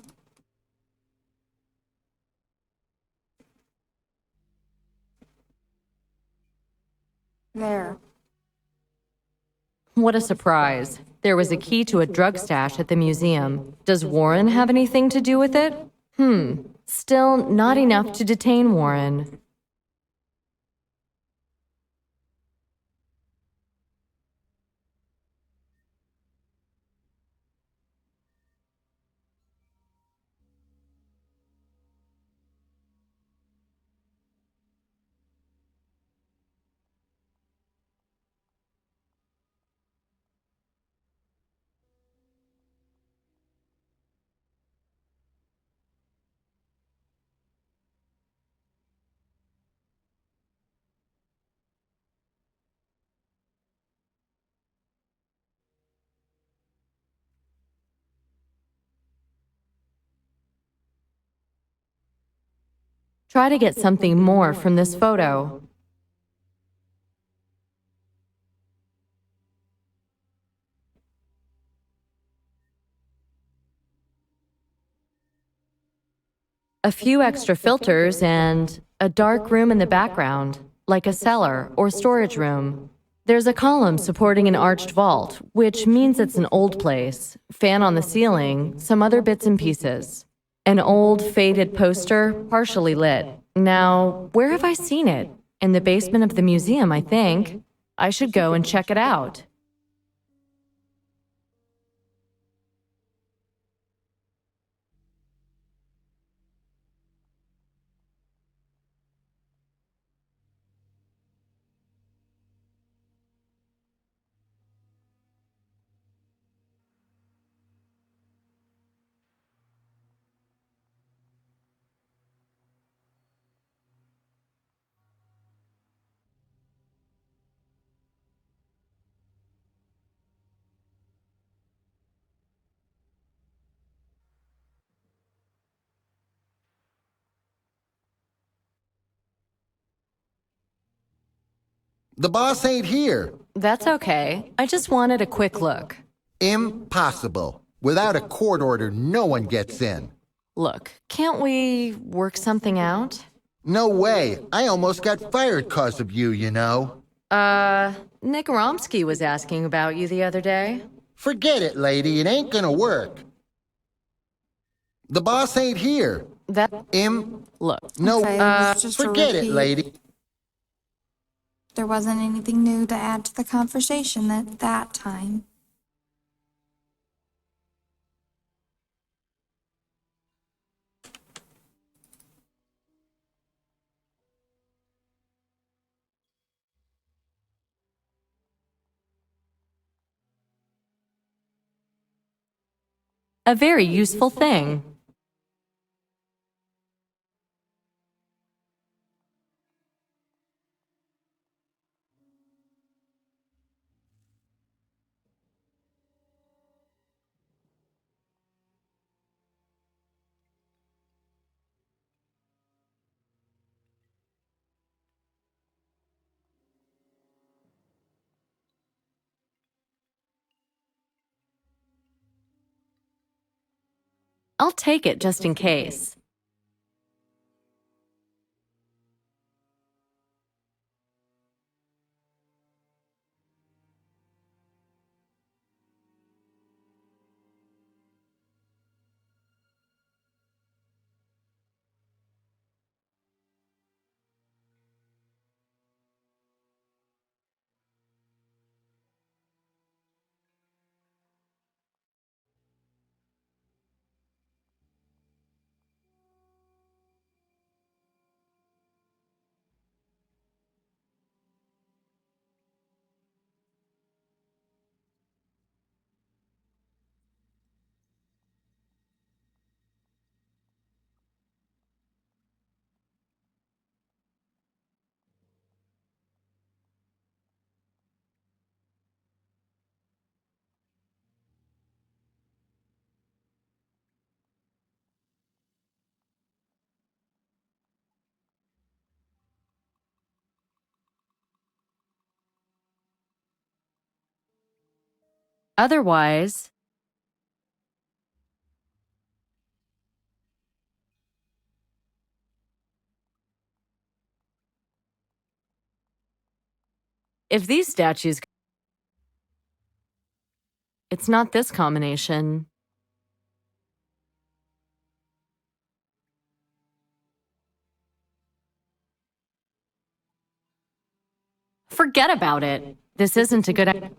There. what a surprise. There was a key to a drug stash at the museum. Does Warren have anything to do with it? Still not enough to detain Warren. Try to get something more from this photo. A few extra filters and a dark room in the background, like a cellar or storage room. There's a column supporting an arched vault, which means it's an old place. Fan on the ceiling, some other bits and pieces. An old, faded poster, partially lit. Now, where have I seen it? In the basement of the museum, I think. I should go and check it out. The boss ain't here. That's okay. I just wanted a quick look. Impossible. Without a court order, no one gets in. Look, can't we work something out? No way. I almost got fired 'cause of you, you know. Nick Romsky was asking about you the other day. Forget it, lady. It ain't gonna work. The boss ain't here. Look. No, Okay, it was just a forget it, repeat. lady. There wasn't anything new to add to the conversation at that time. A very useful thing. I'll take it just in case. Otherwise, if these statues... It's not this combination. Forget about it. This isn't a good idea.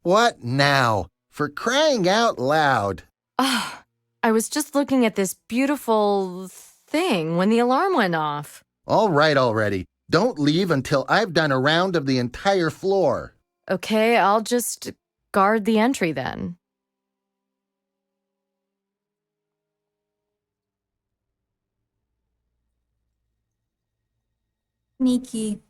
What now? For crying out loud. Ah, I was just looking at this beautiful thing when the alarm went off. All right already. Don't leave until I've done a round of the entire floor. Okay, I'll just guard the entry then. Sneaky.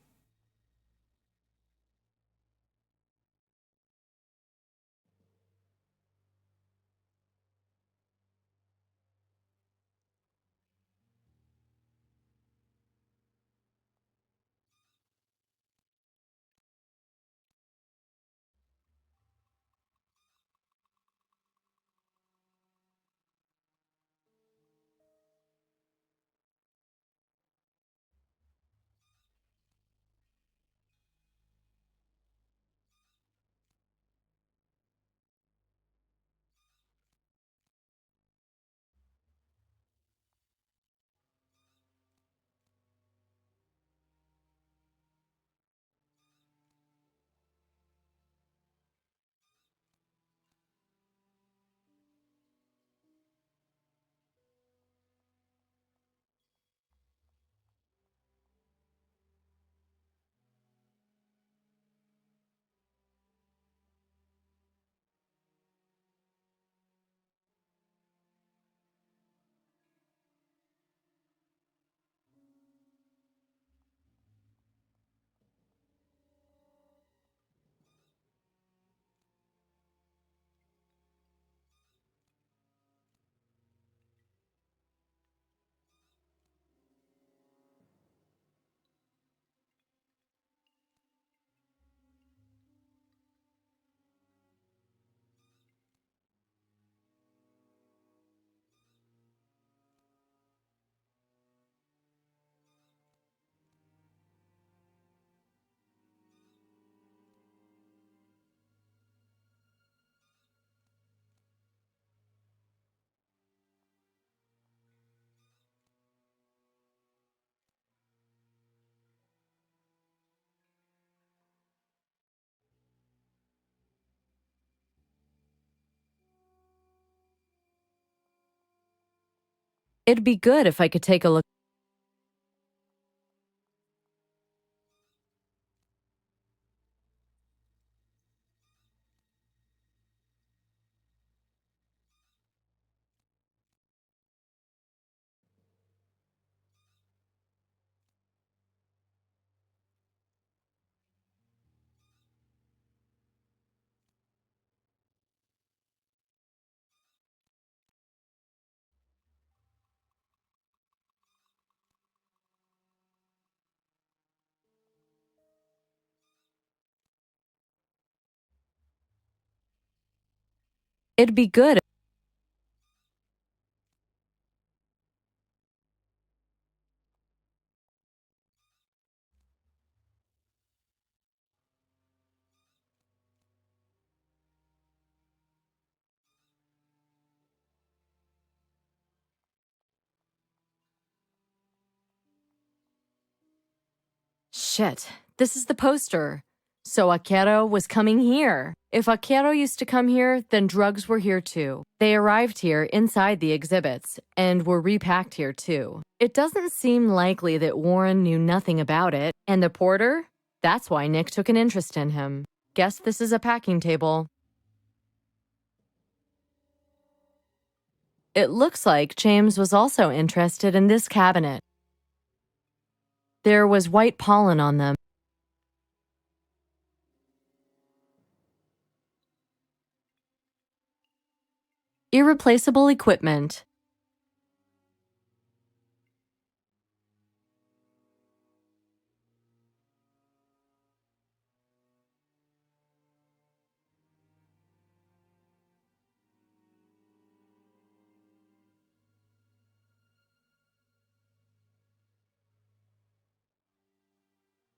It'd be good if I could take a look. It'd be good. Shit, this is the poster. So Akero was coming here. If Akero used to come here, then drugs were here too. They arrived here inside the exhibits and were repacked here too. It doesn't seem likely that Warren knew nothing about it, and the porter? That's why Nick took an interest in him. Guess this is a packing table. It looks like James was also interested in this cabinet. There was white pollen on them. Irreplaceable equipment.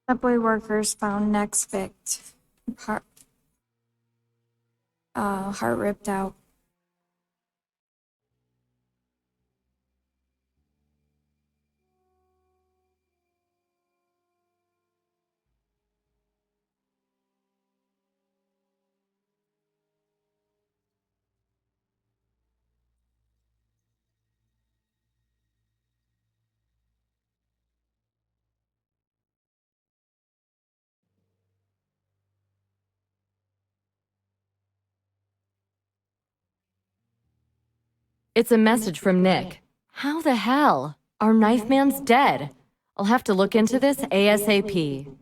Subway workers found Nick's heart, heart ripped out. It's a message from Nick. How the hell? Our knife man's dead. I'll have to look into this ASAP.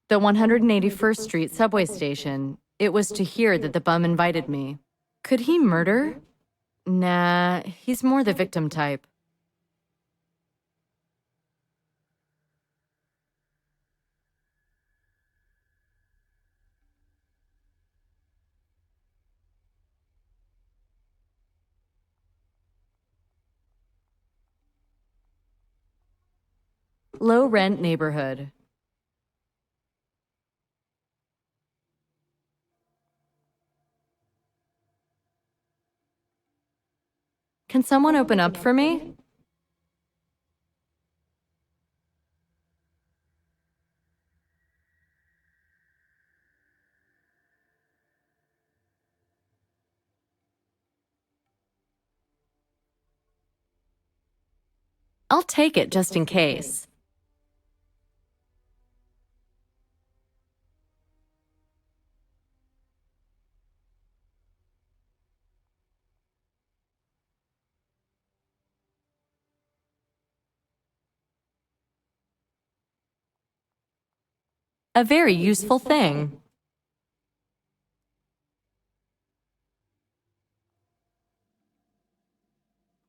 The 181st Street subway station. It was to here that the bum invited me. Could he murder? Nah, he's more the victim type. Low rent neighborhood. Can someone open up for me? I'll take it just in case. A very useful thing.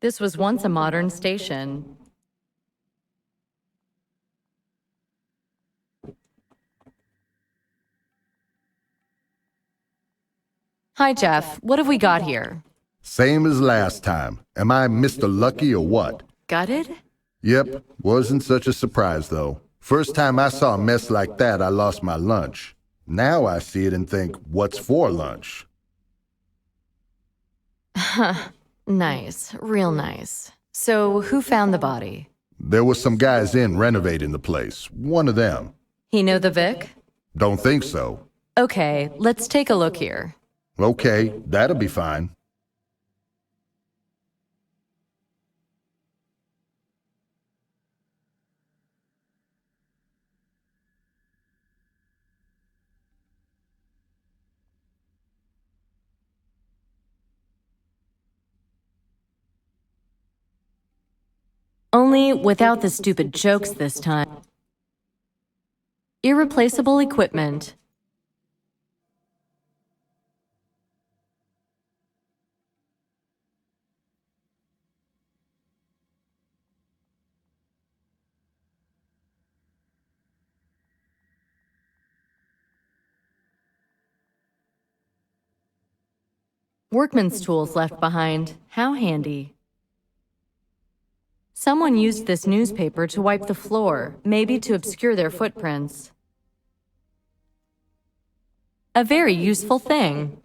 This was once a modern station. Hi, Jeff. What have we got here? Same as last time. Am I Mr. Lucky or what? Gutted? Yep, wasn't such a surprise though. First time I saw a mess like that, I lost my lunch. Now I see it and think, what's for lunch? Nice, real nice. So, who found the body? There was some guys in renovating the place. One of them. He know the Vic? Don't think so. Okay, let's take a look here. Okay, that'll be fine. Only without the stupid jokes this time. Irreplaceable equipment. Workman's tools left behind. How handy. Someone used this newspaper to wipe the floor, maybe to obscure their footprints. A very useful thing.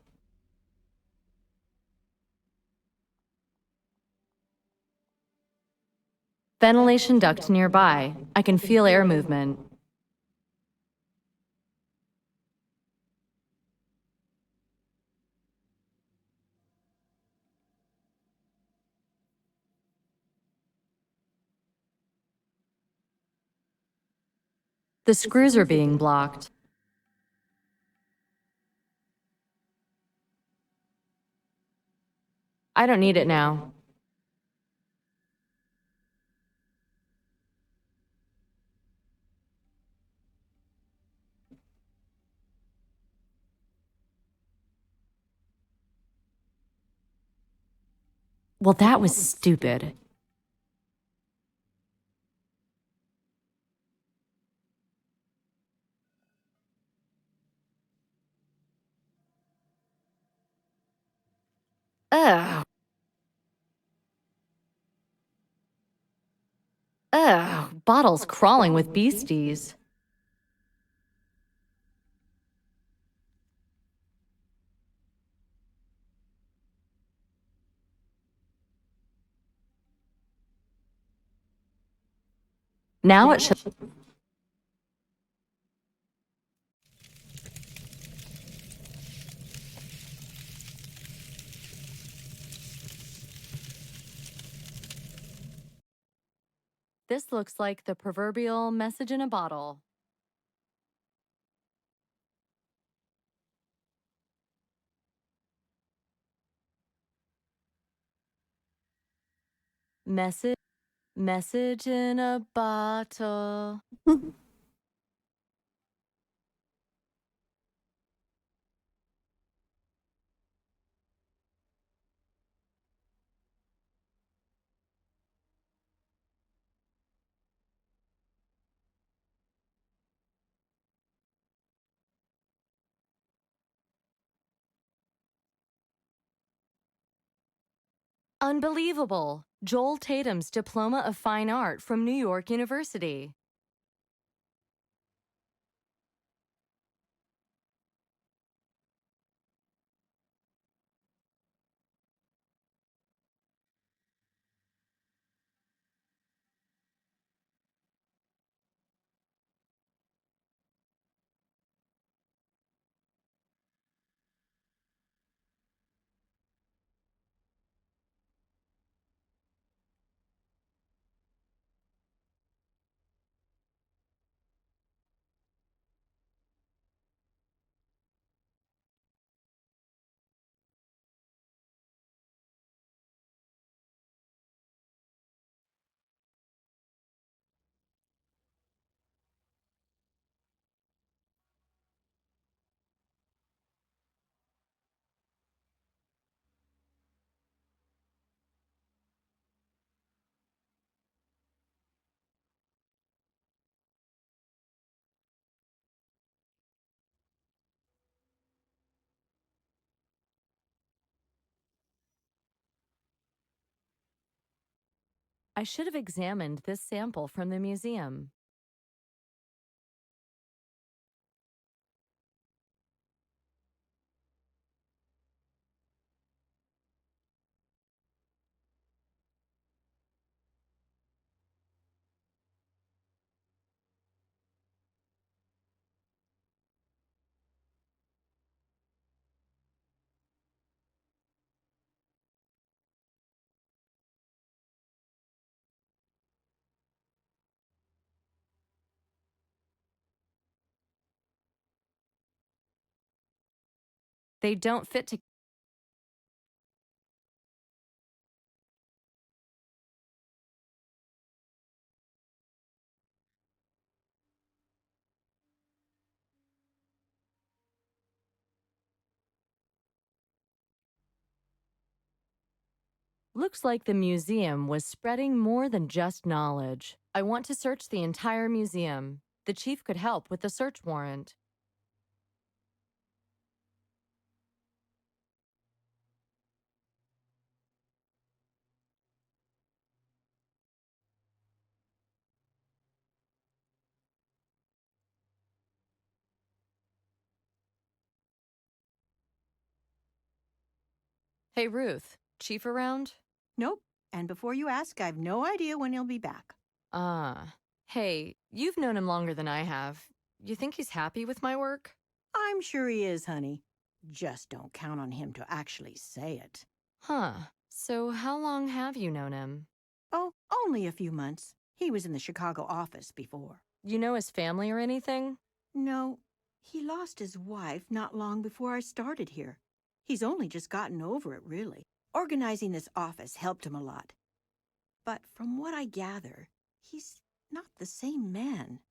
Ventilation duct nearby. I can feel air movement. The screws are being blocked. I don't need it now. Well, that was stupid. Ugh. Ugh, bottles crawling with beasties. Now it should... This looks like the proverbial message in a bottle. Message in a bottle. Unbelievable! Joel Tatum's Diploma of Fine Art from New York University. I should have examined this sample from the museum. They don't fit to. Looks like the museum was spreading more than just knowledge. I want to search the entire museum. The chief could help with the search warrant. Hey, Ruth, chief around? Nope. And before you ask, I've no idea when he'll be back. Hey, you've known him longer than I have. You think he's happy with my work? I'm sure he is, honey. Just don't count on him to actually say it. Huh. So how long have you known him? Oh, only a few months. He was in the Chicago office before. You know his family or anything? No, he lost his wife not long before I started here. He's only just gotten over it, really. Organizing this office helped him a lot. But from what I gather, he's not the same man.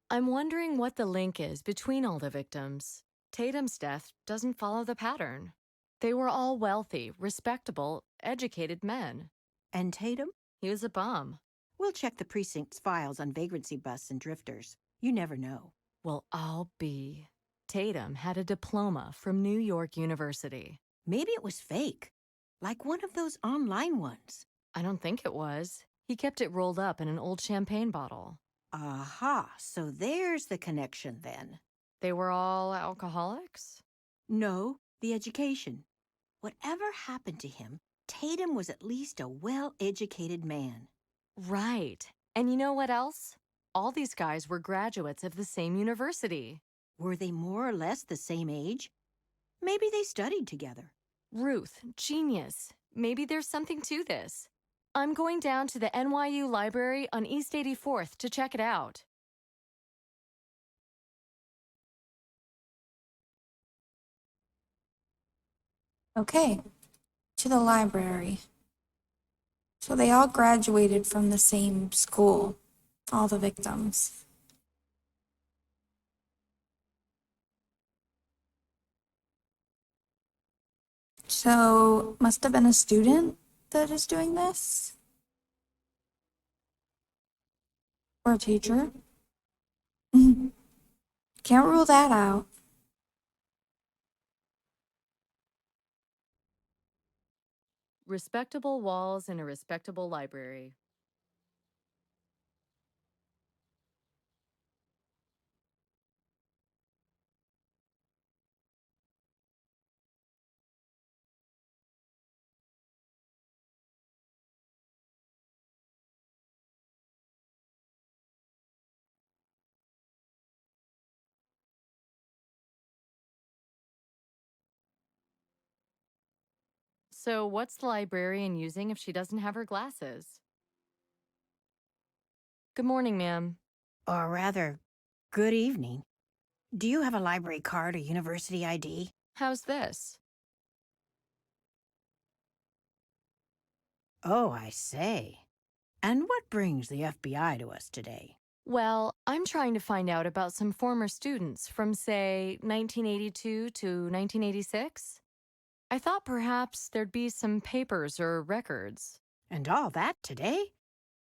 I'm wondering what the link is between all the victims. Tatum's death doesn't follow the pattern. They were all wealthy, respectable, educated men. And Tatum? He was a bum. We'll check the precinct's files on vagrancy busts and drifters. You never know. Well, I'll be. Tatum had a diploma from New York University. Maybe it was fake, like one of those online ones. I don't think it was. He kept it rolled up in an old champagne bottle. Aha, so there's the connection then. They were all alcoholics? No, the education. Whatever happened to him, Tatum was at least a well-educated man. Right. And you know what else? All these guys were graduates of the same university. Were they more or less the same age? Maybe they studied together. Ruth, genius. Maybe there's something to this. I'm going down to the NYU library on East 84th to check it out. Okay, to the library. So they all graduated from the same school, all the victims. So, must have been a student that is doing this? Or a teacher? Can't rule that out. Respectable walls in a respectable library. So what's the librarian using if she doesn't have her glasses? Good morning, ma'am. Or rather, good evening. Do you have a library card or university ID? How's this? Oh, I say. And what brings the FBI to us today? Well, I'm trying to find out about some former students from, say, 1982 to 1986. I thought perhaps there'd be some papers or records. And all that today?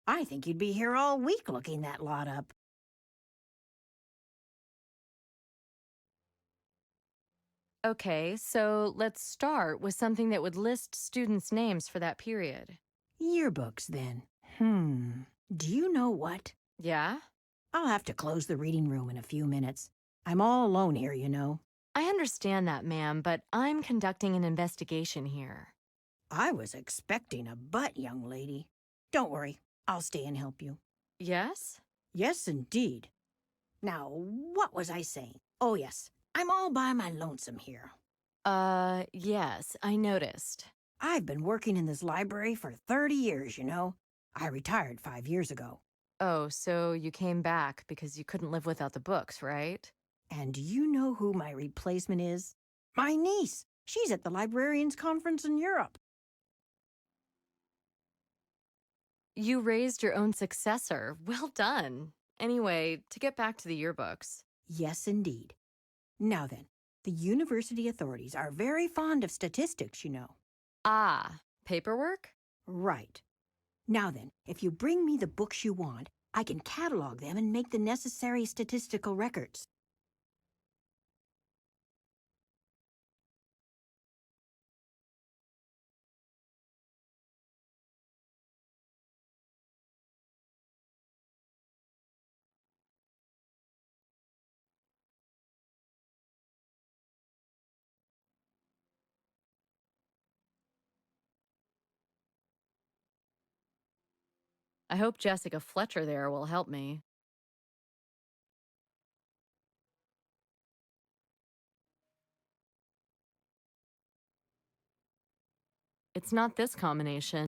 I think you'd be here all week looking that lot up. Okay, so let's start with something that would list students' names for that period. Yearbooks, then. Do you know what? Yeah? I'll have to close the reading room in a few minutes. I'm all alone here, you know. I understand that, ma'am, but I'm conducting an investigation here. I was expecting a butt, young lady. Don't worry, I'll stay and help you. Yes? Yes, indeed. Now, what was I saying? Oh, yes, I'm all by my lonesome here. Yes, I noticed. I've been working in this library for 30 years, you know. I retired 5 years ago. Oh, so you came back because you couldn't live without the books, right? And do you know who my replacement is? My niece. She's at the Librarians' Conference in Europe. You raised your own successor. Well done. Anyway, to get back to the yearbooks. Yes, indeed. Now then, the university authorities are very fond of statistics, you know. Ah, paperwork? Right. Now then, if you bring me the books you want, I can catalog them and make the necessary statistical records. I hope Jessica Fletcher there will help me. It's not this combination.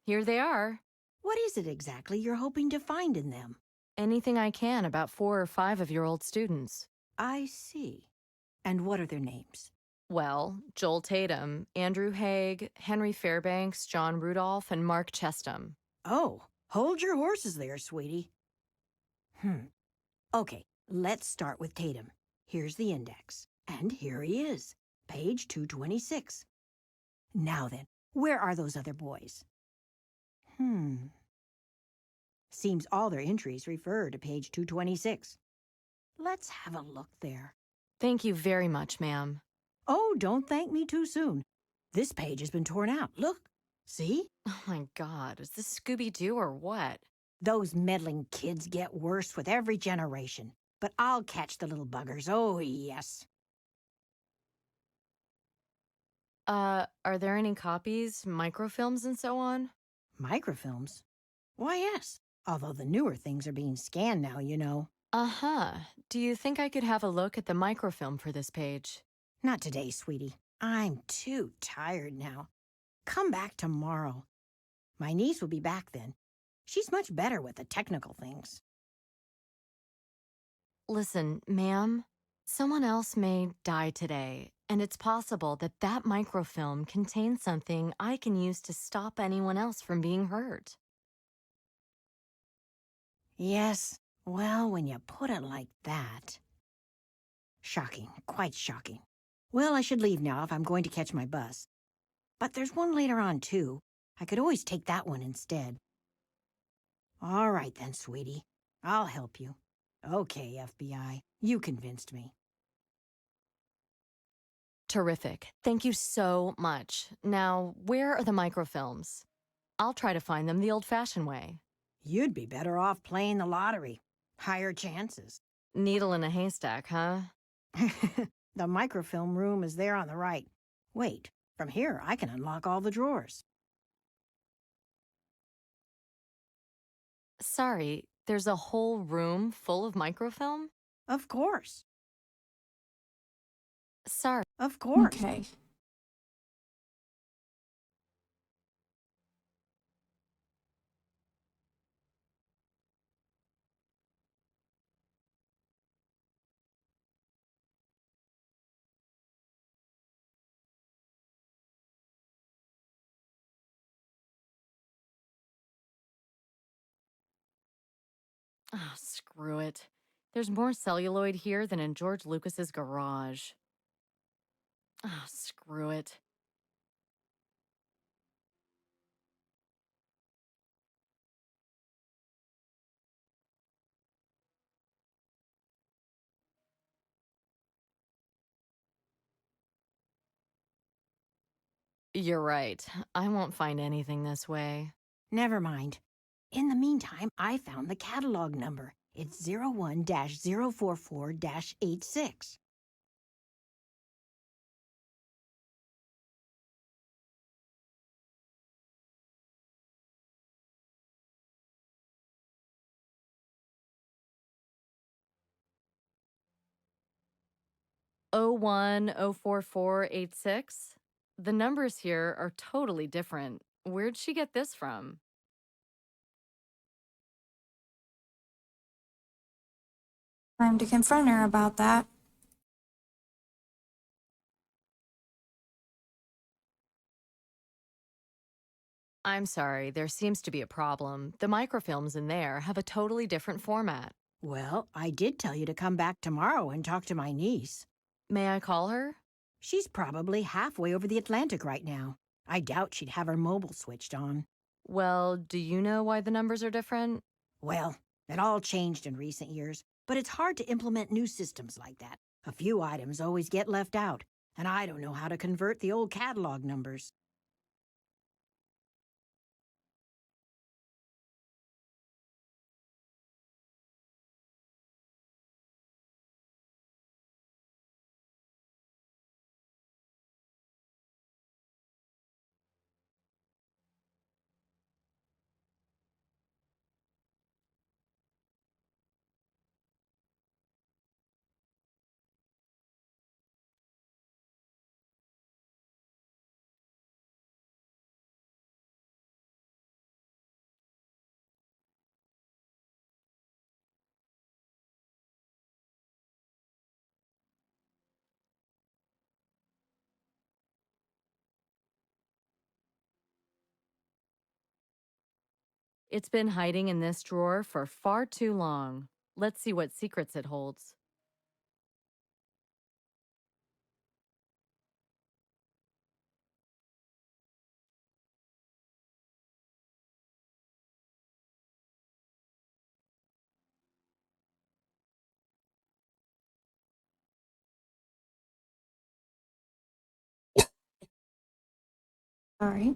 Here they are. What is it exactly you're hoping to find in them? Anything I can about 4 or 5 of your old students. I see. And what are their names? Well, Joel Tatum, Andrew Haig, Henry Fairbanks, John Rudolph, and Mark Chestham. Oh, hold your horses there, sweetie. Okay, let's start with Tatum. Here's the index. And here he is, page 226. Now then, where are those other boys? Seems all their entries refer to page 226. Let's have a look there. Thank you very much, ma'am. Oh, don't thank me too soon. This page has been torn out. Look. See? Oh my God, is this Scooby-Doo or what? Those meddling kids get worse with every generation. But I'll catch the little buggers. Oh, yes. Are there any copies, microfilms, and so on? Microfilms? Why, yes. Although the newer things are being scanned now, you know. Uh-huh. Do you think I could have a look at the microfilm for this page? Not today, sweetie. I'm too tired now. Come back tomorrow. My niece will be back then. She's much better with the technical things. Listen, ma'am, someone else may die today, and it's possible that that microfilm contains something I can use to stop anyone else from being hurt. Yes, well, when you put it like that. Shocking, quite shocking. Well, I should leave now if I'm going to catch my bus. But there's one later on, too. I could always take that one instead. All right then, sweetie. I'll help you. Okay, FBI. You convinced me. Terrific. Thank you so much. Now, where are the microfilms? I'll try to find them the old-fashioned way. You'd be better off playing the lottery. Higher chances. Needle in a haystack, huh? The microfilm room is there on the right. Wait, from here I can unlock all the drawers. Sorry, there's a whole room full of microfilm? Of course. Sorry. Of course. Okay. Ah, screw it. There's more celluloid here than in George Lucas's garage. Ah, screw it. You're right. I won't find anything this way. Never mind. In the meantime, I found the catalog number. It's 01-044-86. Oh 01-044-86? The numbers here are totally different. Where'd she get this from? Time to confront her about that. I'm sorry, there seems to be a problem. The microfilms in there have a totally different format. Well, I did tell you to come back tomorrow and talk to my niece. May I call her? She's probably halfway over the Atlantic right now. I doubt she'd have her mobile switched on. Well, do you know why the numbers are different? Well, it all changed in recent years, but it's hard to implement new systems like that. A few items always get left out, and I don't know how to convert the old catalog numbers. It's been hiding in this drawer for far too long. Let's see what secrets it holds. Sorry.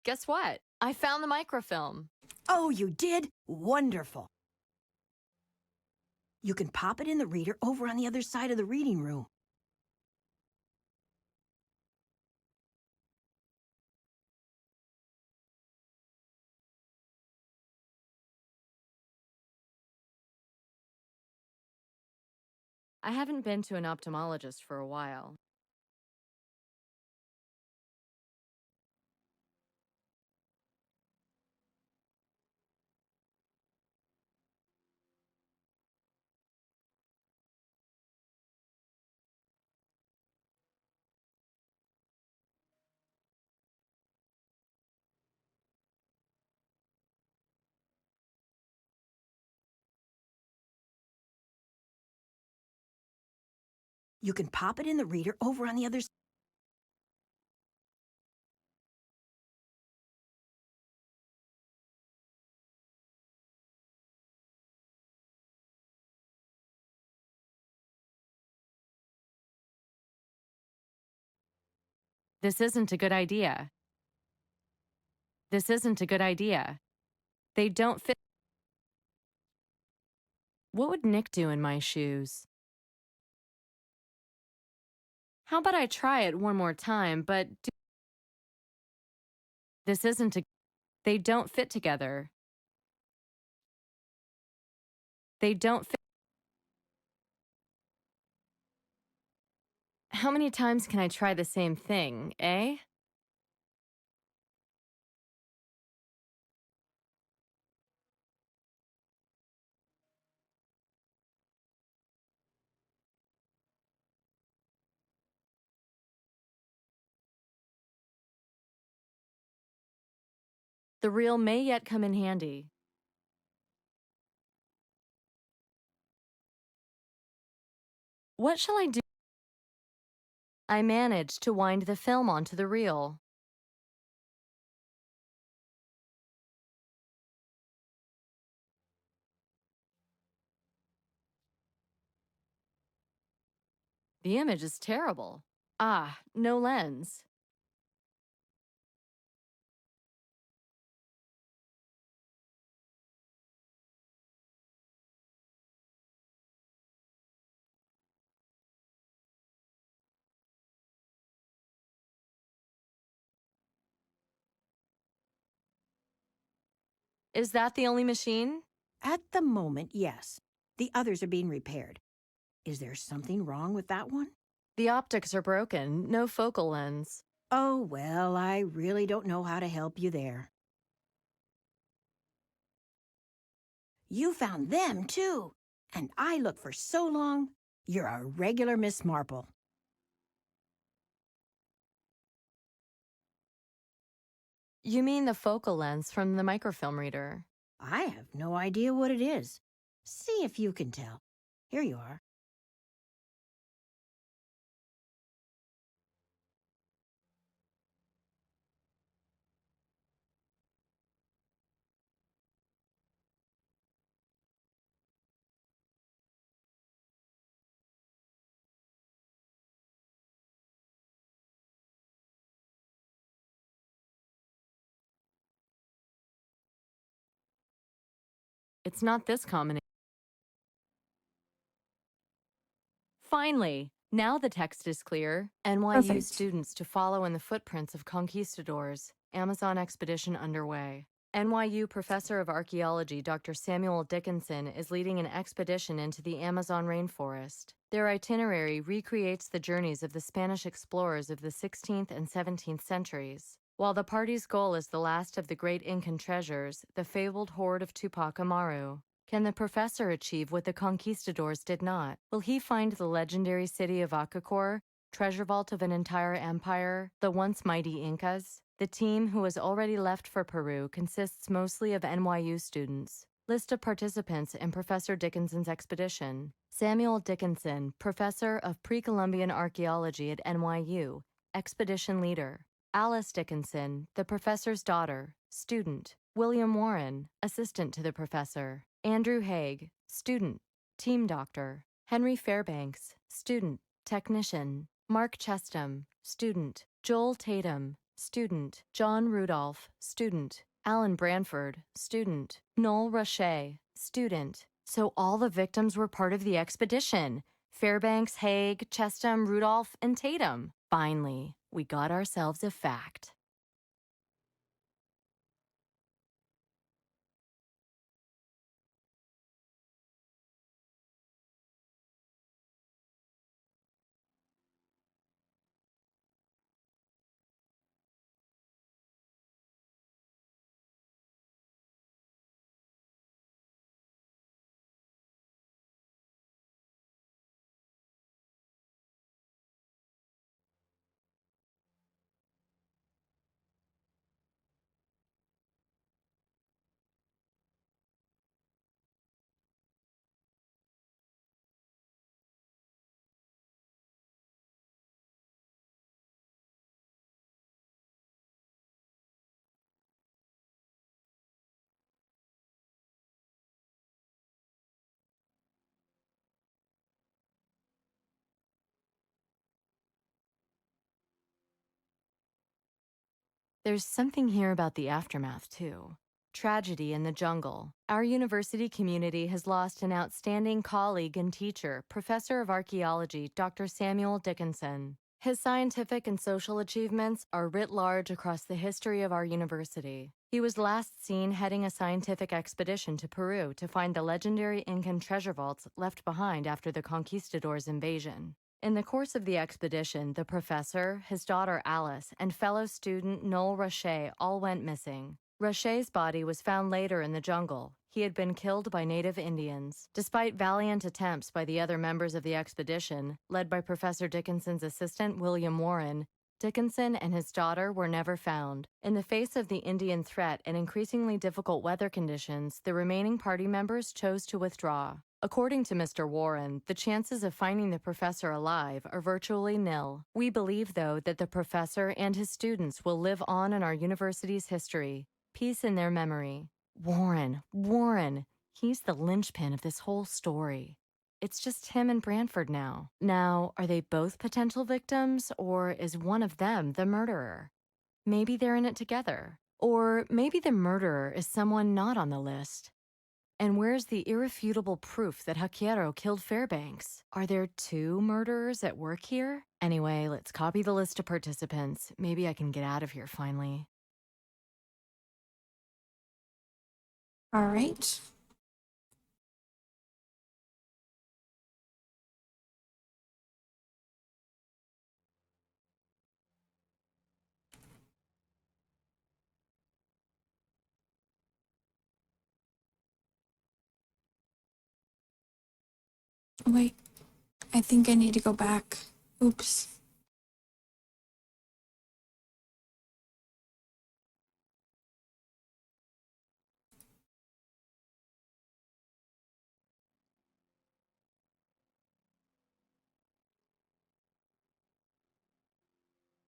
Guess what? I found the microfilm. Oh, you did? Wonderful. You can pop it in the reader over on the other side of the reading room. I haven't been to an ophthalmologist for a while. You can pop it in the reader over on the other side. This isn't a good idea. This isn't a good idea. They don't fit. What would Nick do in my shoes? How about I try it one more time, but this isn't a. They don't fit together. They don't fit. How many times can I try the same thing, eh? The reel may yet come in handy. What shall I do? I managed to wind the film onto the reel. The image is terrible. Ah, no lens. Is that the only machine? At the moment, yes. The others are being repaired. Is there something wrong with that one? The optics are broken, no focal lens. Oh, well, I really don't know how to help you there. You found them, too. And I looked for so long. You're a regular Miss Marple. You mean the focal lens from the microfilm reader? I have no idea what it is. See if you can tell. Here you are. It's not this combination. Finally, now the text is clear. NYU Perfect. students to follow in the footprints of conquistadors. Amazon expedition underway. NYU professor of archaeology Dr. Samuel Dickinson is leading an expedition into the Amazon rainforest. Their itinerary recreates the journeys of the Spanish explorers of the 16th and 17th centuries. While the party's goal is the last of the great Incan treasures, the fabled hoard of Tupac Amaru. Can the professor achieve what the conquistadors did not? Will he find the legendary city of Acacor, treasure vault of an entire empire, the once mighty Incas? The team, who has already left for Peru, consists mostly of NYU students. List of participants in Professor Dickinson's expedition. Samuel Dickinson, professor of pre-Columbian archaeology at NYU, expedition leader. Alice Dickinson, the professor's daughter, student. William Warren, assistant to the professor. Andrew Haig, student, team doctor. Henry Fairbanks, student, technician. Mark Chestham, student. Joel Tatum, student. John Rudolph, student. Alan Branford, student. Noel Roche, student. So all the victims were part of the expedition. Fairbanks, Haig, Chestham, Rudolph, and Tatum. Finally, we got ourselves a fact. There's something here about the aftermath, too. Tragedy in the jungle. Our university community has lost an outstanding colleague and teacher, professor of archaeology, Dr. Samuel Dickinson. His scientific and social achievements are writ large across the history of our university. He was last seen heading a scientific expedition to Peru to find the legendary Incan treasure vaults left behind after the conquistadors' invasion. In the course of the expedition, the professor, his daughter Alice, and fellow student Noel Roche all went missing. Roche's body was found later in the jungle. He had been killed by native Indians. Despite valiant attempts by the other members of the expedition, led by Professor Dickinson's assistant William Warren, Dickinson and his daughter were never found. In the face of the Indian threat and increasingly difficult weather conditions, the remaining party members chose to withdraw. According to Mr. Warren, the chances of finding the professor alive are virtually nil. We believe, though, that the professor and his students will live on in our university's history. Peace in their memory. Warren, he's the linchpin of this whole story. It's just him and Branford now. Now, are they both potential victims, or is one of them the murderer? Maybe they're in it together. Or maybe the murderer is someone not on the list. And where's the irrefutable proof that Hakiero killed Fairbanks? Are there two murderers at work here? Anyway, let's copy the list of participants. Maybe I can get out of here finally. All right. Wait, I think I need to go back. Oops.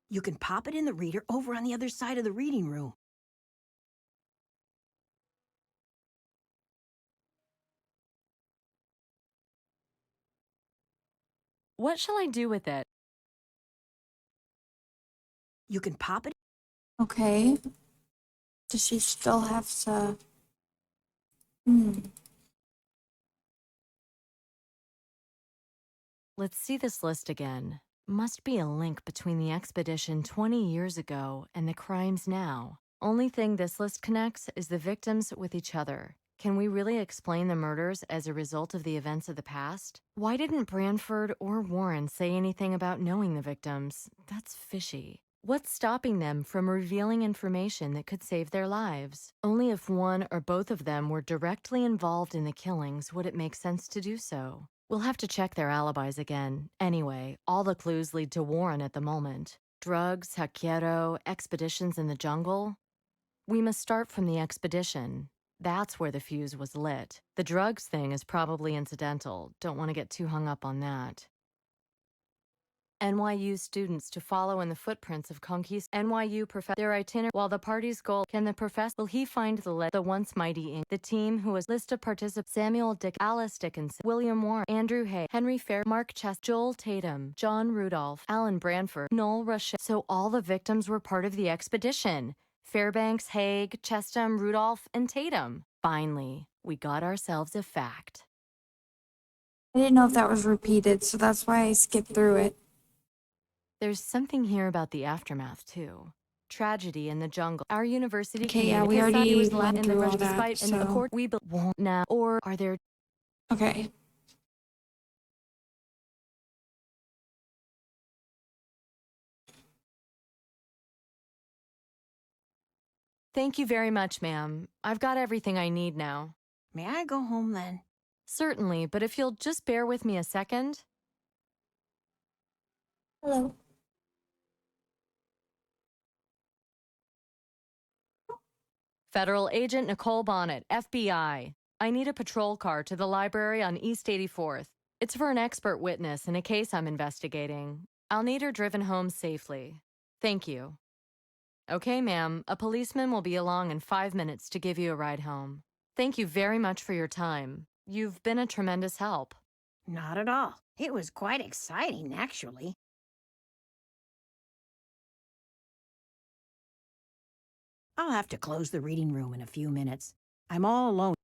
You can pop it in the reader over on the other side of the reading room. What shall I do with it? You can pop it. Okay. Does she still have to... Let's see this list again. Must be a link between the expedition 20 years ago and the crimes now. Only thing this list connects is the victims with each other. Can we really explain the murders as a result of the events of the past? Why didn't Branford or Warren say anything about knowing the victims? That's fishy. What's stopping them from revealing information that could save their lives? Only if one or both of them were directly involved in the killings would it make sense to do so. We'll have to check their alibis again. Anyway, all the clues lead to Warren at the moment. Drugs, Hakiero, expeditions in the jungle. We must start from the expedition. That's where the fuse was lit. The drugs thing is probably incidental. Don't want to get too hung up on that. NYU students to follow in the footprints of Conquist. NYU professor their itinerary while the party's goal. Can the professor will he find the once mighty Inc. The team who was list of participants: Samuel Dick, Alice Dickinson, William Warren, Andrew Hay, Henry Fair, Mark Chess, Joel Tatum, John Rudolph, Alan Branford, Noel Rochelle. So all the victims were part of the expedition. Fairbanks, Haig, Chestham, Rudolph, and Tatum. Finally, we got ourselves a fact. I didn't know if that was repeated, so that's why I skipped through it. There's something here about the aftermath, too. Tragedy in the jungle. Our university Okay, yeah, we community thought he already was went in the through rush all that, despite an so... accord we won't now. Or are there... Okay. Thank you very much, ma'am. I've got everything I need now. May I go home then? Certainly, but if you'll just bear with me a second. Hello. Federal Agent Nicole Bonnet, FBI. I need a patrol car to the library on East 84th. It's for an expert witness in a case I'm investigating. I'll need her driven home safely. Thank you. Okay, ma'am. A policeman will be along in 5 minutes to give you a ride home. Thank you very much for your time. You've been a tremendous help. Not at all. It was quite exciting, actually. I'll have to close the reading room in a few minutes. I'm all alone.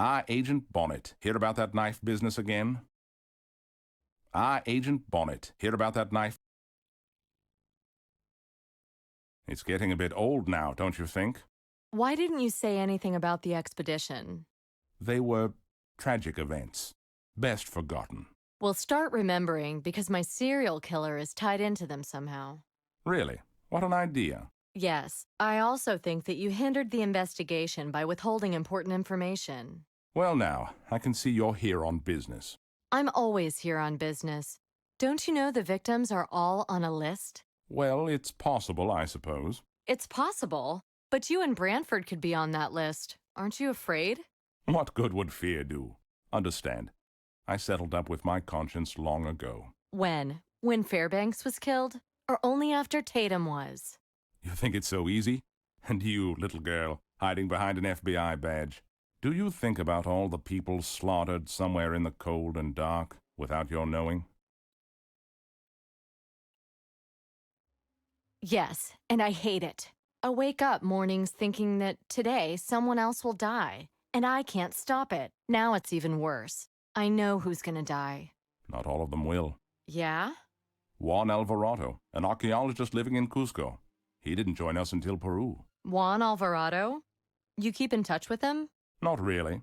Ah, Agent Bonnet. Hear about that knife business again? Ah, Agent Bonnet. Hear about that knife? It's getting a bit old now, don't you think? Why didn't you say anything about the expedition? They were tragic events, best forgotten. Well, start remembering because my serial killer is tied into them somehow. Really? What an idea. Yes, I also think that you hindered the investigation by withholding important information. Well now, I can see you're here on business. I'm always here on business. Don't you know the victims are all on a list? Well, it's possible, I suppose. It's possible, but you and Branford could be on that list. Aren't you afraid? What good would fear do? Understand, I settled up with my conscience long ago. When? When Fairbanks was killed? Or only after Tatum was? You think it's so easy? And you, little girl, hiding behind an FBI badge. Do you think about all the people slaughtered somewhere in the cold and dark without your knowing? Yes, and I hate it. I wake up mornings thinking that today someone else will die, and I can't stop it. Now it's even worse. I know who's gonna die. Not all of them will. Yeah? Juan Alvarado, an archaeologist living in Cusco. He didn't join us until Peru. Juan Alvarado? You keep in touch with him? Not really.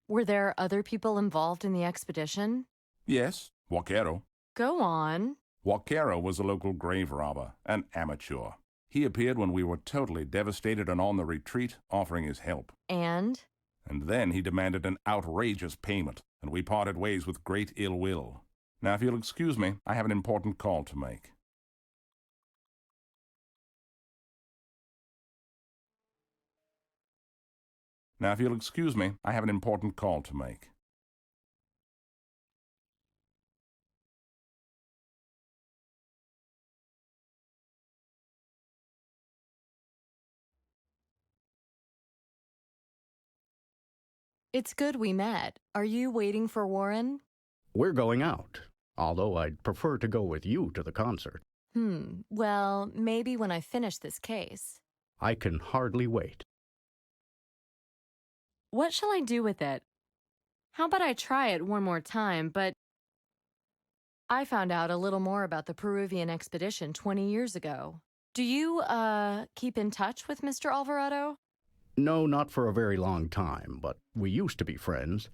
Were there other people involved in the expedition? Yes, Vaquero. Go on. Vaquero was a local grave robber, an amateur. He appeared when we were totally devastated and on the retreat, offering his help. And then he demanded an outrageous payment, and we parted ways with great ill will. Now, if you'll excuse me, I have an important call to make. Now, if you'll excuse me, I have an important call to make. it's good we met. Are you waiting for Warren? We're going out, although I'd prefer to go with you to the concert. Well, maybe when I finish this case. I can hardly wait. What shall I do with it? How about I try it one more time, but I found out a little more about the Peruvian expedition 20 years ago. Do you, keep in touch with Mr. Alvarado? No, not for a very long time, but we used to be friends.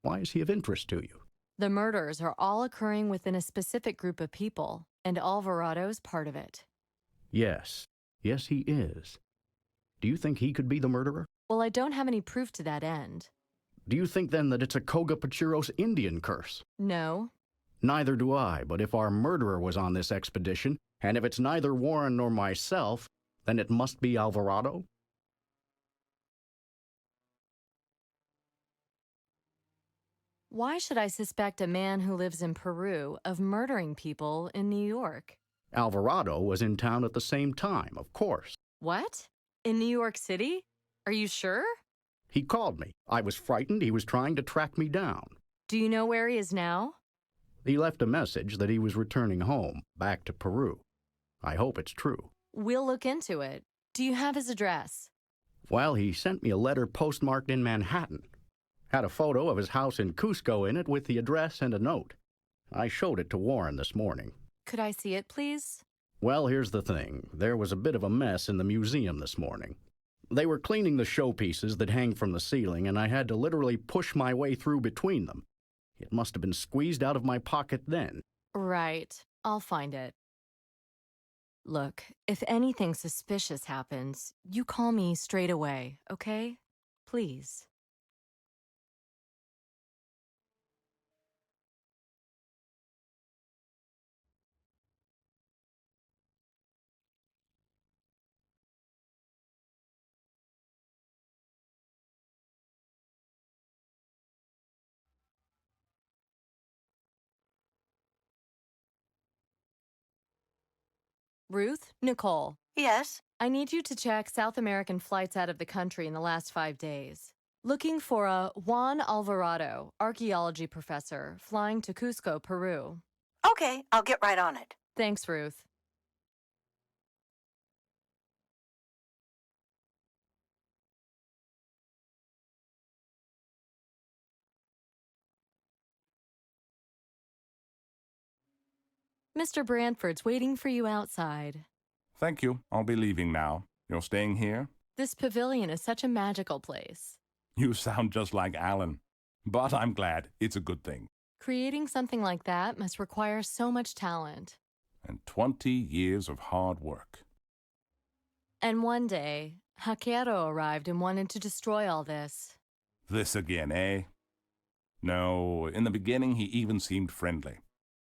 Why is he of interest to you? The murders are all occurring within a specific group of people, and Alvarado's part of it. Yes. Yes, he is. Do you think he could be the murderer? Well, I don't have any proof to that end. Do you think then that it's a Koga Pachiros Indian curse? No. Neither do I, but if our murderer was on this expedition, and if it's neither Warren nor myself, then it must be Alvarado? Why should I suspect a man who lives in Peru of murdering people in New York? Alvarado was in town at the same time, of course. What? In New York City? Are you sure? He called me. I was frightened he was trying to track me down. Do you know where he is now? He left a message that he was returning home, back to Peru. I hope it's true. We'll look into it. Do you have his address? Well, he sent me a letter postmarked in Manhattan. Had a photo of his house in Cusco in it with the address and a note. I showed it to Warren this morning. Could I see it, please? Well, here's the thing. There was a bit of a mess in the museum this morning. They were cleaning the showpieces that hang from the ceiling, and I had to literally push my way through between them. It must have been squeezed out of my pocket then. Right. I'll find it. Look, if anything suspicious happens, you call me straight away, okay? Please. Ruth? Nicole. Yes? I need you to check South American flights out of the country in the last 5 days. Looking for a Juan Alvarado, archaeology professor, flying to Cusco, Peru. Okay, I'll get right on it. Thanks, Ruth. Mr. Brantford's waiting for you outside. Thank you. I'll be leaving now. You're staying here? This pavilion is such a magical place. You sound just like Alan. But I'm glad. It's a good thing. Creating something like that must require so much talent. And 20 years of hard work. And one day, Hakero arrived and wanted to destroy all this. This again, eh? No, in the beginning he even seemed friendly.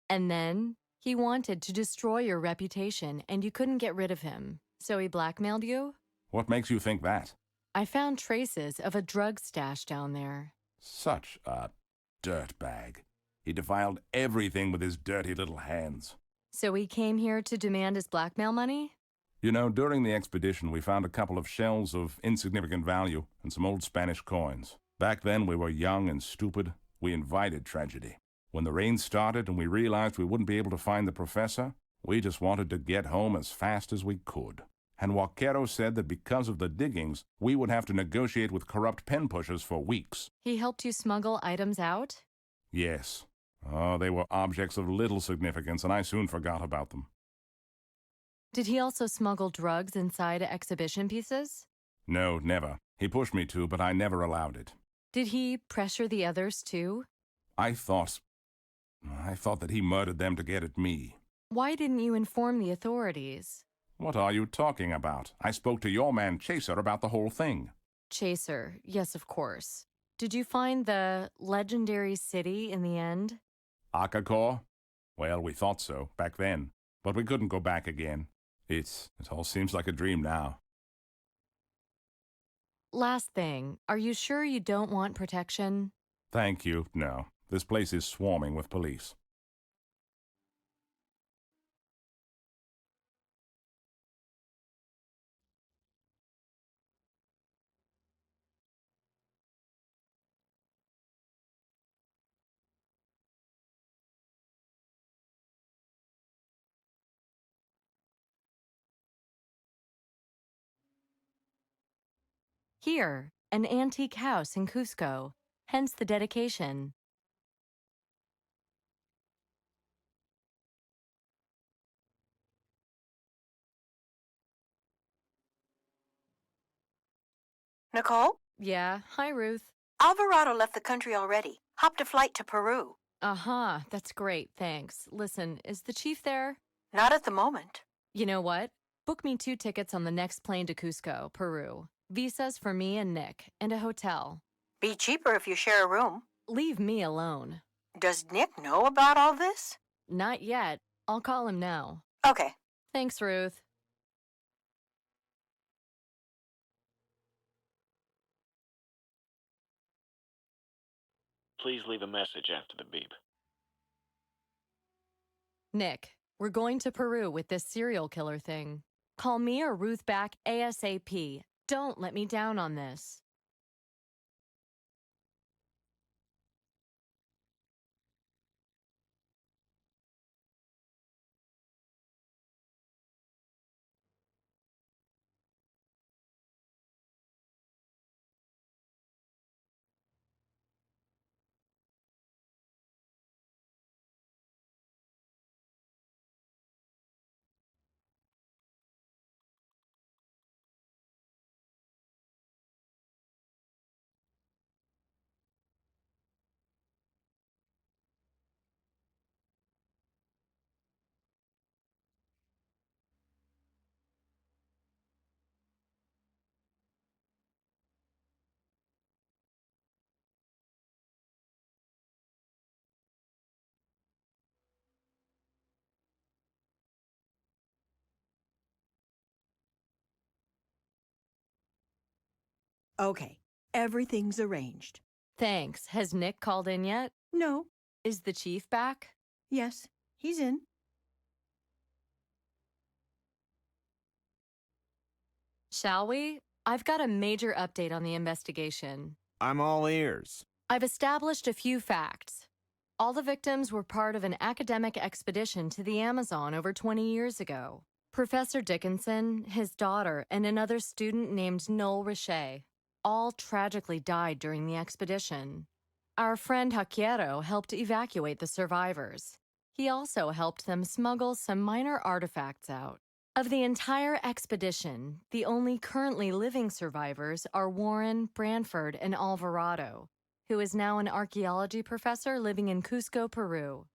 And then, he wanted to destroy your reputation and you couldn't get rid of him. So he blackmailed you? What makes you think that? I found traces of a drug stash down there. Such a dirtbag. He defiled everything with his dirty little hands. So he came here to demand his blackmail money? You know, during the expedition, we found a couple of shells of insignificant value and some old Spanish coins. Back then, we were young and stupid. We invited tragedy. When the rain started and we realized we wouldn't be able to find the professor, we just wanted to get home as fast as we could. And Wakero said that because of the diggings, we would have to negotiate with corrupt pen pushers for weeks. He helped you smuggle items out? Yes. Oh, they were objects of little significance, and I soon forgot about them. Did he also smuggle drugs inside exhibition pieces? No, never. He pushed me to, but I never allowed it. Did he pressure the others too? I thought that he murdered them to get at me. Why didn't you inform the authorities? What are you talking about? I spoke to your man Chaser about the whole thing. Chaser, yes, of course. Did you find the legendary city in the end? Akakor? Well, we thought so, back then. But we couldn't go back again. It all seems like a dream now. Last thing, are you sure you don't want protection? Thank you, no. This place is swarming with police. Here, an antique house in Cusco, hence the dedication. Nicole? Yeah, hi, Ruth. Alvarado left the country already. Hopped a flight to Peru. Uh-huh, that's great, thanks. Listen, is the chief there? Not at the moment. You know what? Book me 2 tickets on the next plane to Cusco, Peru. Visas for me and Nick, and a hotel. Be cheaper if you share a room. Leave me alone. Does Nick know about all this? Not yet. I'll call him now. Okay. Thanks, Ruth. Please leave a message after the beep. Nick, we're going to Peru with this serial killer thing. Call me or Ruth back ASAP. Don't let me down on this. Okay. Everything's arranged. Thanks. Has Nick called in yet? No. Is the chief back? Yes. He's in. Shall we? I've got a major update on the investigation. I'm all ears. I've established a few facts. All the victims were part of an academic expedition to the Amazon over 20 years ago. Professor Dickinson, his daughter, and another student named Noel Richet all tragically died during the expedition. Our friend Hakiero helped evacuate the survivors. He also helped them smuggle some minor artifacts out. Of the entire expedition, the only currently living survivors are Warren, Branford, and Alvarado, who is now an archaeology professor living in Cusco, Peru.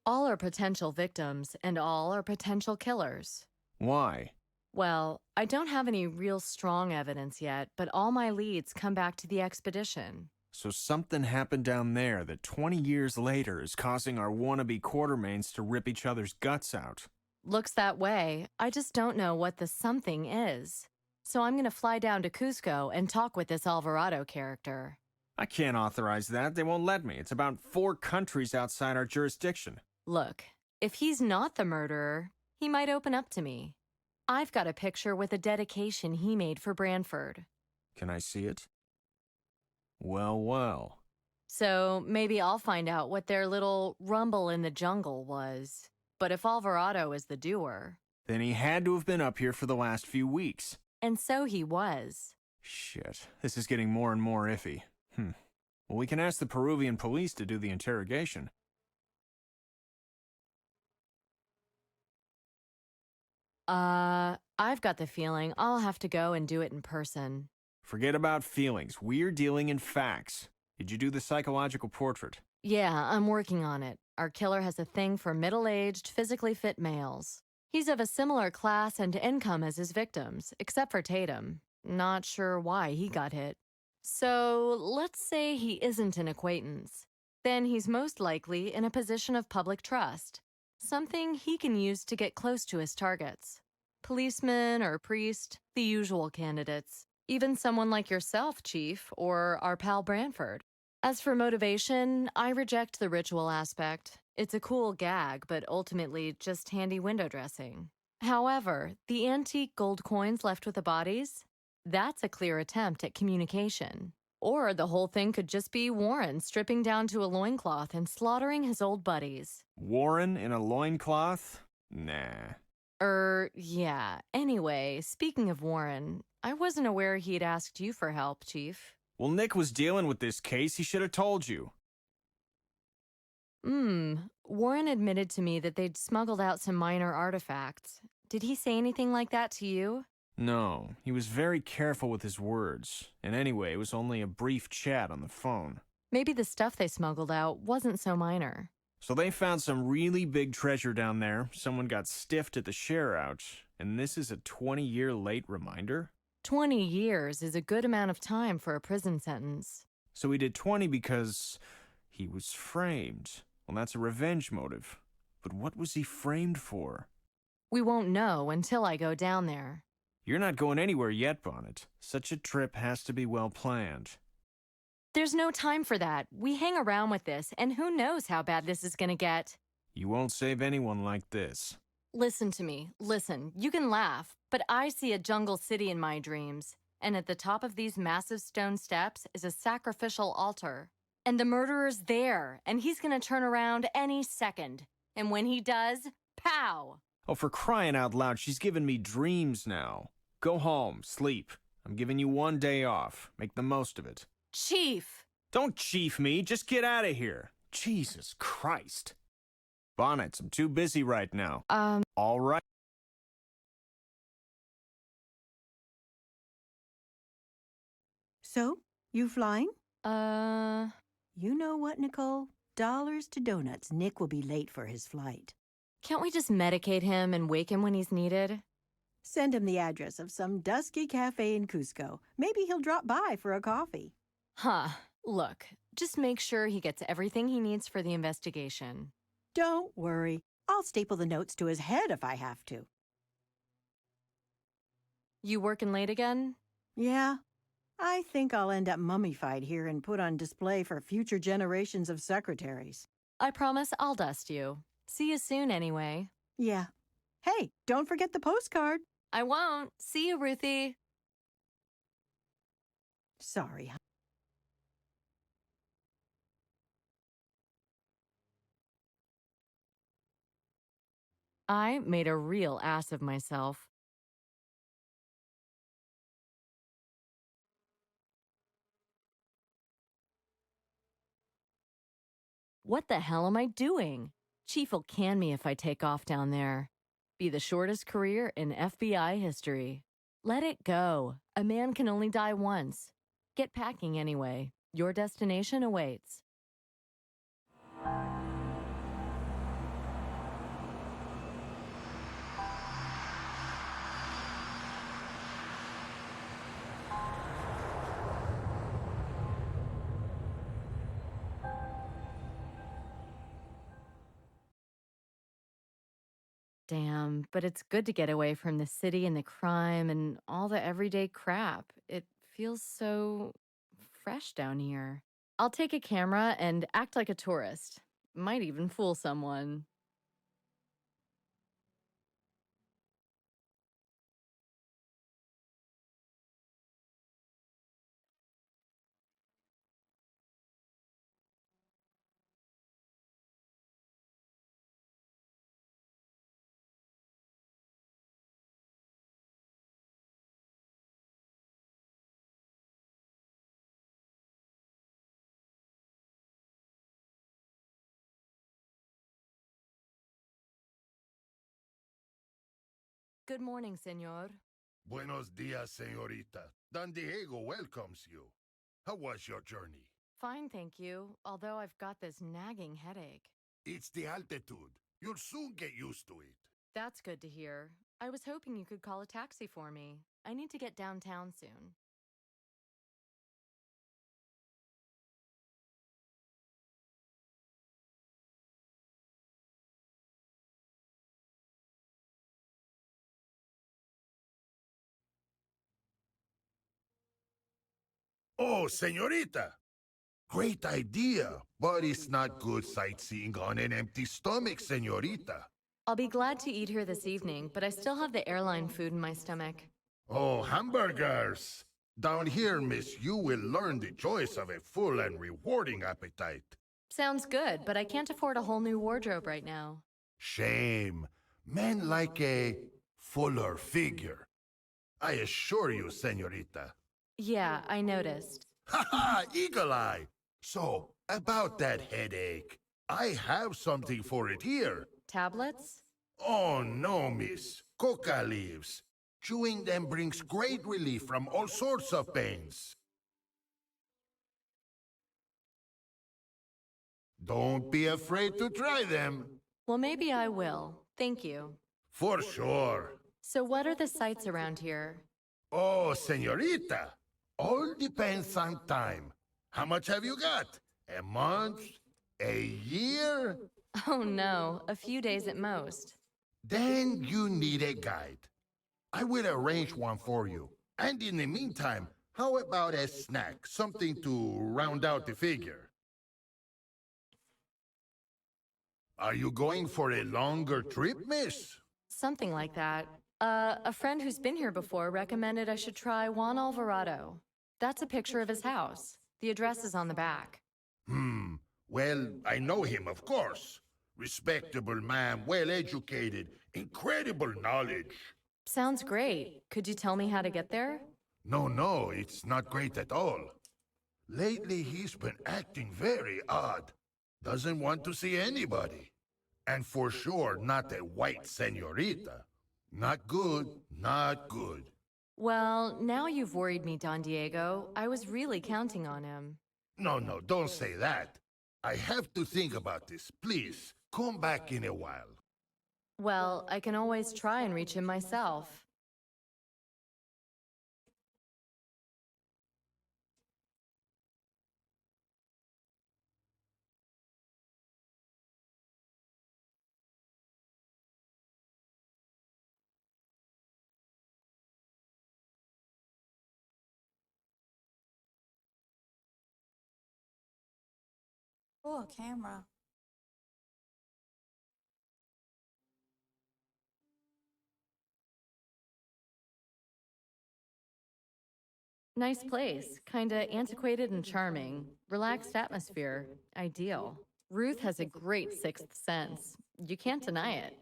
All are potential victims, and all are potential killers. Why? Well, I don't have any real strong evidence yet, but all my leads come back to the expedition. So something happened down there that 20 years later is causing our wannabe Quartermains to rip each other's guts out. Looks that way. I just don't know what the something is. So I'm gonna fly down to Cusco and talk with this Alvarado character. I can't authorize that. They won't let me. It's about 4 countries outside our jurisdiction. Look, if he's not the murderer, he might open up to me. I've got a picture with a dedication he made for Branford. Can I see it? Well, well. So maybe I'll find out what their little rumble in the jungle was. But if Alvarado is the doer... Then he had to have been up here for the last few weeks. And so he was. Shit, this is getting more and more iffy. Well, we can ask the Peruvian police to do the interrogation. I've got the feeling I'll have to go and do it in person. Forget about feelings. We're dealing in facts. Did you do the psychological portrait? Yeah, I'm working on it. Our killer has a thing for middle-aged, physically fit males. He's of a similar class and income as his victims, except for Tatum. Not sure why he got hit. So, let's say he isn't an acquaintance. Then he's most likely in a position of public trust. Something he can use to get close to his targets. Policeman or priest, the usual candidates. Even someone like yourself, Chief, or our pal Branford. As for motivation, I reject the ritual aspect. It's a cool gag, but ultimately just handy window dressing. However, the antique gold coins left with the bodies? That's a clear attempt at communication. Or the whole thing could just be Warren stripping down to a loincloth and slaughtering his old buddies. Warren in a loincloth? Nah. Yeah. Anyway, speaking of Warren, I wasn't aware he'd asked you for help, Chief. Well, Nick was dealing with this case. He should have told you. Warren admitted to me that they'd smuggled out some minor artifacts. Did he say anything like that to you? No, he was very careful with his words. And anyway, it was only a brief chat on the phone. Maybe the stuff they smuggled out wasn't so minor. So they found some really big treasure down there. Someone got stiffed at the share-out. And this is a 20-year late reminder? 20 years is a good amount of time for a prison sentence. So he did 20 because he was framed. Well, that's a revenge motive. But what was he framed for? We won't know until I go down there. You're not going anywhere yet, Bonnet. Such a trip has to be well planned. There's no time for that. We hang around with this, and who knows how bad this is gonna get. You won't save anyone like this. Listen to me. Listen, you can laugh, but I see a jungle city in my dreams. And at the top of these massive stone steps is a sacrificial altar. And the murderer's there, and he's gonna turn around any second. And when he does, pow! Oh, for crying out loud, she's giving me dreams now. Go home, sleep. I'm giving you 1 day off. Make the most of it. Chief! Don't chief me, just get out of here. Jesus Christ. Bonnets, I'm too busy right now. All right. So, you flying? You know what, Nicole? Dollars to donuts, Nick will be late for his flight. Can't we just medicate him and wake him when he's needed? Send him the address of some dusky cafe in Cusco. Maybe he'll drop by for a coffee. Look, just make sure he gets everything he needs for the investigation. Don't worry. I'll staple the notes to his head if I have to. You working late again? Yeah. I think I'll end up mummified here and put on display for future generations of secretaries. I promise I'll dust you. See you soon anyway. Yeah. Hey, don't forget the postcard. I won't. See you, Ruthie. Sorry, I made a real ass of myself. What the hell am I doing? Chief will can me if I take off down there. Be the shortest career in FBI history. Let it go. A man can only die once. Get packing anyway. Your destination awaits. Damn, but it's good to get away from the city and the crime and all the everyday crap. It feels so fresh down here. I'll take a camera and act like a tourist. Might even fool someone. Good morning, senor. Buenos dias, señorita. Don Diego welcomes you. How was your journey? Fine, thank you, although I've got this nagging headache. It's the altitude. You'll soon get used to it. That's good to hear. I was hoping you could call a taxi for me. I need to get downtown soon. Oh, señorita! Great idea, but it's not good sightseeing on an empty stomach, señorita. I'll be glad to eat here this evening, but I still have the airline food in my stomach. Oh, hamburgers! Down here, miss, you will learn the joys of a full and rewarding appetite. Sounds good, but I can't afford a whole new wardrobe right now. Shame. Men like a fuller figure. I assure you, señorita. Yeah, I noticed. Ha ha! Eagle eye! So, about that headache, I have something for it here. Tablets? Oh, no, miss. Coca leaves. Chewing them brings great relief from all sorts of pains. Don't be afraid to try them. Well, maybe I will. Thank you. For sure. So what are the sights around here? Oh, señorita. All depends on time. How much have you got? A month? A year? Oh no, a few days at most. Then you need a guide. I will arrange one for you. And in the meantime, how about a snack? Something to round out the figure. Are you going for a longer trip, miss? Something like that. A friend who's been here before recommended I should try Juan Alvarado. That's a picture of his house. The address is on the back. Well, I know him, of course. Respectable man, well educated, incredible knowledge. Sounds great. Could you tell me how to get there? No, it's not great at all. Lately, he's been acting very odd. Doesn't want to see anybody. And for sure, not a white señorita. Not good, not good. Well, now you've worried me, Don Diego. I was really counting on him. No, don't say that. I have to think about this. Please, come back in a while. Well, I can always try and reach him myself. Oh, a camera. Nice place. Kinda antiquated and charming. Relaxed atmosphere. Ideal. Ruth has a great sixth sense. You can't deny it.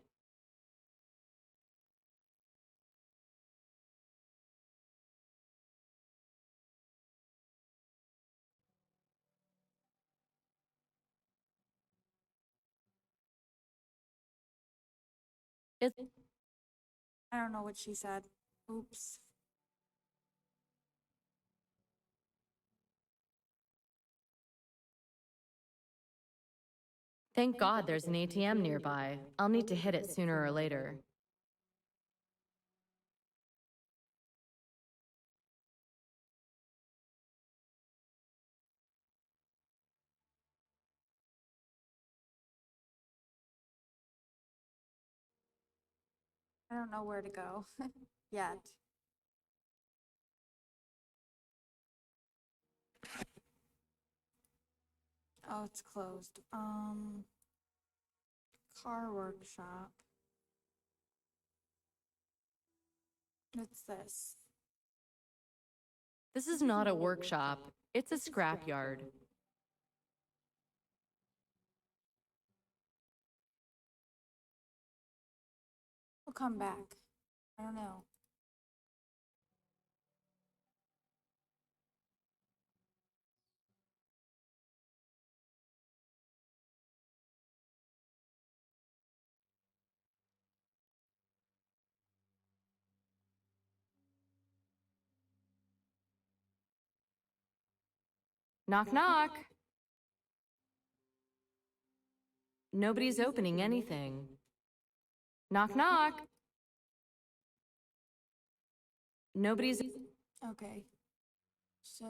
It, I don't know what she said. Oops. thank God there's an ATM nearby. I'll need to hit it sooner or later. I don't know where to go yet. Oh, it's closed. Car workshop. What's this? This is not a workshop. It's a scrapyard. We'll come back. I don't know. Knock, knock. Nobody's opening anything. Knock, knock. Nobody's... Okay. So.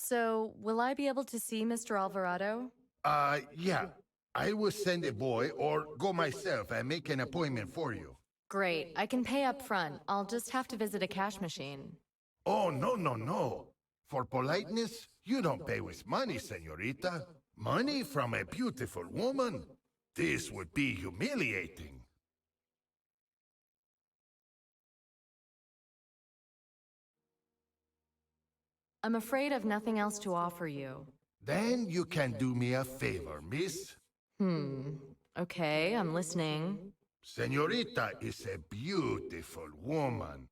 So, will I be able to see Mr. Alvarado? Yeah. I will send a boy or go myself and make an appointment for you. Great, I can pay up front. I'll just have to visit a cash machine. Oh, no, no, no. For politeness, you don't pay with money, senorita. Money from a beautiful woman? This would be humiliating. I'm afraid I've nothing else to offer you. Then you can do me a favor, miss. Okay, I'm listening. Senorita is a beautiful woman.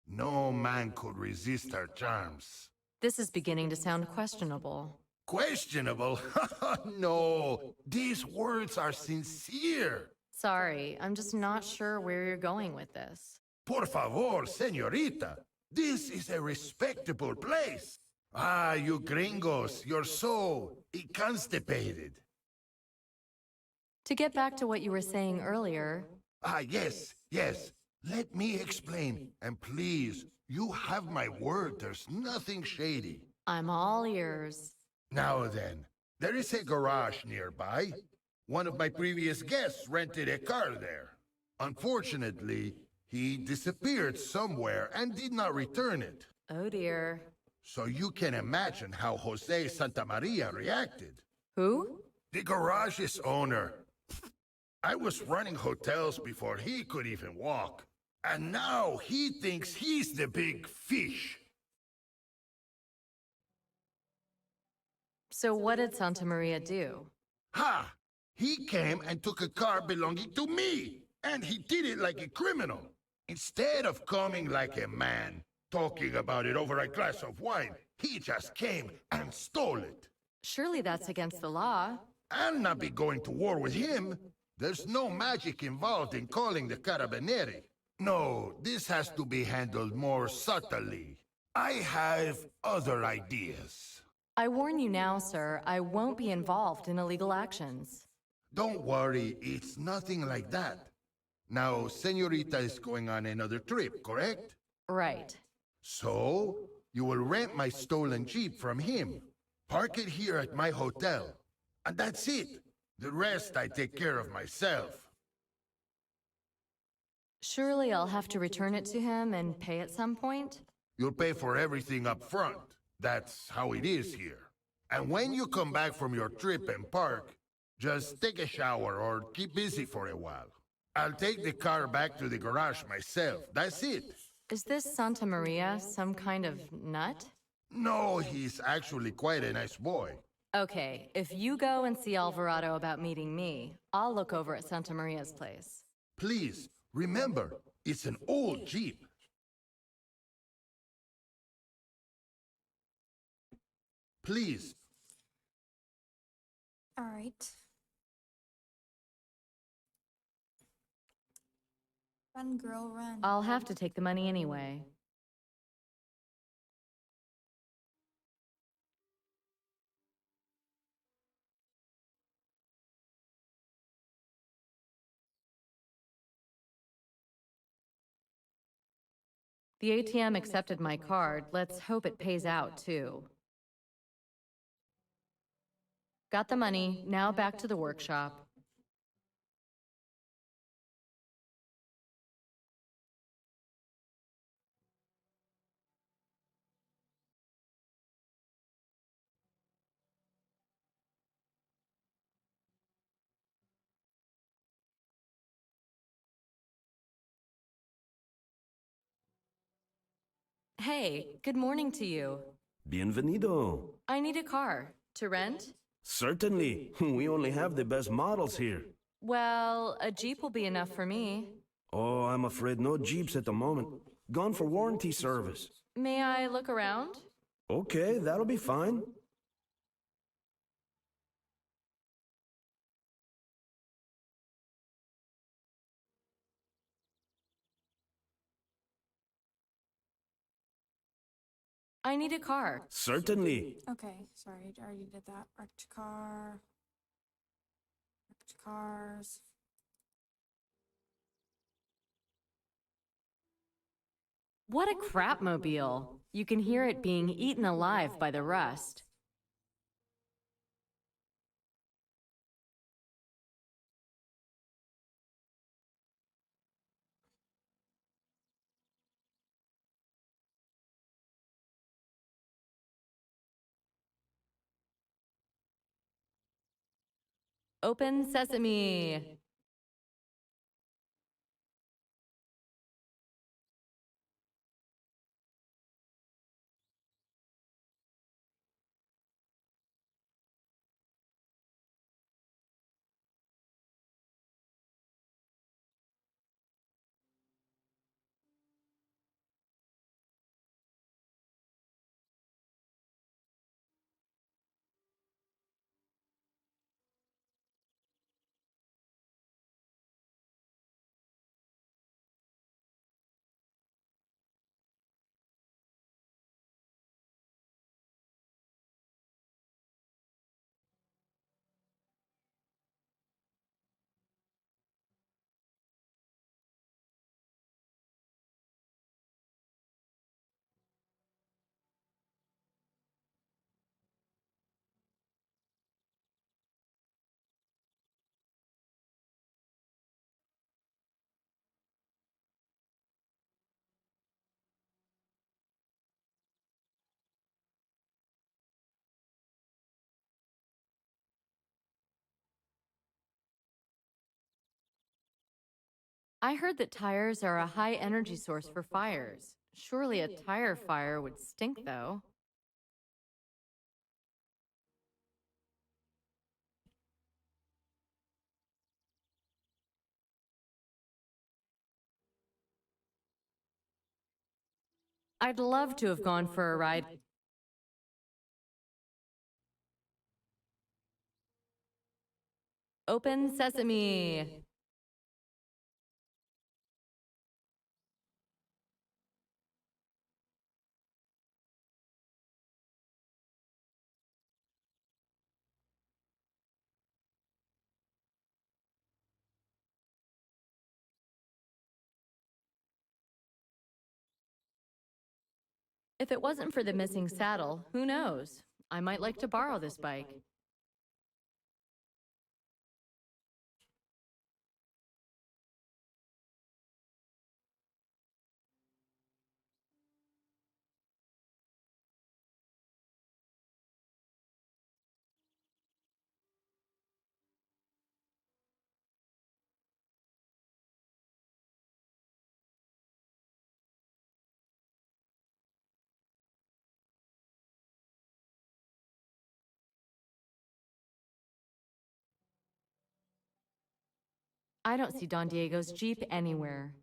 No man could resist her charms. This is beginning to sound questionable. Questionable? No, these words are sincere. Sorry, I'm just not sure where you're going with this. Por favor, senorita. This is a respectable place. Ah, you gringos, you're so constipated. To get back to what you were saying earlier, Ah, yes, yes. Let me explain. And please, you have my word, there's nothing shady. I'm all ears. Now then, there is a garage nearby. One of my previous guests rented a car there. Unfortunately, he disappeared somewhere and did not return it. Oh dear. So you can imagine how Jose Santamaria reacted. Who? The garage's owner. I was running hotels before he could even walk. And now he thinks he's the big fish. So what did Santa Maria do? Ha! He came and took a car belonging to me. And he did it like a criminal. Instead of coming like a man, talking about it over a glass of wine, he just came and stole it. Surely that's against the law. I'll not be going to war with him. There's no magic involved in calling the Carabinieri. No, this has to be handled more subtly. I have other ideas. I warn you now, sir, I won't be involved in illegal actions. Don't worry, it's nothing like that. Now, Senorita is going on another trip, correct? Right. So, you will rent my stolen Jeep from him. Park it here at my hotel. And that's it. The rest I take care of myself. Surely I'll have to return it to him and pay at some point? You'll pay for everything up front. That's how it is here. And when you come back from your trip and park, just take a shower or keep busy for a while. I'll take the car back to the garage myself. That's it. Is this Santa Maria some kind of nut? No, he's actually quite a nice boy. Okay, if you go and see Alvarado about meeting me, I'll look over at Santa Maria's place. Please, remember, it's an old Jeep. Please. All right. Run, girl, run. I'll have to take the money anyway. The ATM accepted my card. Let's hope it pays out, too. Got the money, now back to the workshop. Hey, good morning to you. Bienvenido. I need a car. To rent? Certainly. We only have the best models here. Well, a Jeep will be enough for me. Oh, I'm afraid no Jeeps at the moment. Gone for warranty service. May I look around? Okay, that'll be fine. I need a car. Certainly. Okay, sorry, I already did that. Wrecked car. Wrecked cars. What a crapmobile. You can hear it being eaten alive by the rust. Open sesame. I heard that tires are a high energy source for fires. Surely a tire fire would stink, though. I'd love to have gone for a ride. Open sesame. If it wasn't for the missing saddle, who knows? I might like to borrow this bike. I don't see Don Diego's Jeep anywhere.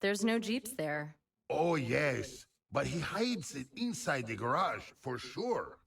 There's no Jeeps there. Oh, yes, but he hides it inside the garage for sure.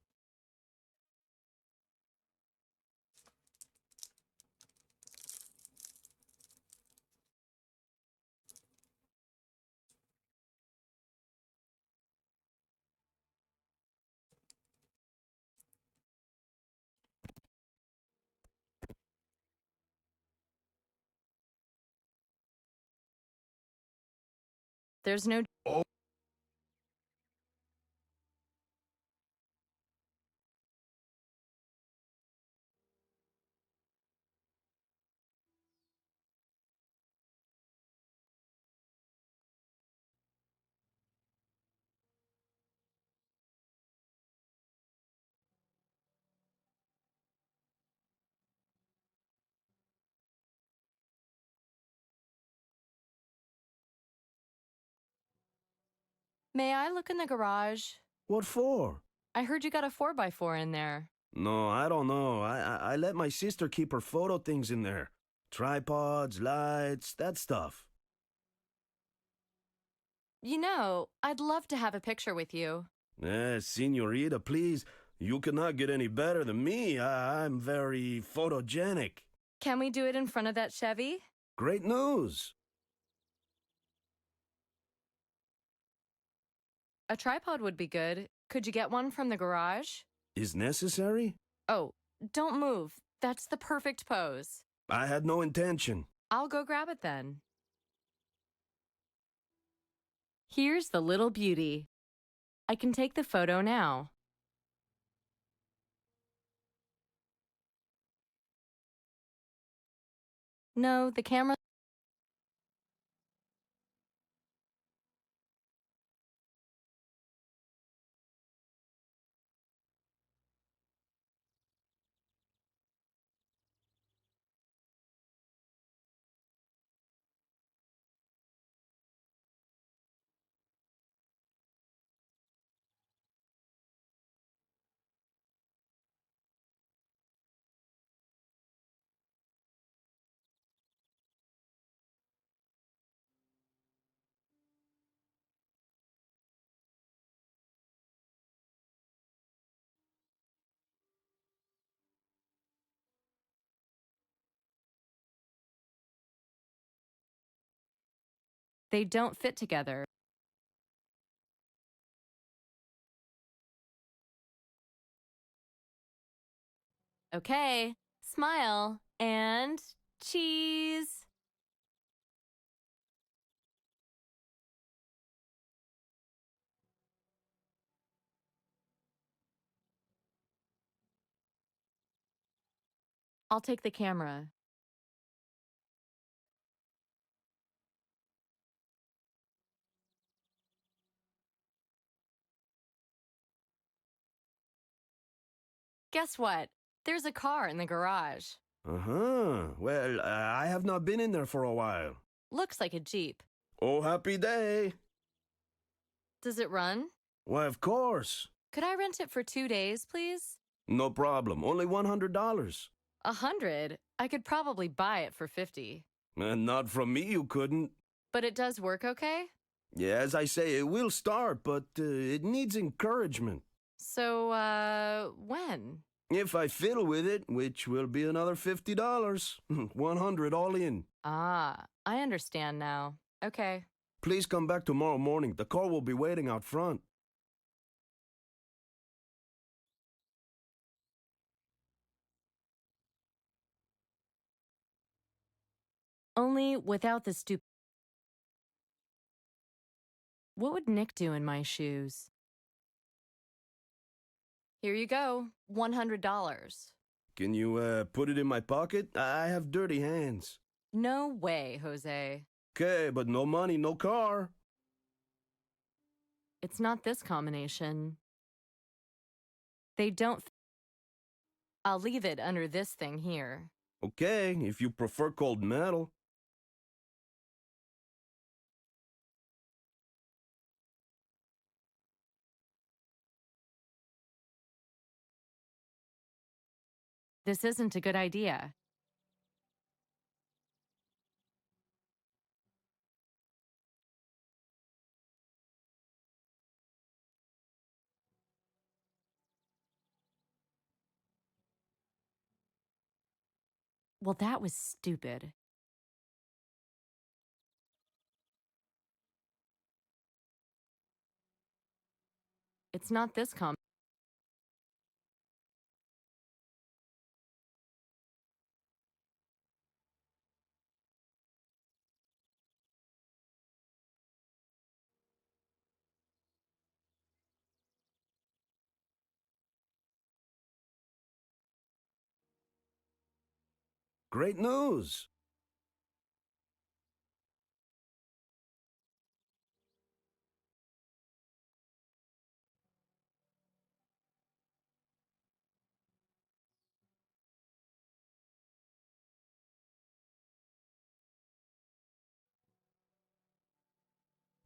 There's no... Oh. May I look in the garage? What for? I heard you got a 4x4 in there. No, I don't know. I let my sister keep her photo things in there. Tripods, lights, that stuff. You know, I'd love to have a picture with you. Senorita, please. You cannot get any better than me. I'm very photogenic. Can we do it in front of that Chevy? Great news. A tripod would be good. Could you get one from the garage? Is necessary? Oh, don't move. That's the perfect pose. I had no intention. I'll go grab it then. Here's the little beauty. I can take the photo now. No, the camera... They don't fit together. Okay, smile and cheese. I'll take the camera. Guess what? There's a car in the garage. Uh-huh. Well, I have not been in there for a while. Looks like a Jeep. Oh, happy day. Does it run? Why, of course. Could I rent it for 2 days, please? No problem. Only $100. 100? I could probably buy it for 50. And not from me, you couldn't. But it does work okay? Yeah, as I say, it will start, but it needs encouragement. So, when? If I fiddle with it, which will be another $50. 100 all in. Ah, I understand now. Okay. Please come back tomorrow morning. The car will be waiting out front. Only without the stupid... What would Nick do in my shoes? Here you go, $100. Can you put it in my pocket? I have dirty hands. No way, Jose. Okay, but no money, no car. It's not this combination. They don't I'll leave it under this thing here. Okay, if you prefer cold metal. This isn't a good idea. Well, that was stupid. It's not this Great news.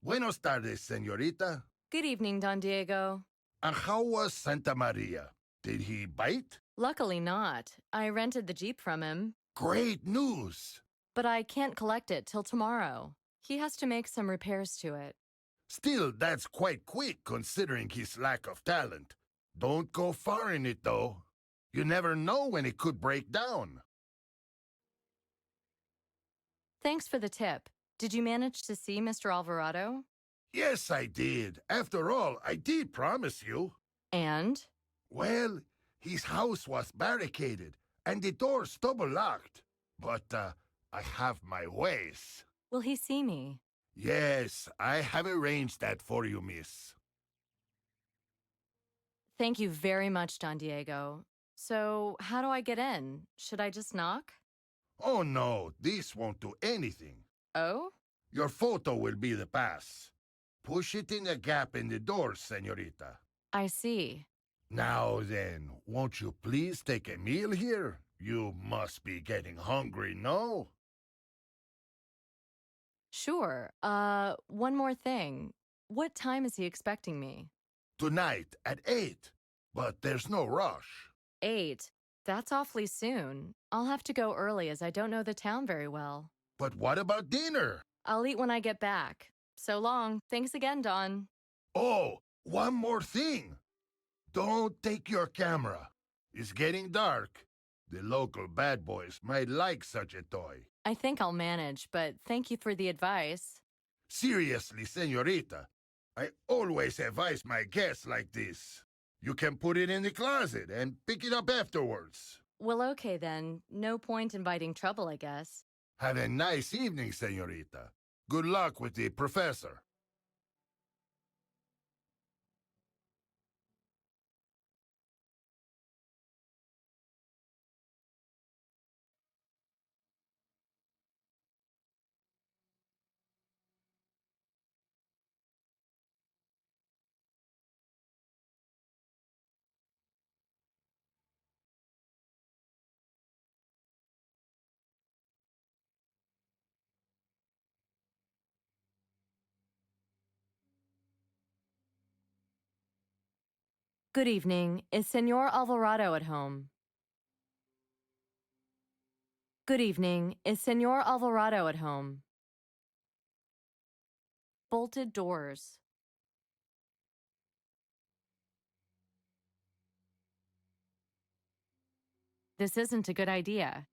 Buenos tardes, señorita. Good evening, Don Diego. And how was Santa Maria? Did he bite? Luckily not. I rented the Jeep from him, Great news! but I can't collect it till tomorrow. He has to make some repairs to it. Still, that's quite quick considering his lack of talent. Don't go far in it, though. You never know when it could break down. Thanks for the tip. Did you manage to see Mr. Alvarado? Yes, I did. After all, I did promise you. And? Well, his house was barricaded and the doors double locked. But I have my ways. Will he see me? Yes, I have arranged that for you, miss. Thank you very much, Don Diego. So, how do I get in? Should I just knock? Oh no, this won't do anything. Oh? Your photo will be the pass. Push it in the gap in the door, señorita. I see. Now then, won't you please take a meal here? You must be getting hungry, no? Sure. One more thing. What time is he expecting me? Tonight at 8. But there's no rush. 8. That's awfully soon. I'll have to go early as I don't know the town very well. But what about dinner? I'll eat when I get back. So long. Thanks again, Don. Oh, one more thing. Don't take your camera. It's getting dark. The local bad boys might like such a toy. I think I'll manage, but thank you for the advice. Seriously, señorita, I always advise my guests like this. You can put it in the closet and pick it up afterwards. Well, okay then. No point inviting trouble, I guess. Have a nice evening, señorita. Good luck with the professor. Good evening. Is Senor Alvarado at home? Good evening. Is Senor Alvarado at home? Bolted doors. This isn't a good idea.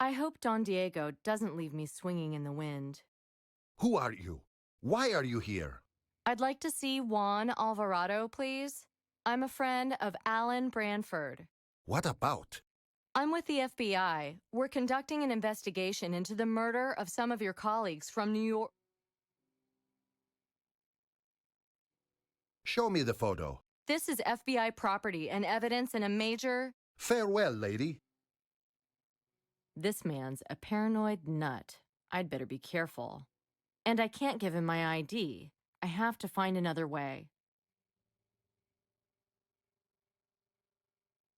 I hope Don Diego doesn't leave me swinging in the wind. Who are you? Why are you here? I'd like to see Juan Alvarado, please. I'm a friend of Alan Branford. What about? I'm with the FBI. We're conducting an investigation into the murder of some of your colleagues from New York. Show me the photo. This is FBI property and evidence in a major... Farewell, lady. This man's a paranoid nut. I'd better be careful. And I can't give him my ID. I have to find another way.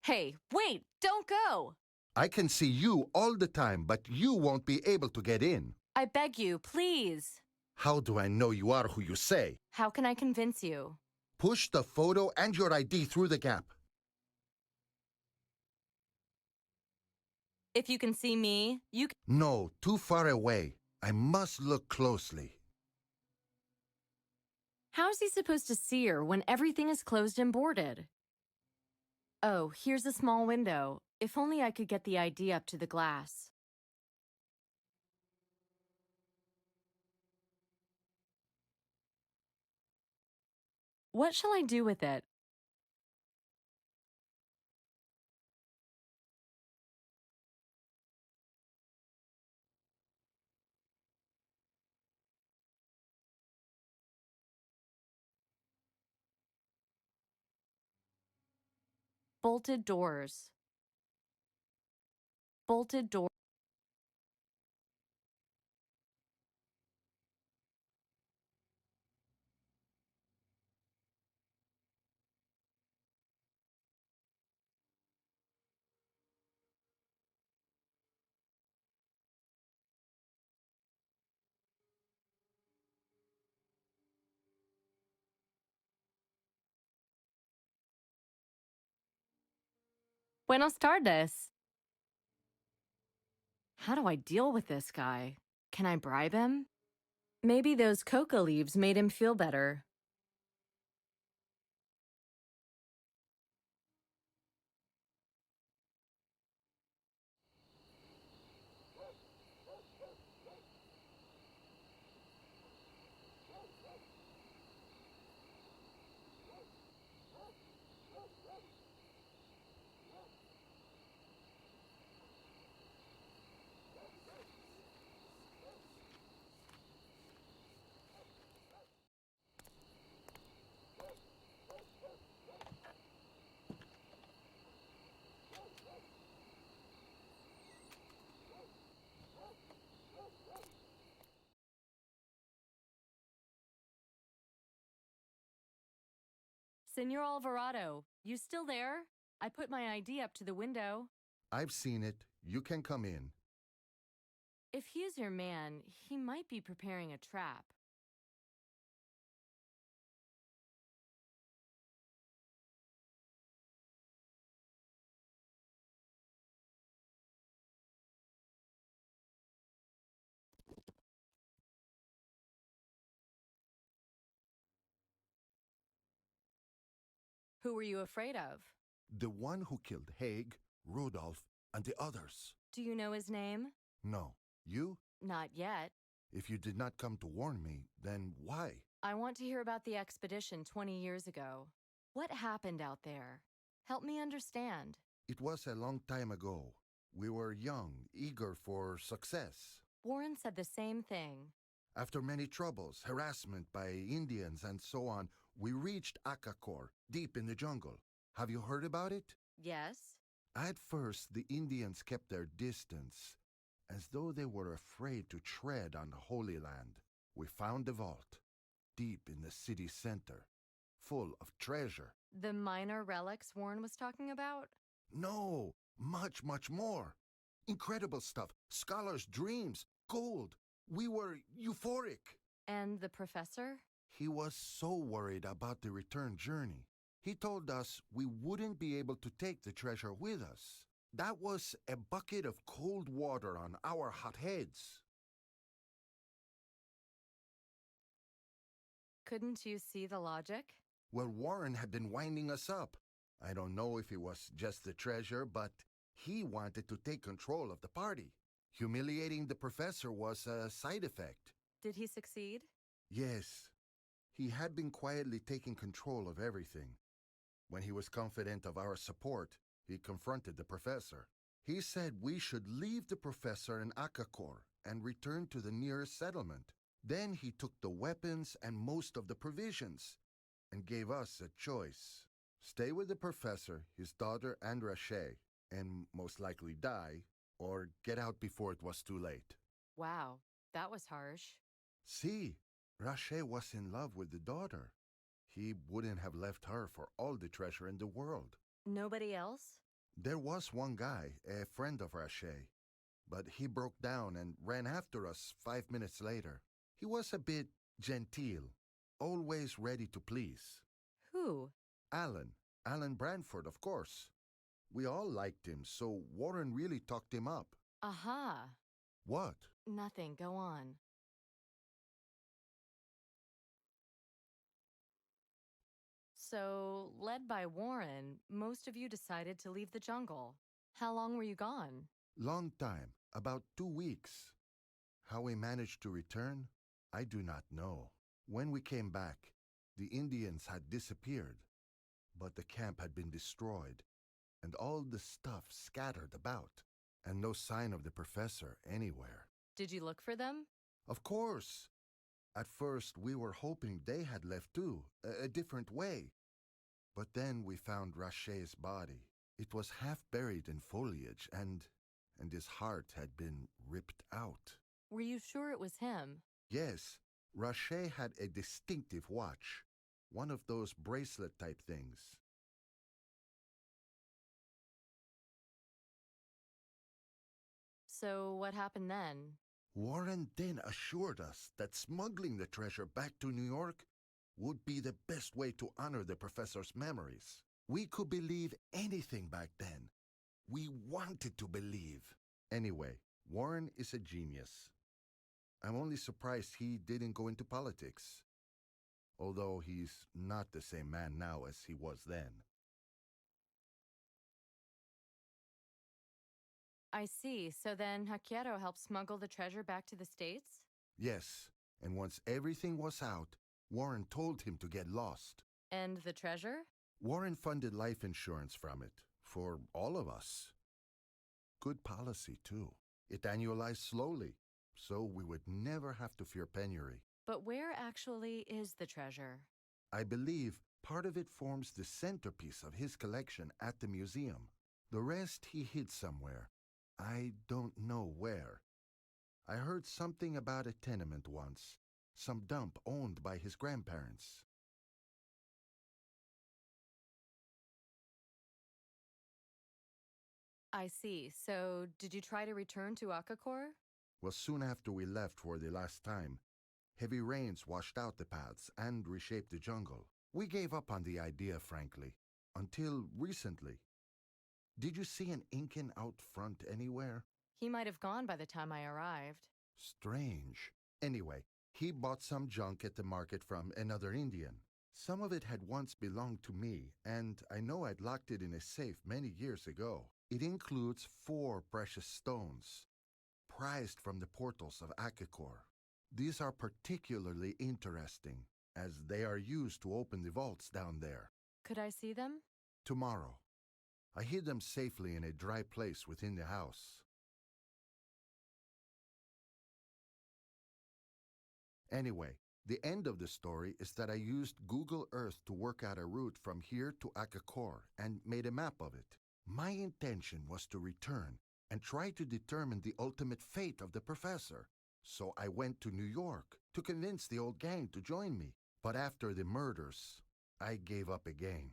Hey, wait! Don't go! I can see you all the time, but you won't be able to get in. I beg you, please. How do I know you are who you say? How can I convince you? Push the photo and your ID through the gap. If you can see me, you can. No, too far away. I must look closely. How's he supposed to see her when everything is closed and boarded? Oh, here's a small window. If only I could get the ID up to the glass. What shall I do with it? Bolted doors. Bolted door. Buenos tardes. How do I deal with this guy? Can I bribe him? Maybe those coca leaves made him feel better. Senor Alvarado, you still there? I put my ID up to the window. I've seen it. You can come in. If he is your man, he might be preparing a trap. Who were you afraid of? The one who killed Haig, Rudolph, and the others. Do you know his name? No. You? Not yet. If you did not come to warn me, then why? I want to hear about the expedition 20 years ago. What happened out there? Help me understand. It was a long time ago. We were young, eager for success. Warren said the same thing. After many troubles, harassment by Indians and so on, we reached Akakor, deep in the jungle. Have you heard about it? Yes? At first, the Indians kept their distance, as though they were afraid to tread on the Holy Land. We found the vault, deep in the city center, full of treasure. The minor relics Warren was talking about? No, much, much more. Incredible stuff, scholars' dreams, gold. We were euphoric. And the professor? He was so worried about the return journey. He told us we wouldn't be able to take the treasure with us. That was a bucket of cold water on our hot heads. Couldn't you see the logic? Well, Warren had been winding us up. I don't know if it was just the treasure, but he wanted to take control of the party. Humiliating the professor was a side effect. Did he succeed? Yes. He had been quietly taking control of everything. When he was confident of our support, he confronted the professor. He said we should leave the professor in Akakor and return to the nearest settlement. Then he took the weapons and most of the provisions and gave us a choice. Stay with the professor, his daughter, and Rache, and most likely die, or get out before it was too late. Wow, that was harsh. See, Rache was in love with the daughter. He wouldn't have left her for all the treasure in the world. Nobody else? There was one guy, a friend of Rache, but he broke down and ran after us 5 minutes later. He was a bit genteel, always ready to please. Who? Alan. Alan Branford, of course. We all liked him, so Warren really talked him up. Aha. What? Nothing, go on. So, led by Warren, most of you decided to leave the jungle. How long were you gone? Long time, about 2 weeks. How we managed to return, I do not know. When we came back, the Indians had disappeared, but the camp had been destroyed, and all the stuff scattered about, and no sign of the professor anywhere. Did you look for them? Of course. At first, we were hoping they had left too, a different way. But then we found Rache's body. It was half buried in foliage, and his heart had been ripped out. Were you sure it was him? Yes, Rache had a distinctive watch, one of those bracelet-type things. So, what happened then? Warren then assured us that smuggling the treasure back to New York would be the best way to honor the professor's memories. We could believe anything back then. We wanted to believe. Anyway, Warren is a genius. I'm only surprised he didn't go into politics, although he's not the same man now as he was then. I see. So then Hakiero helped smuggle the treasure back to the States? Yes, and once everything was out, Warren told him to get lost. And the treasure? Warren funded life insurance from it, for all of us. Good policy, too. It annualized slowly, so we would never have to fear penury. But where actually is the treasure? I believe part of it forms the centerpiece of his collection at the museum. The rest he hid somewhere. I don't know where. I heard something about a tenement once, some dump owned by his grandparents. I see. So, did you try to return to Akakor? Well, soon after we left for the last time, heavy rains washed out the paths and reshaped the jungle. We gave up on the idea, frankly, until recently. Did you see an Incan out front anywhere? He might have gone by the time I arrived. Strange. Anyway, he bought some junk at the market from another Indian. Some of it had once belonged to me, and I know I'd locked it in a safe many years ago. It includes 4 precious stones, prized from the portals of Akakor. These are particularly interesting, as they are used to open the vaults down there. Could I see them? Tomorrow. I hid them safely in a dry place within the house. Anyway, the end of the story is that I used Google Earth to work out a route from here to Akakor and made a map of it. My intention was to return and try to determine the ultimate fate of the professor. So I went to New York to convince the old gang to join me. But after the murders, I gave up again.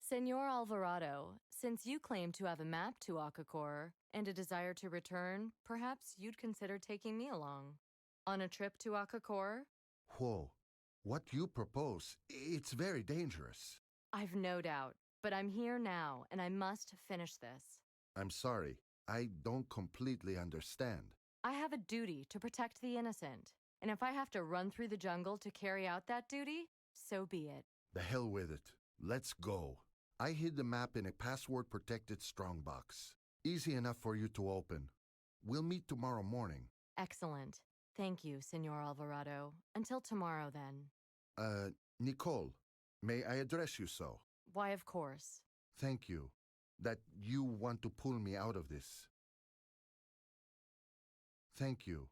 Senor Alvarado, since you claim to have a map to Akakor and a desire to return, perhaps you'd consider taking me along. On a trip to Akakor? Whoa. What you propose, it's very dangerous. I've no doubt, but I'm here now, and I must finish this. I'm sorry. I don't completely understand. I have a duty to protect the innocent, and if I have to run through the jungle to carry out that duty, so be it. The hell with it. Let's go. I hid the map in a password-protected strongbox. Easy enough for you to open. We'll meet tomorrow morning. Excellent. Thank you, Senor Alvarado. Until tomorrow, then. Nicole, may I address you so? Why, of course. Thank you. That you want to pull me out of this. Thank you.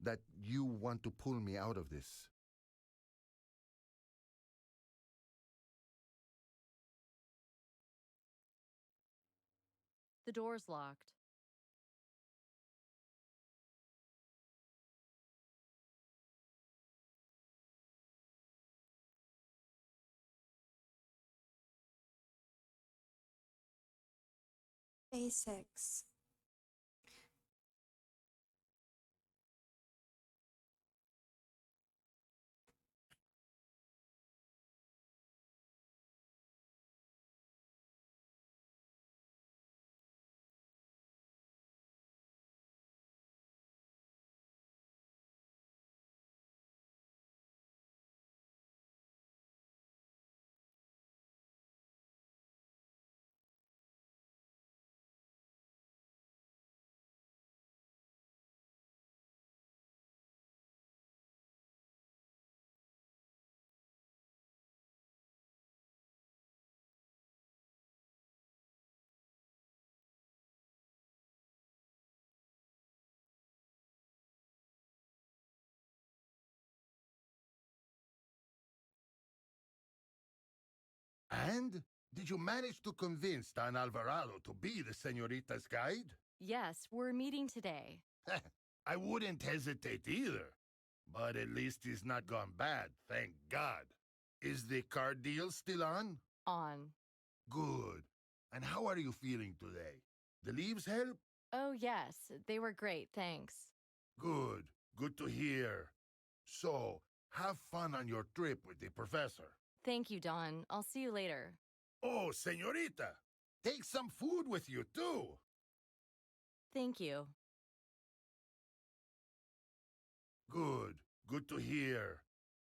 That you want to pull me out of this. The door's locked. Basics. And? Did you manage to convince Don Alvarado to be the senorita's guide? Yes, we're meeting today. I wouldn't hesitate either. But at least he's not gone bad, thank God. Is the car deal still on? On. Good. And how are you feeling today? The leaves help? Oh, yes, they were great, thanks. Good. Good to hear. So, have fun on your trip with the professor. Thank you, Don. I'll see you later. Oh, senorita, take some food with you, too. Thank you. Good. Good to hear.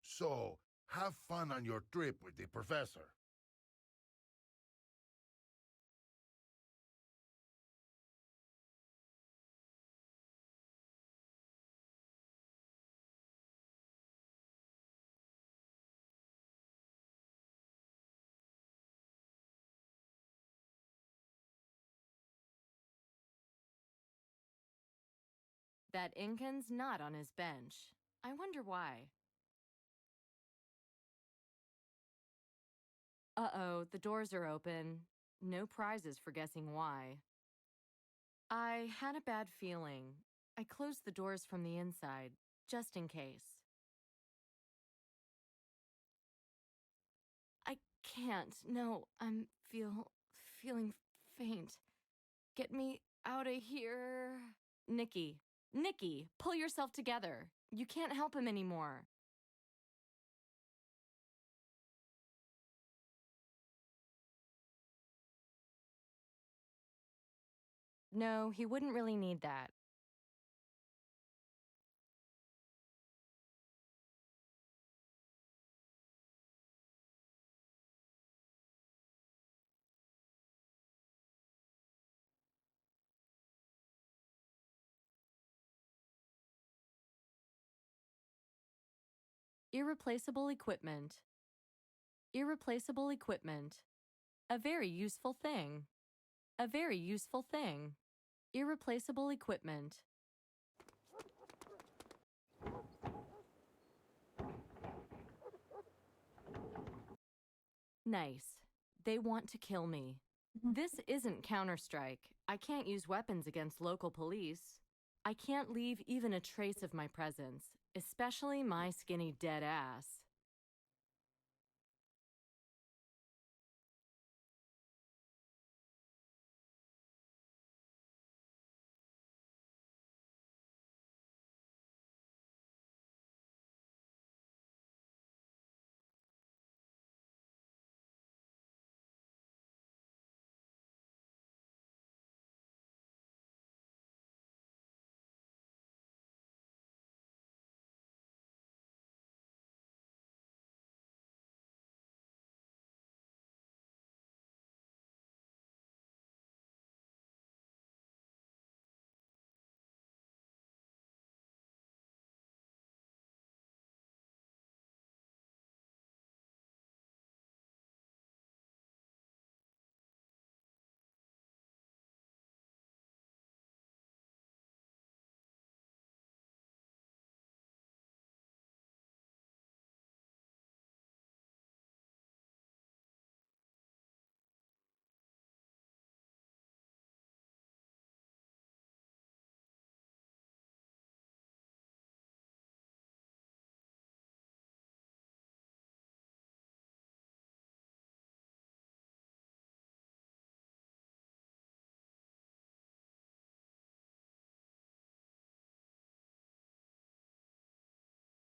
So, have fun on your trip with the professor. That Incan's not on his bench. I wonder why. Uh-oh, the doors are open. No prizes for guessing why. I had a bad feeling. I closed the doors from the inside, just in case. I can't. No, feeling faint. Get me out of here. Nikki, pull yourself together. You can't help him anymore. No, he wouldn't really need that. Irreplaceable equipment. Irreplaceable equipment. A very useful thing. A very useful thing. Irreplaceable equipment. Nice. They want to kill me. This isn't Counter-Strike. I can't use weapons against local police. I can't leave even a trace of my presence, especially my skinny dead ass.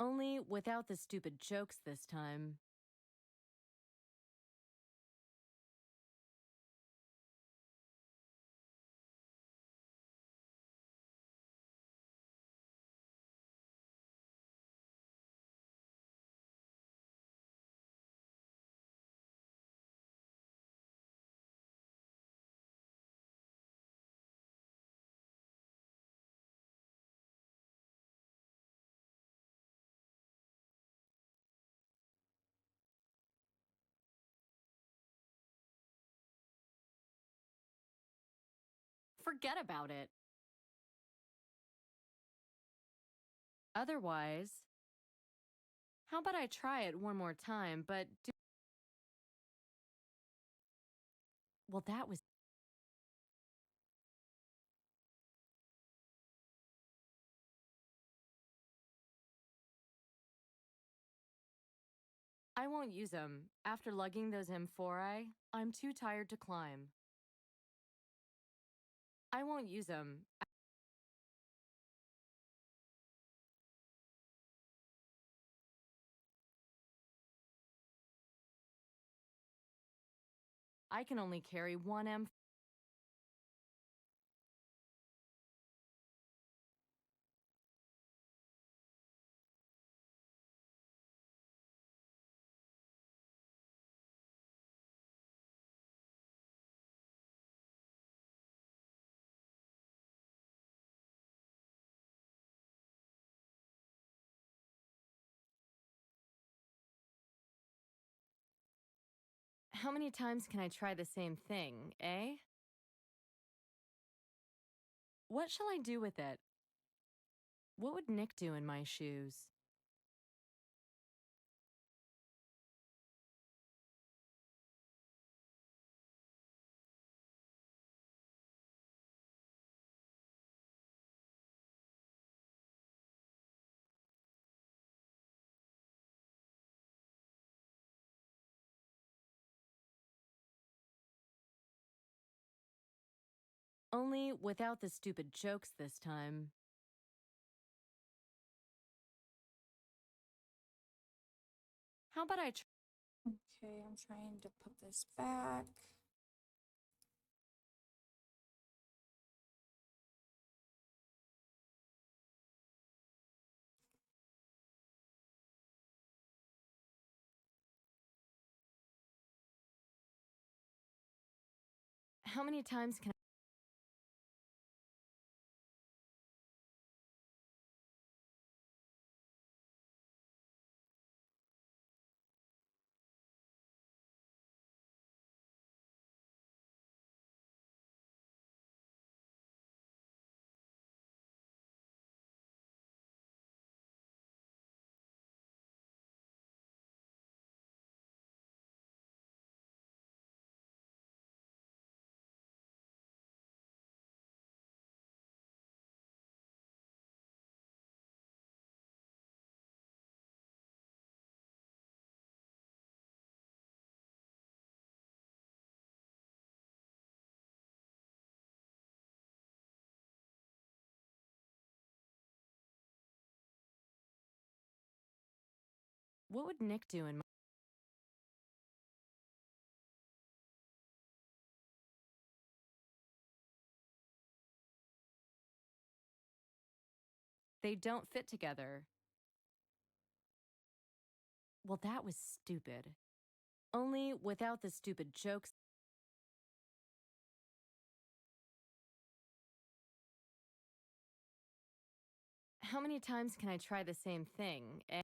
Only without the stupid jokes this time. Forget about it. Otherwise, how about I try it one more time, but do... Well, that was... I won't use them. After lugging those amphorae, I'm too tired to climb. I won't use them. I can only carry one How many times can I try the same thing, eh? What shall I do with it? What would Nick do in my shoes? Only without the stupid jokes this time. How about I Okay, I'm trying to put this back. How many times can What would Nick do in my... They don't fit together. Well, that was stupid. Only without the stupid jokes. How many times can I try the same thing, eh?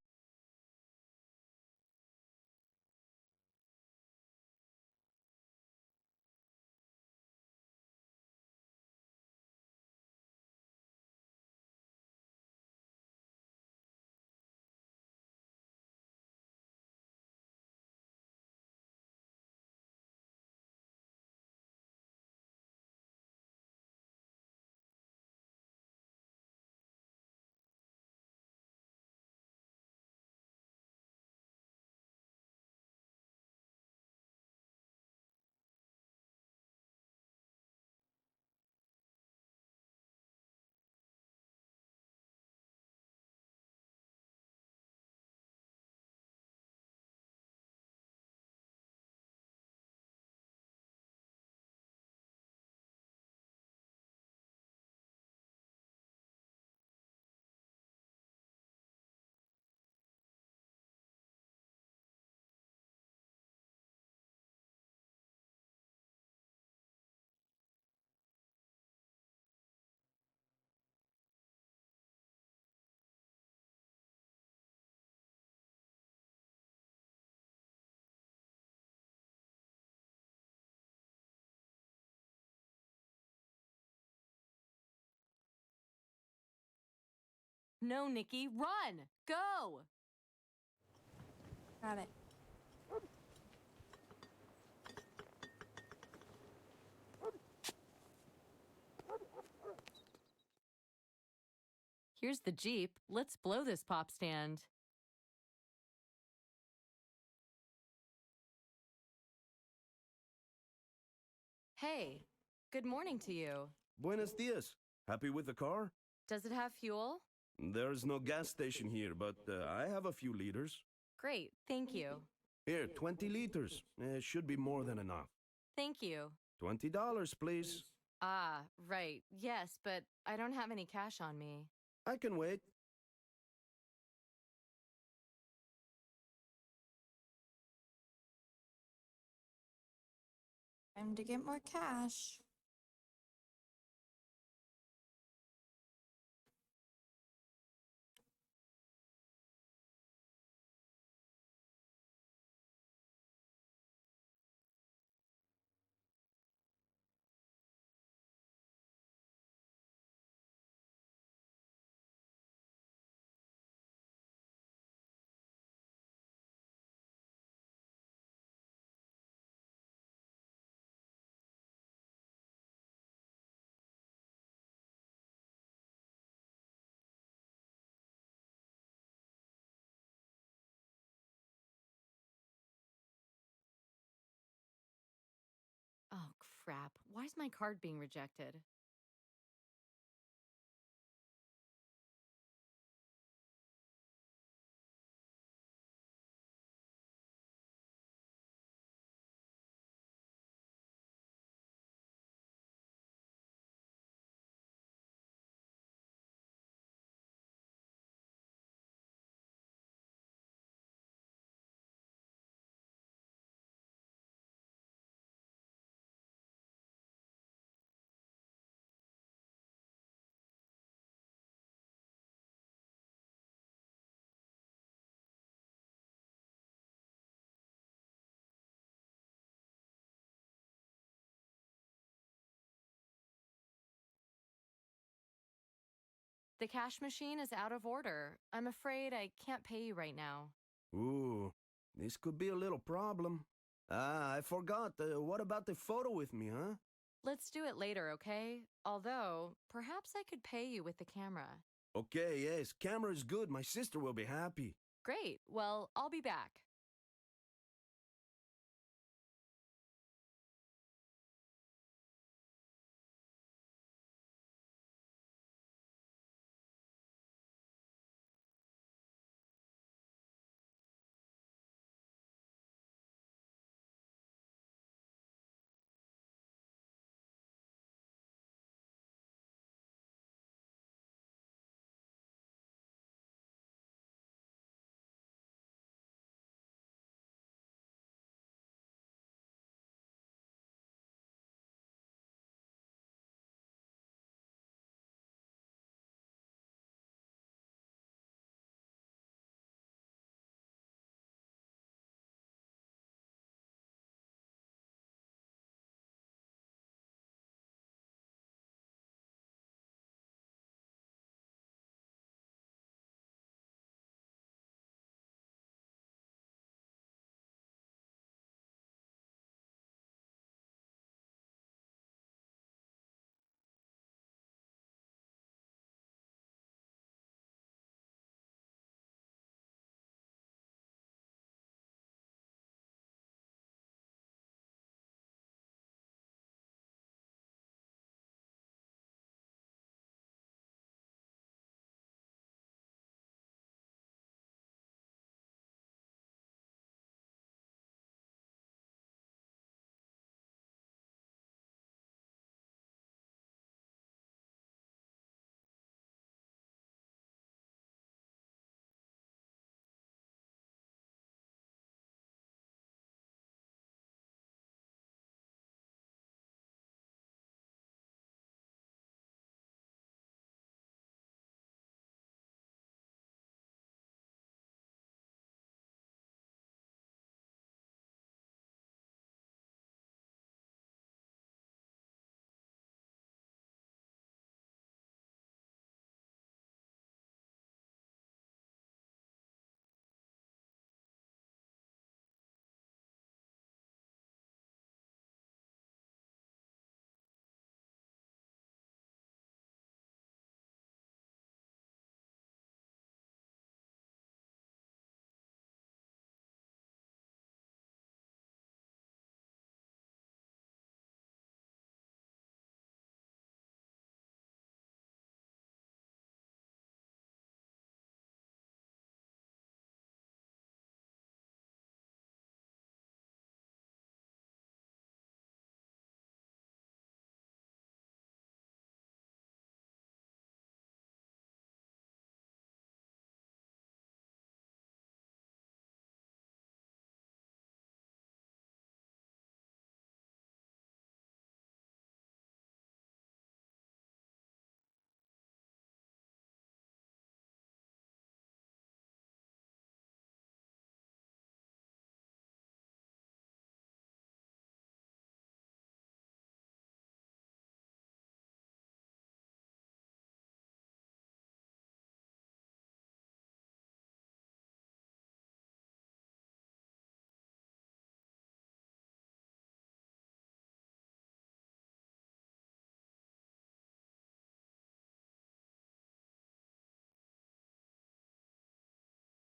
No, Nikki, run! Go! Got it. Here's the Jeep. Let's blow this pop stand. Hey, good morning to you. Buenos dias. Happy with the car? Does it have fuel? There's no gas station here, but I have a few liters. Great, thank you. Here, 20 liters. Should be more than enough. Thank you. $20, please. Ah, right. Yes, but I don't have any cash on me. I can wait. Time to get more cash. Oh, crap. Why is my card being rejected? The cash machine is out of order. I'm afraid I can't pay you right now. Ooh, this could be a little problem. Ah, I forgot. What about the photo with me, huh? Let's do it later, okay? Although, perhaps I could pay you with the camera. Okay, yes, camera is good. My sister will be happy. Great. Well, I'll be back.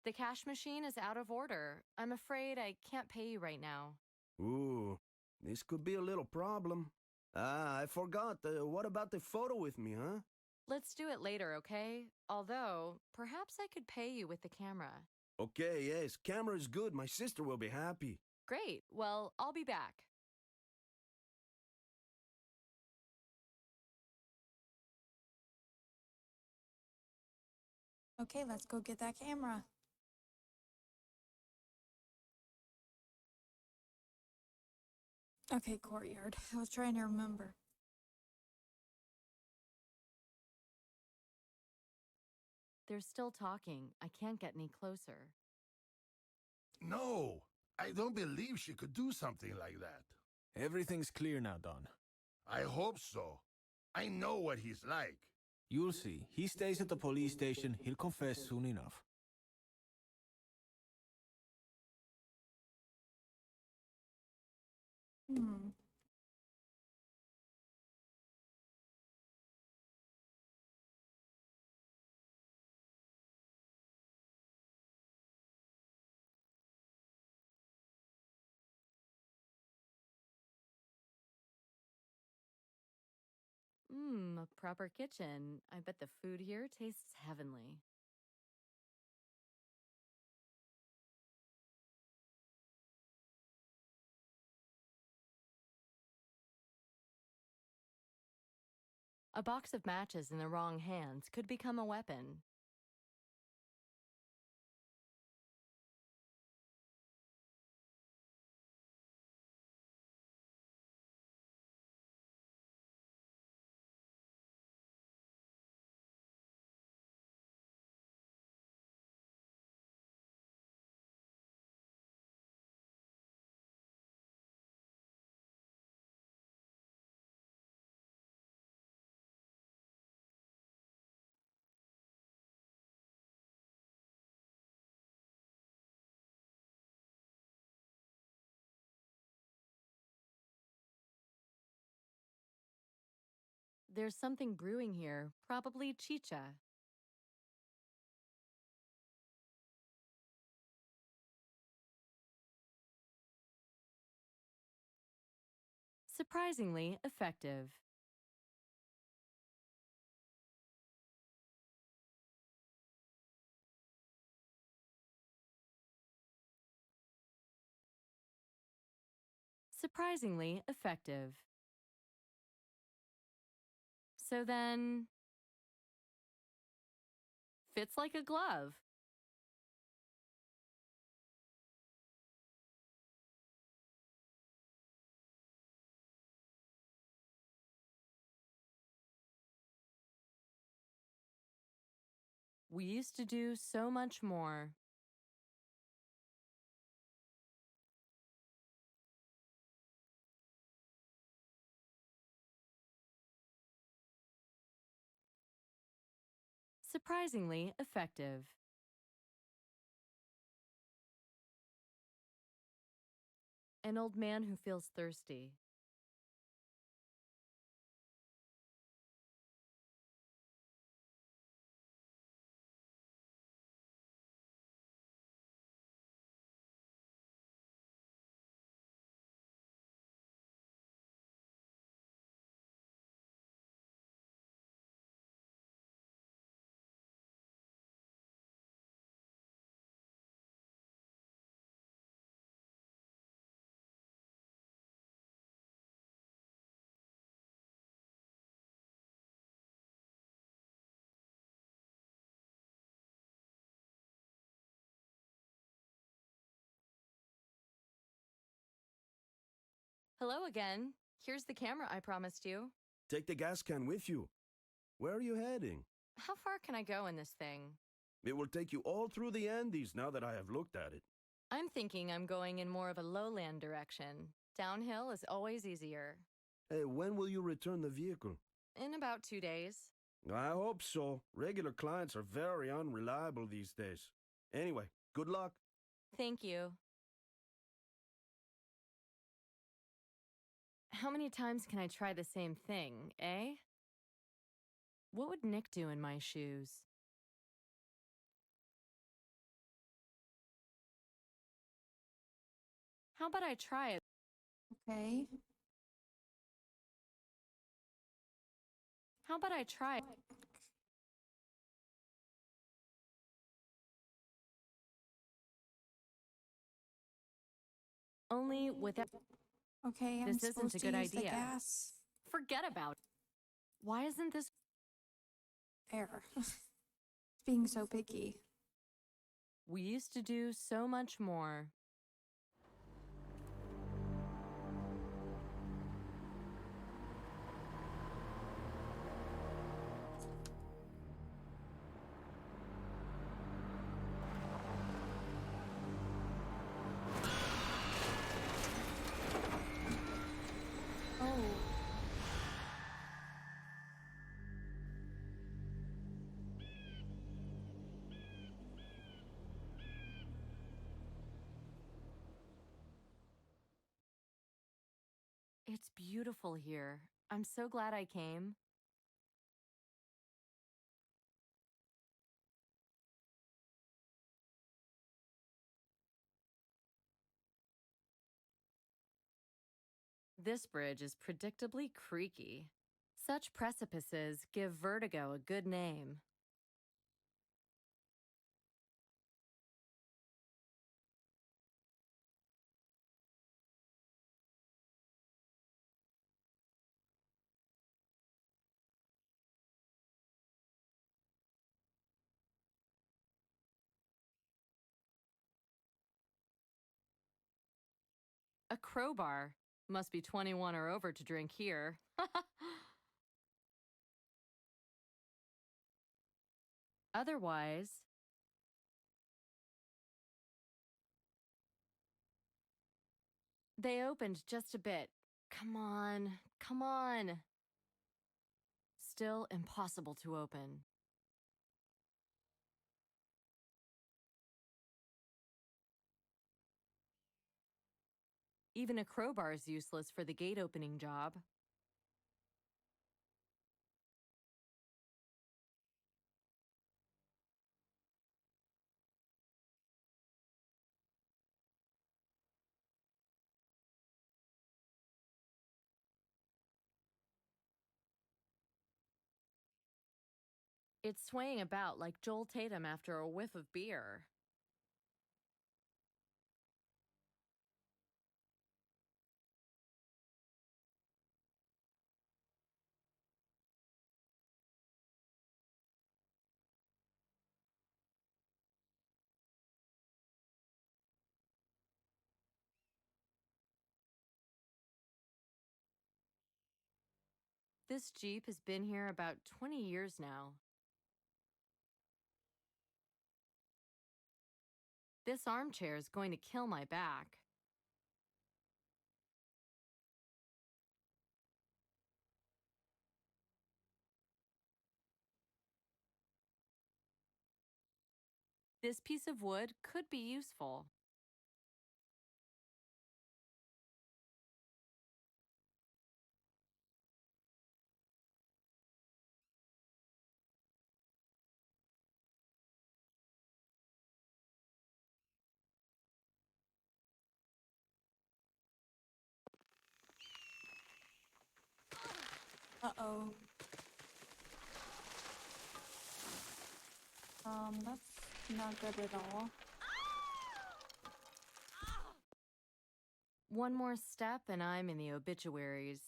The cash machine is out of order. I'm afraid I can't pay you right now. Ooh, this could be a little problem. Ah, I forgot. What about the photo with me, huh? Let's do it later, okay? Although, perhaps I could pay you with the camera. Okay, yes, camera is good. My sister will be happy. Great. Well, I'll be back. Okay, let's go get that camera. Okay, courtyard. I was trying to remember. They're still talking. I can't get any closer. No, I don't believe she could do something like that. Everything's clear now, Don. I hope so. I know what he's like. You'll see. He stays at the police station. He'll confess soon enough. Hmm. A proper kitchen. I bet the food here tastes heavenly. A box of matches in the wrong hands could become a weapon. There's something brewing here, probably chicha. Surprisingly effective. Surprisingly effective. So then, fits like a glove. We used to do so much more. Surprisingly effective. An old man who feels thirsty. Hello again. Here's the camera I promised you. Take the gas can with you. Where are you heading? How far can I go in this thing? It will take you all through the Andes now that I have looked at it. I'm thinking I'm going in more of a lowland direction. Downhill is always easier. Hey, when will you return the vehicle? In about 2 days. I hope so. Regular clients are very unreliable these days. Anyway, good luck. Thank you. How many times can I try the same thing, eh? What would Nick do in my shoes? How about I try it? Okay. How about I try it? Only without... Okay, I'm This isn't supposed a to good use the idea. gas. Forget about it. Why isn't this... Air. Being so picky. We used to do so much more. Oh. It's beautiful here. I'm so glad I came. This bridge is predictably creaky. Such precipices give vertigo a good name. A crowbar. Must be 21 or over to drink here. Otherwise, they opened just a bit. Come on, come on. Still impossible to open. Even a crowbar is useless for the gate opening job. It's swaying about like Joel Tatum after a whiff of beer. This Jeep has been here about 20 years now. This armchair is going to kill my back. This piece of wood could be useful. Uh-oh. That's not good at all. One more step and I'm in the obituaries.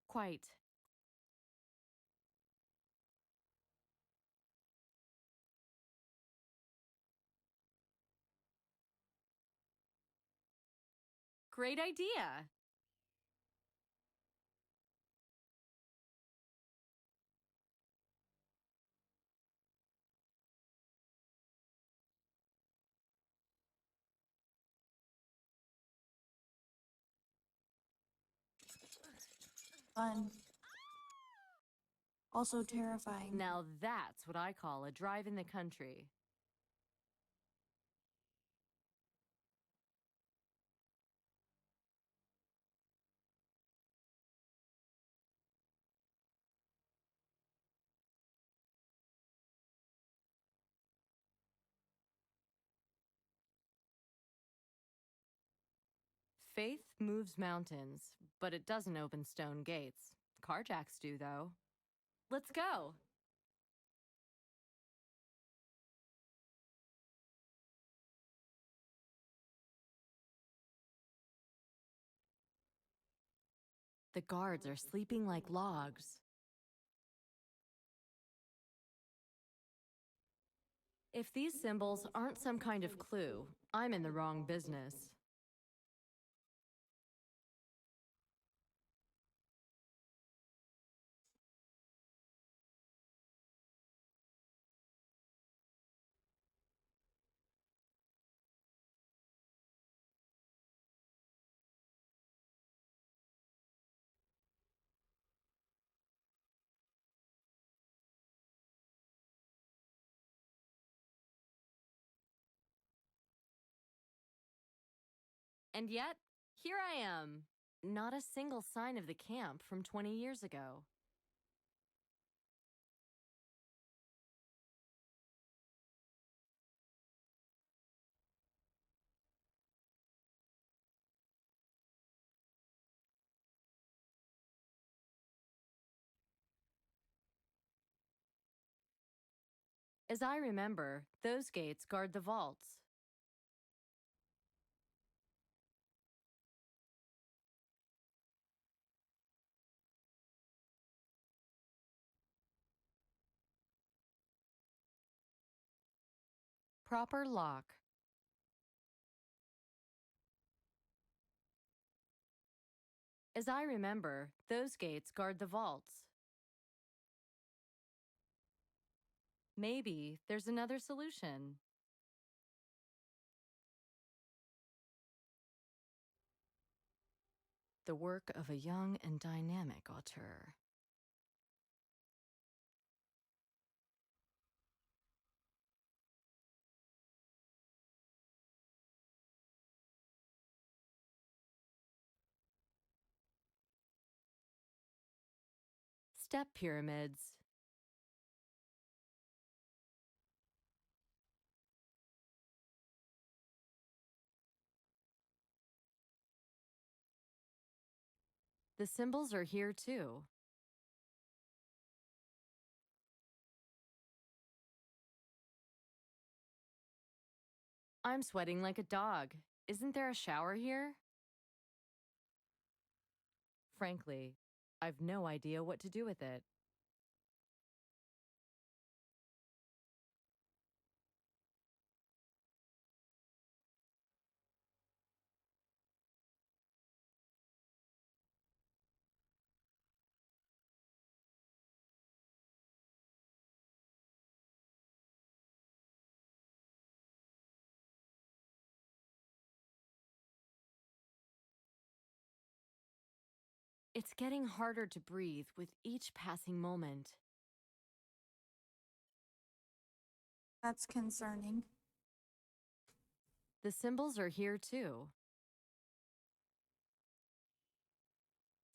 Quite. Great idea. Fun. Also terrifying. Now that's what I call a drive in the country. Faith moves mountains, but it doesn't open stone gates. Carjacks do, though. Let's go! The guards are sleeping like logs. If these symbols aren't some kind of clue, I'm in the wrong business. And yet, here I am. Not a single sign of the camp from 20 years ago. As I remember, those gates guard the vaults. Proper lock. As I remember, those gates guard the vaults. Maybe there's another solution. The work of a young and dynamic auteur. Step pyramids. The symbols are here too. I'm sweating like a dog. Isn't there a shower here? Frankly, I've no idea what to do with it. It's getting harder to breathe with each passing moment. That's concerning. The symbols are here too.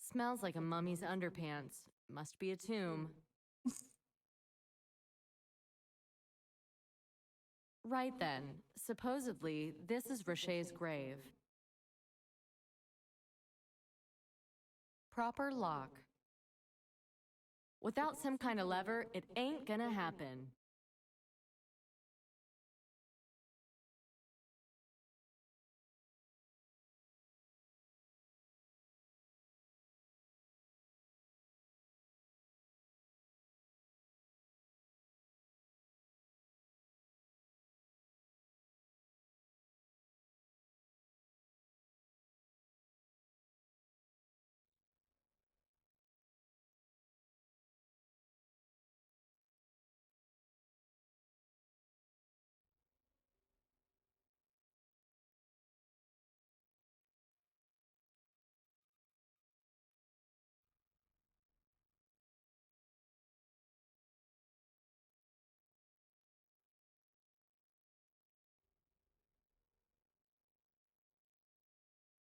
Smells like a mummy's underpants. Must be a tomb. Right then, supposedly, this is Roche's grave. Proper lock. Without some kind of lever, it ain't gonna happen.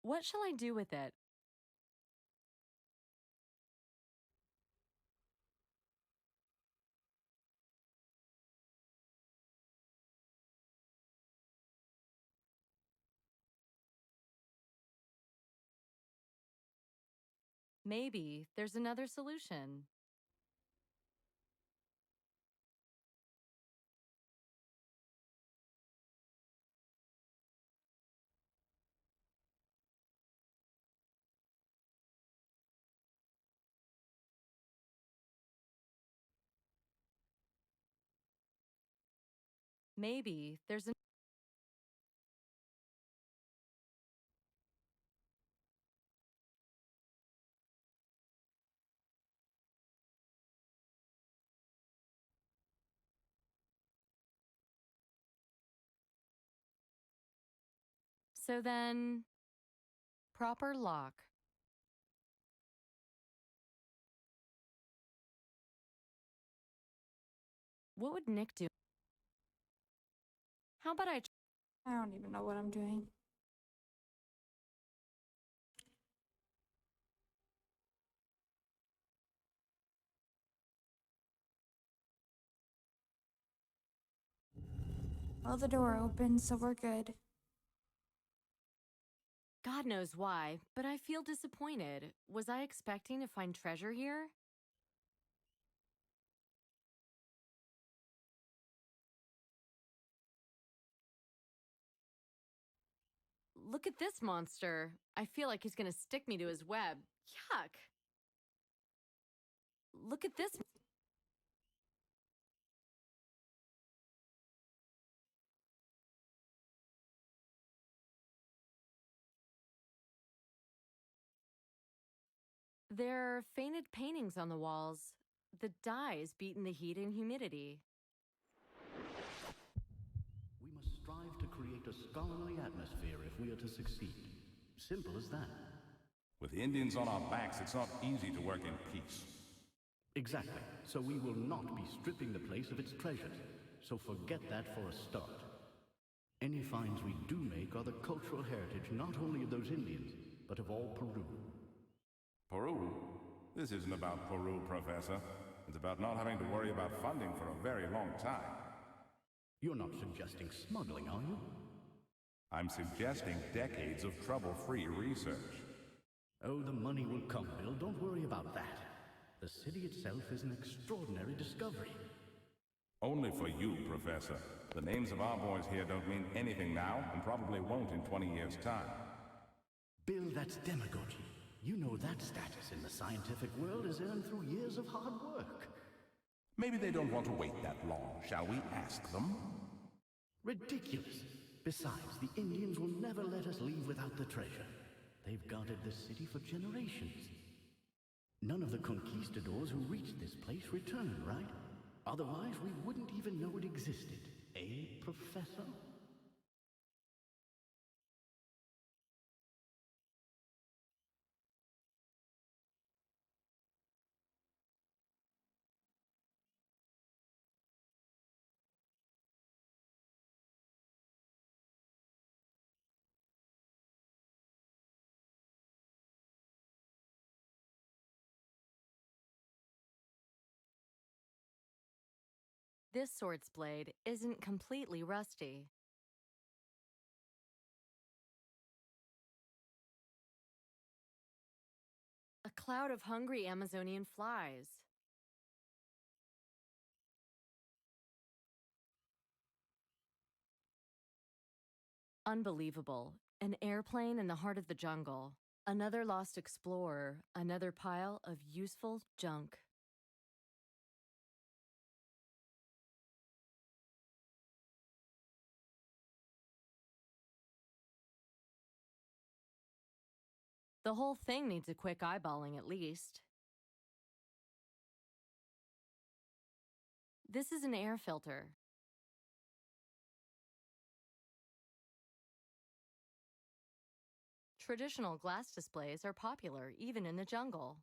What shall I do with it? Maybe there's another solution. Maybe there's an So then, proper lock. What would Nick do? How about I don't even know what I'm doing. Well, the door opened, so we're good. God knows why, but I feel disappointed. Was I expecting to find treasure here? Look at this monster. I feel like he's gonna stick me to his web. Yuck. Look at this. There are faded paintings on the walls. The dye is beaten the heat and humidity. We must strive to create a scholarly atmosphere if we are to succeed. Simple as that. With the Indians on our backs, it's not easy to work in peace. Exactly. So we will not be stripping the place of its treasures. So forget that for a start. Any finds we do make are the cultural heritage not only of those Indians, but of all Peru. Peru? This isn't about Peru, Professor. It's about not having to worry about funding for a very long time. You're not suggesting smuggling, are you? I'm suggesting decades of trouble-free research. Oh, the money will come, Bill. Don't worry about that. The city itself is an extraordinary discovery. Only for you, Professor. The names of our boys here don't mean anything now, and probably won't in 20 years' time. Bill, that's demagogy. You know that status in the scientific world is earned through years of hard work. Maybe they don't want to wait that long. Shall we ask them? Ridiculous. Besides, the Indians will never let us leave without the treasure. They've guarded this city for generations. None of the conquistadors who reached this place returned, right? Otherwise, we wouldn't even know it existed. Eh, Professor? This sword's blade isn't completely rusty. A cloud of hungry Amazonian flies. Unbelievable. An airplane in the heart of the jungle. Another lost explorer. Another pile of useful junk. The whole thing needs a quick eyeballing at least. This is an air filter. Traditional glass displays are popular even in the jungle.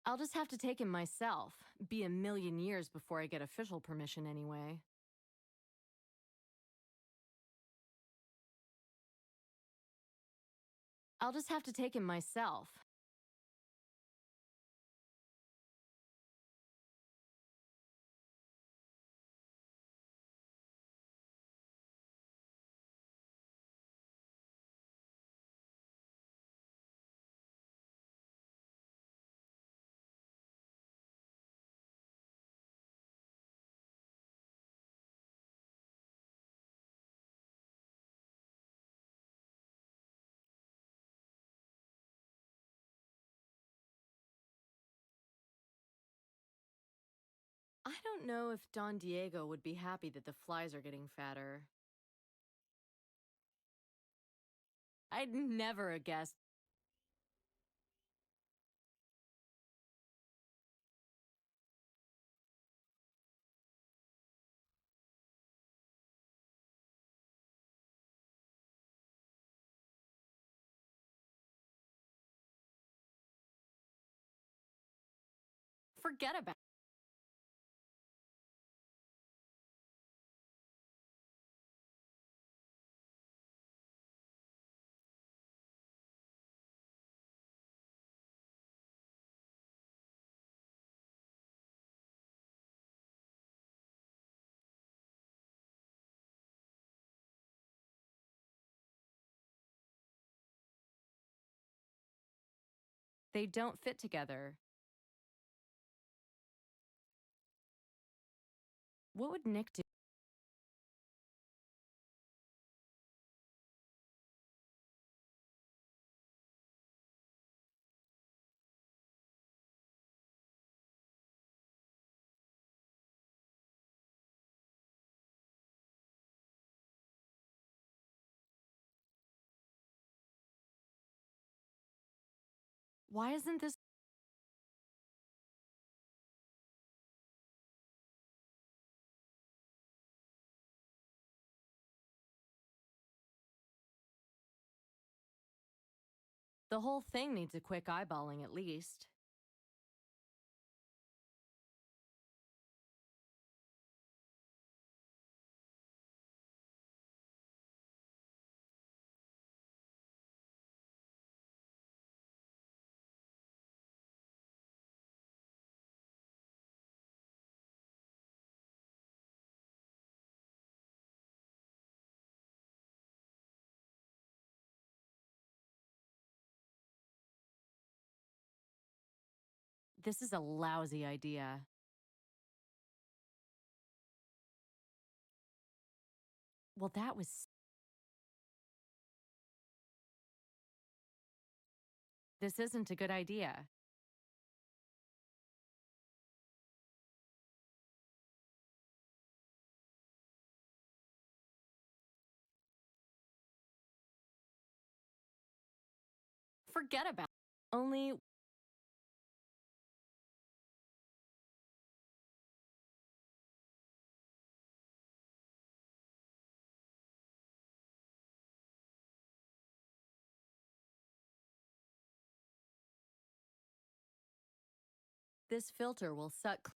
I'll just have to take him myself. Be a million years before I get official permission anyway. I'll just have to take him myself. I don't know if Don Diego would be happy that the flies are getting fatter. I'd never have guessed. Forget about it. They don't fit together. What would Nick do? Why isn't this? The whole thing needs a quick eyeballing at least. This is a lousy idea. Well, that was... This isn't a good idea. Forget about it. Only... This filter will suck...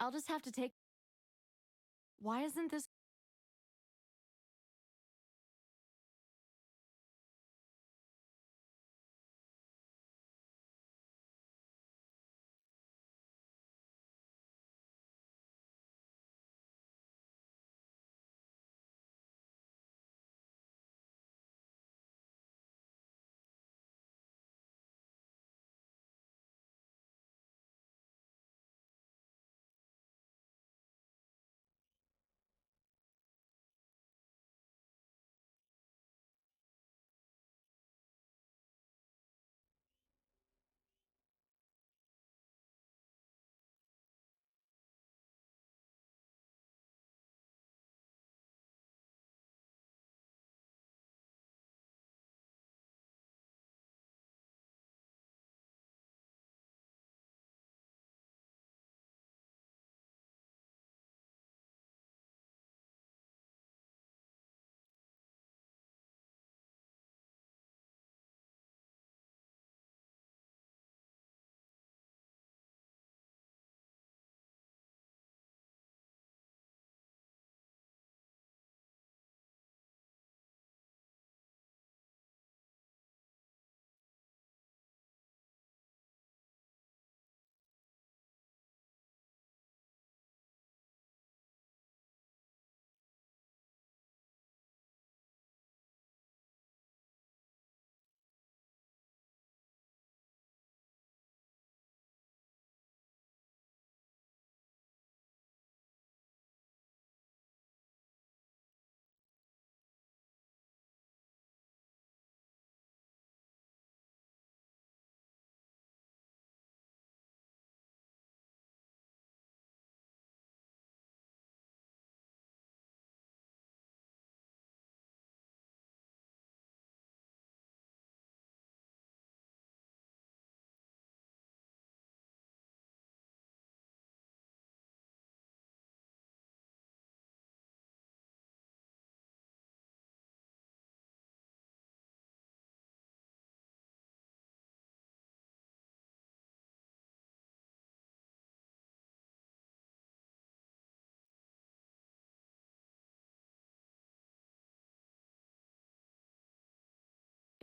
I'll just have to take... Why isn't this...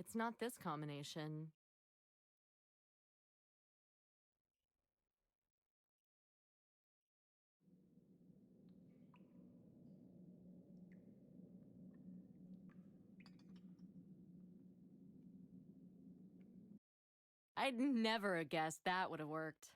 It's not this combination. I'd never have guessed that would have worked.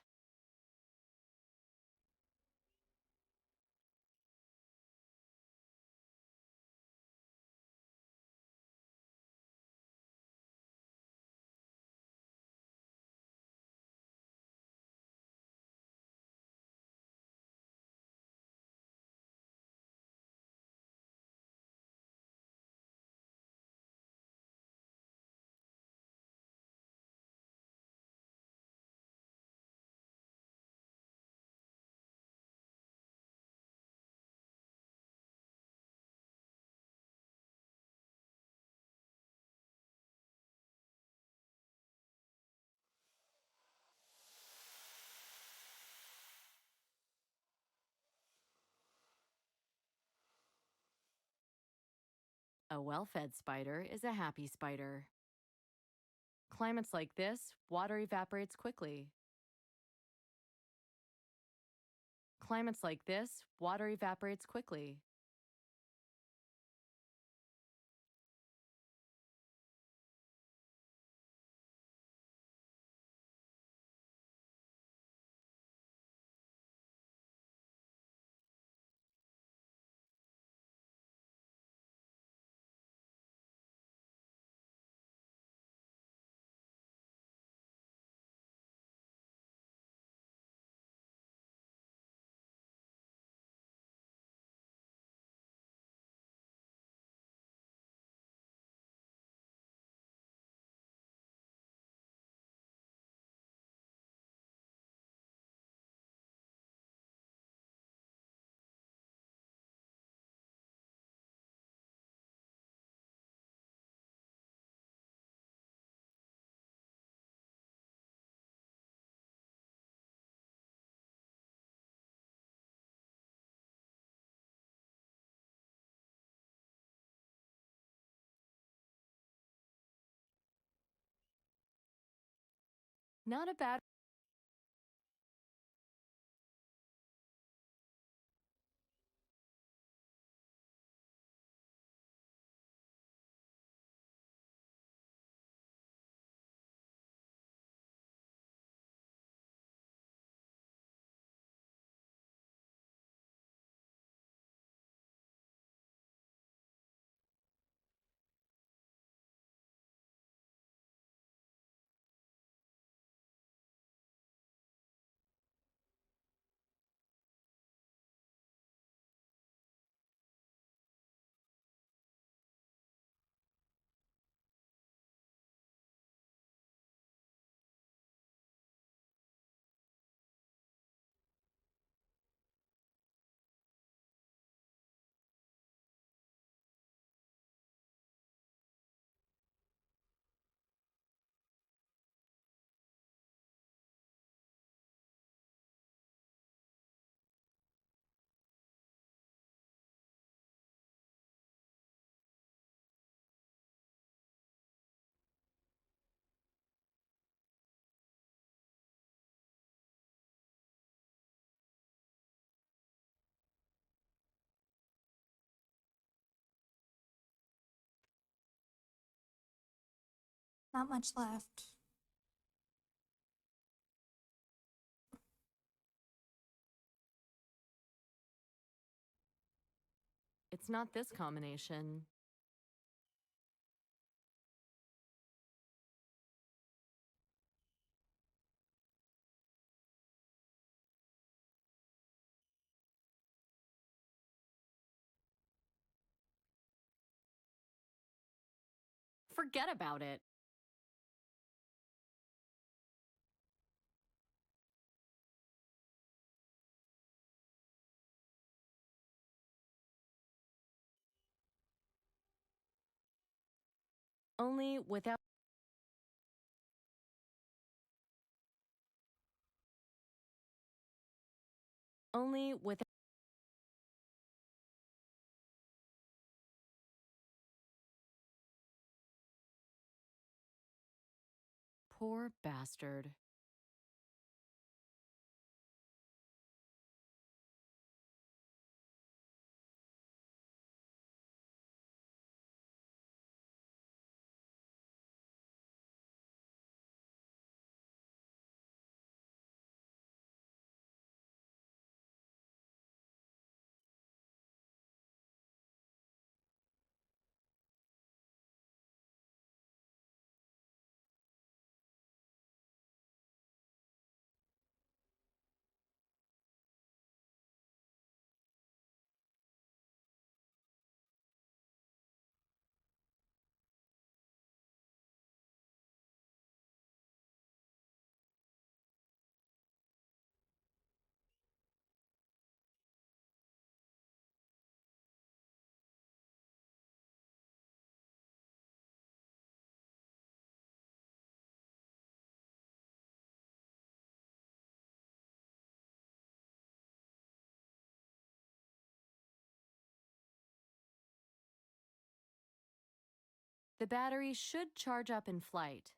A well-fed spider is a happy spider. Climates like this, water evaporates quickly. Climates like this, water evaporates quickly. Not a bad. Not much left. It's not this combination. Forget about it. Only without. Only without. Poor bastard. The battery should charge up in flight.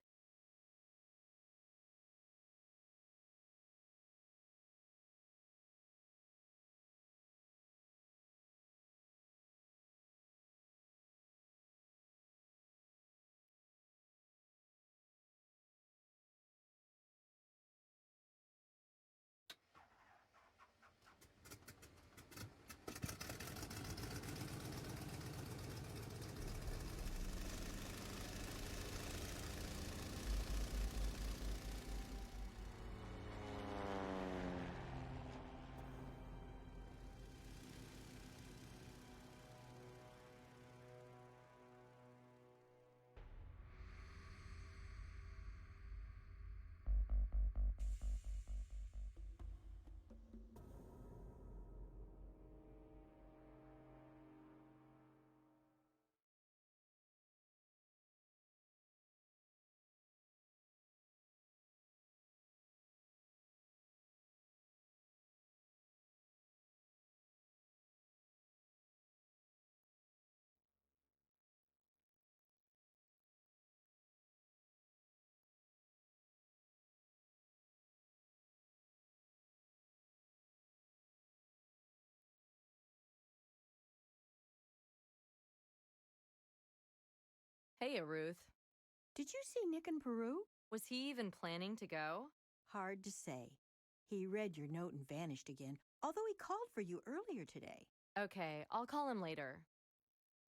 Hey, Ruth. Did you see Nick in Peru? Was he even planning to go? Hard to say. He read your note and vanished again, although he called for you earlier today. Okay, I'll call him later.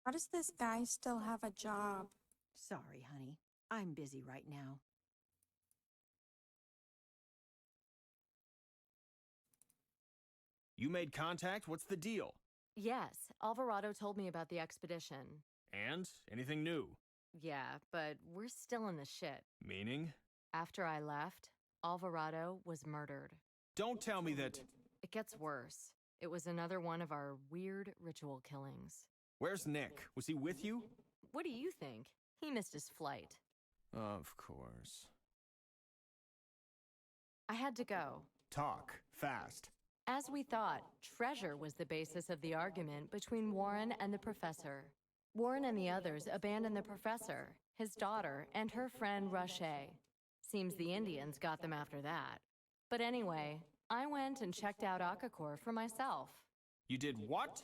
How does this guy still have a job? Sorry, honey. I'm busy right now. You made contact? What's the deal? Yes, Alvarado told me about the expedition. And? Anything new? Yeah, but we're still in the shit. Meaning? After I left, Alvarado was murdered. Don't tell me that... It gets worse. It was another one of our weird ritual killings. Where's Nick? Was he with you? What do you think? He missed his flight. Of course. I had to go. Talk. Fast. As we thought, treasure was the basis of the argument between Warren and the professor. Warren and the others abandoned the professor, his daughter, and her friend Rache. Seems the Indians got them after that. But anyway, I went and checked out Akakor for myself. You did what?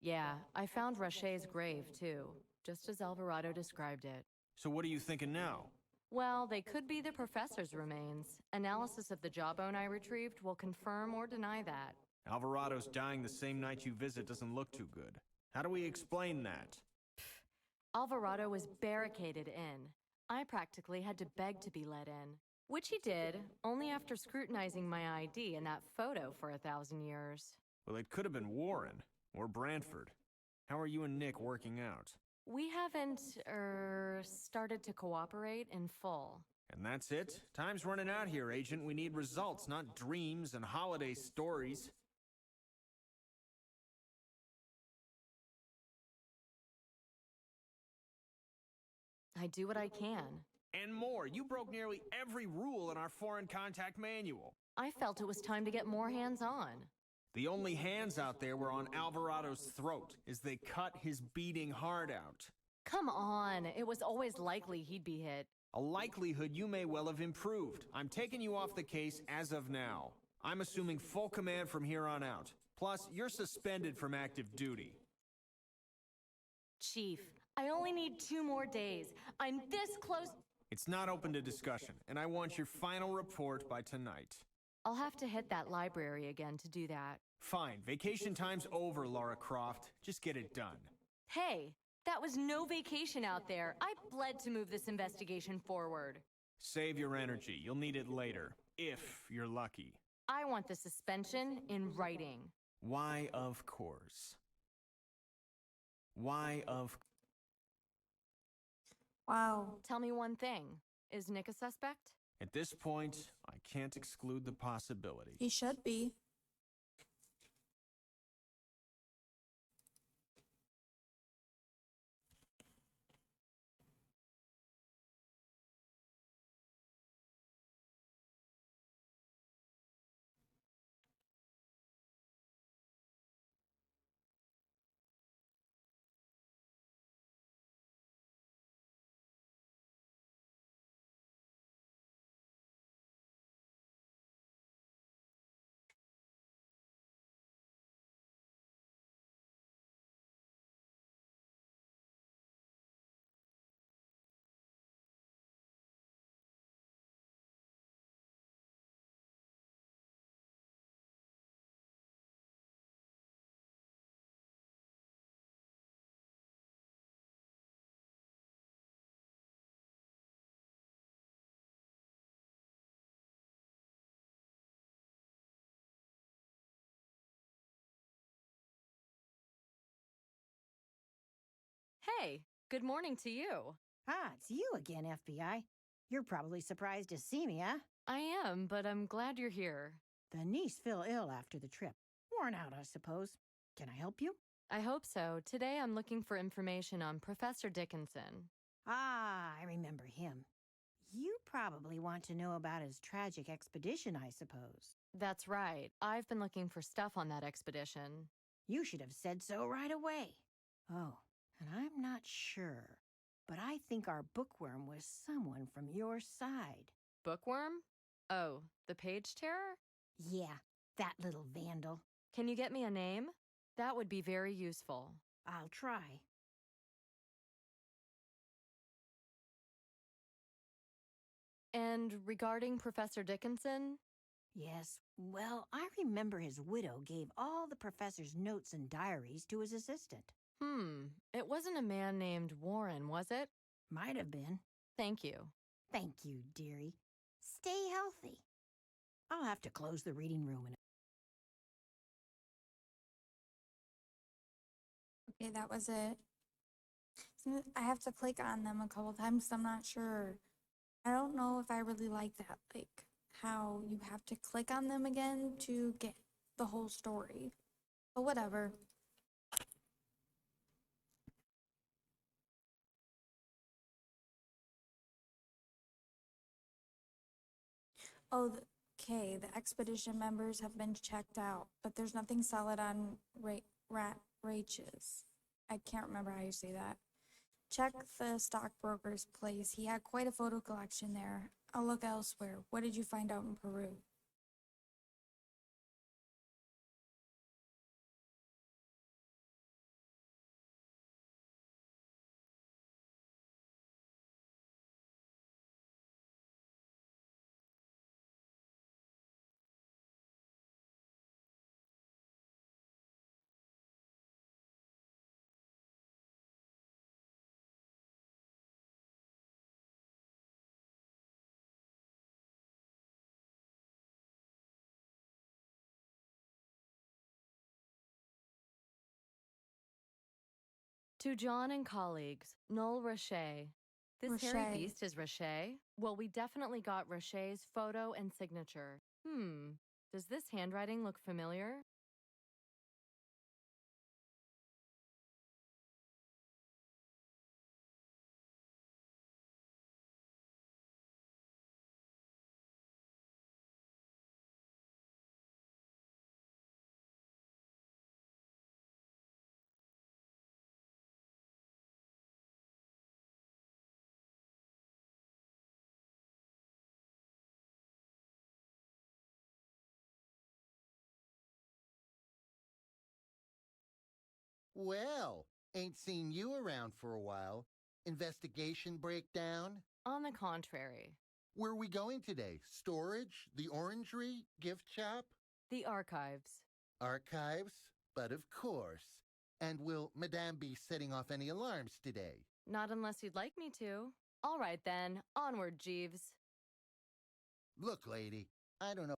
Yeah, I found Rache's grave too, just as Alvarado described it. So what are you thinking now? Well, they could be the professor's remains. Analysis of the jawbone I retrieved will confirm or deny that. Alvarado's dying the same night you visit doesn't look too good. How do we explain that? Alvarado was barricaded in. I practically had to beg to be let in. Which he did, only after scrutinizing my ID and that photo for 1,000 years. Well, it could have been Warren. Or Brantford. How are you and Nick working out? We haven't, started to cooperate in full. And that's it? Time's running out here, Agent. We need results, not dreams and holiday stories. I do what I can. And more. You broke nearly every rule in our foreign contact manual. I felt it was time to get more hands-on. The only hands out there were on Alvarado's throat as they cut his beating heart out. Come on, it was always likely he'd be hit. A likelihood you may well have improved. I'm taking you off the case as of now. I'm assuming full command from here on out. Plus, you're suspended from active duty. Chief, I only need 2 more days. I'm this close. It's not open to discussion, and I want your final report by tonight. I'll have to hit that library again to do that. Fine, vacation time's over, Lara Croft. Just get it done. Hey, that was no vacation out there. I bled to move this investigation forward. Save your energy. You'll need it later, if you're lucky. I want the suspension in writing. Why, of course. Why, of... Wow. Tell me one thing. Is Nick a suspect? At this point, I can't exclude the possibility. He should be. Hey, good morning to you. Ah, it's you again, FBI. You're probably surprised to see me, huh? I am, but I'm glad you're here. The niece fell ill after the trip. Worn out, I suppose. Can I help you? I hope so. Today I'm looking for information on Professor Dickinson. Ah, I remember him. You probably want to know about his tragic expedition, I suppose. That's right. I've been looking for stuff on that expedition. You should have said so right away. Oh, and I'm not sure, but I think our bookworm was someone from your side. Bookworm? Oh, the page terror? Yeah, that little vandal. Can you get me a name? That would be very useful. I'll try. And regarding Professor Dickinson? Yes, well, I remember his widow gave all the professor's notes and diaries to his assistant. It wasn't a man named Warren, was it? Might have been. Thank you. Thank you, dearie. Stay healthy. I'll have to close the reading room in Okay, that was it. I have to click on them a couple times 'cause I'm not sure. I don't know if I really like that, like how you have to click on them again to get the whole story. But whatever. Oh, okay. The expedition members have been checked out, but there's nothing solid on Rach's. I can't remember how you say that. Check the stockbroker's place. He had quite a photo collection there. I'll look elsewhere. What did you find out in Peru? To John and colleagues, Noel Roche. This hairy Roche. beast is Roche? Well, we definitely got Roche's photo and signature. Does this handwriting look familiar? Well, ain't seen you around for a while. Investigation breakdown? On the contrary, Where are we going today? Storage? The orangery? Gift shop? the archives. Archives? But of course. And will Madame be setting off any alarms today? Not unless you'd like me to. All right then, onward, Jeeves. Look, lady, I don't know.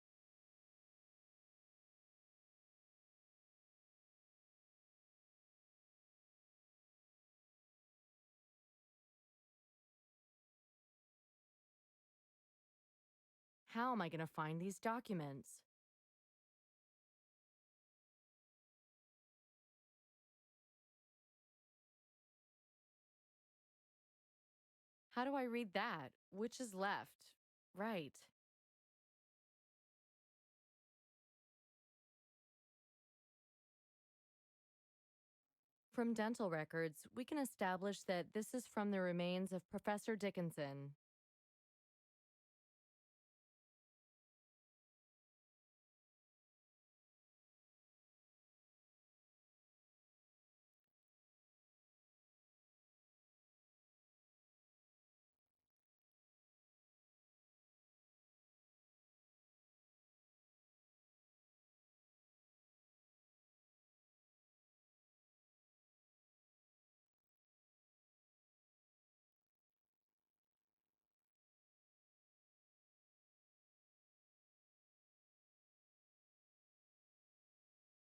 How am I going to find these documents? How do I read that? Which is left? Right. From dental records, we can establish that this is from the remains of Professor Dickinson.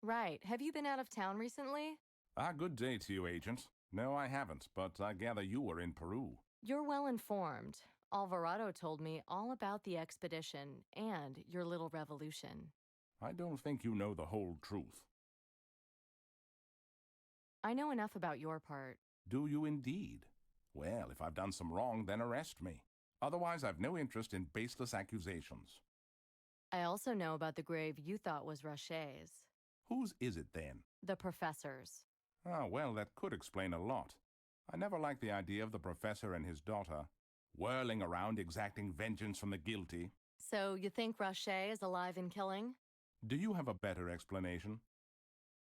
Right. Have you been out of town recently? Good day to you, Agent. No, I haven't, but I gather you were in Peru. You're well informed. Alvarado told me all about the expedition and your little revolution. I don't think you know the whole truth. I know enough about your part. Do you indeed? Well, if I've done some wrong, then arrest me. Otherwise, I've no interest in baseless accusations. I also know about the grave you thought was Rocher's. Whose is it, then? The professor's. Ah, well, that could explain a lot. I never liked the idea of the professor and his daughter whirling around exacting vengeance from the guilty. So you think Rocher is alive and killing? Do you have a better explanation?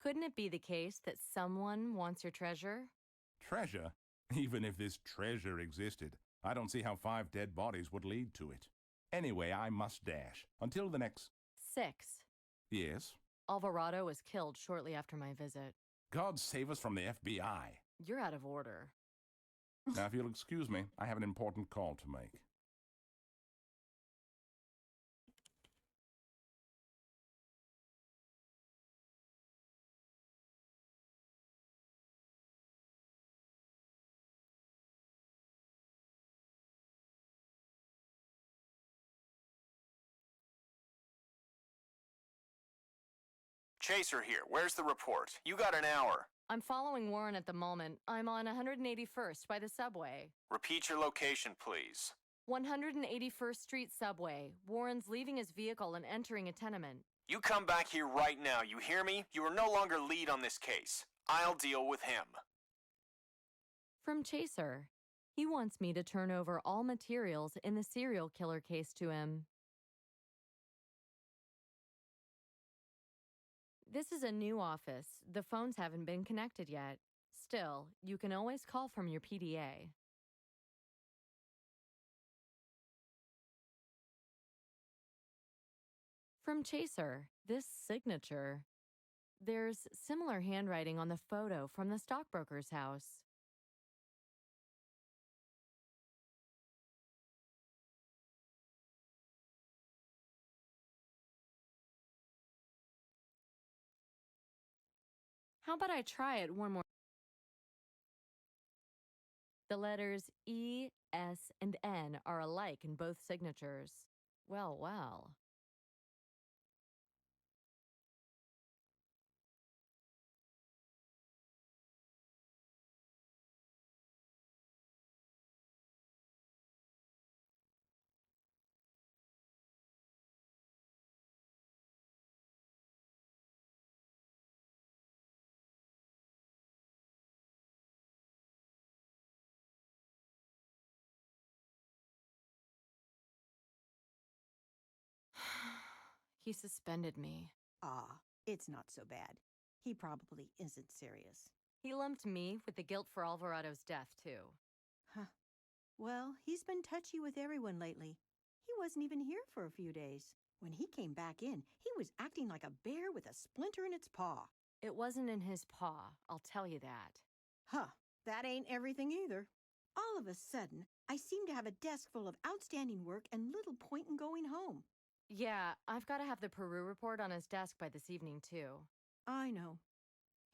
Couldn't it be the case that someone wants your treasure? Treasure? Even if this treasure existed, I don't see how 5 dead bodies would lead to it. Anyway, I must dash. Until the next... 6. Yes? Alvarado was killed shortly after my visit. God save us from the FBI. You're out of order. Now, if you'll excuse me, I have an important call to make. Chaser here. Where's the report? You got an hour. I'm following Warren at the moment. I'm on 181st by the subway. Repeat your location, please. 181st Street subway. Warren's leaving his vehicle and entering a tenement. You come back here right now, you hear me? You are no longer lead on this case. I'll deal with him. From Chaser. He wants me to turn over all materials in the serial killer case to him. This is a new office. The phones haven't been connected yet. Still, you can always call from your PDA. From Chaser, this signature. There's similar handwriting on the photo from the stockbroker's house. How about I try it one more? The letters E, S, and N are alike in both signatures. Well, well. He suspended me. Ah, it's not so bad. He probably isn't serious. He lumped me with the guilt for Alvarado's death, too. Huh. Well, he's been touchy with everyone lately. He wasn't even here for a few days. When he came back in, he was acting like a bear with a splinter in its paw. It wasn't in his paw, I'll tell you that. Huh. That ain't everything either. All of a sudden, I seem to have a desk full of outstanding work and little point in going home. Yeah, I've got to have the Peru report on his desk by this evening, too. I know.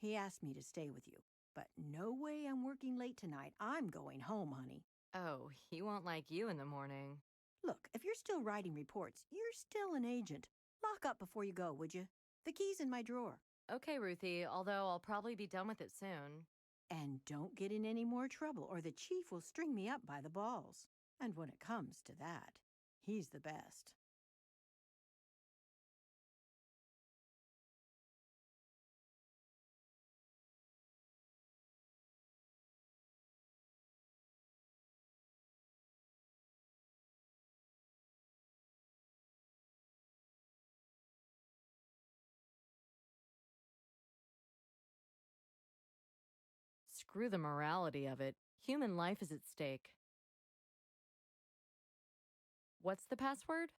He asked me to stay with you, but no way I'm working late tonight. I'm going home, honey. Oh, he won't like you in the morning. Look, if you're still writing reports, you're still an agent. Lock up before you go, would you? The key's in my drawer. Okay, Ruthie, although I'll probably be done with it soon. And don't get in any more trouble, or the chief will string me up by the balls. And when it comes to that, he's the best. Screw the morality of it. Human life is at stake. What's the password?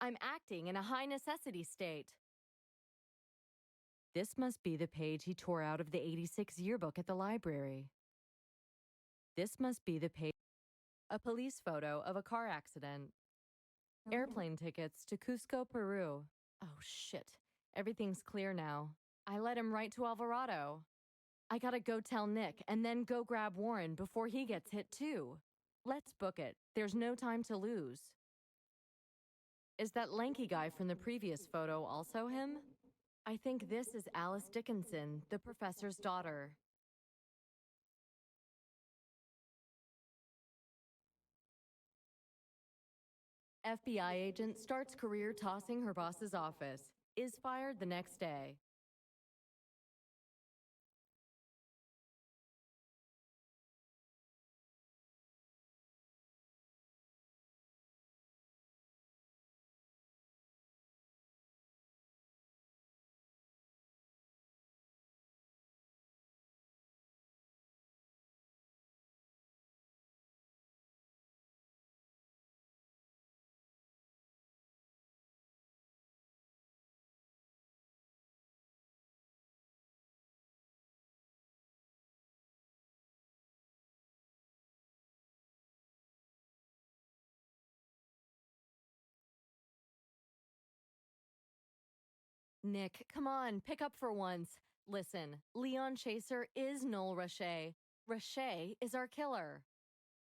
I'm acting in a high necessity state. This must be the page he tore out of the '86 yearbook at the library. This must be the page. A police photo of a car accident. Airplane tickets to Cusco, Peru. Oh, shit. Everything's clear now. I let him right to Alvarado. I gotta go tell Nick and then go grab Warren before he gets hit too. Let's book it. There's no time to lose. Is that lanky guy from the previous photo also him? I think this is Alice Dickinson, the professor's daughter. FBI agent starts career tossing her boss's office. Is fired the next day. Nick, come on, pick up for once. Listen, Leon Chaser is Noel Rache. Rache is our killer.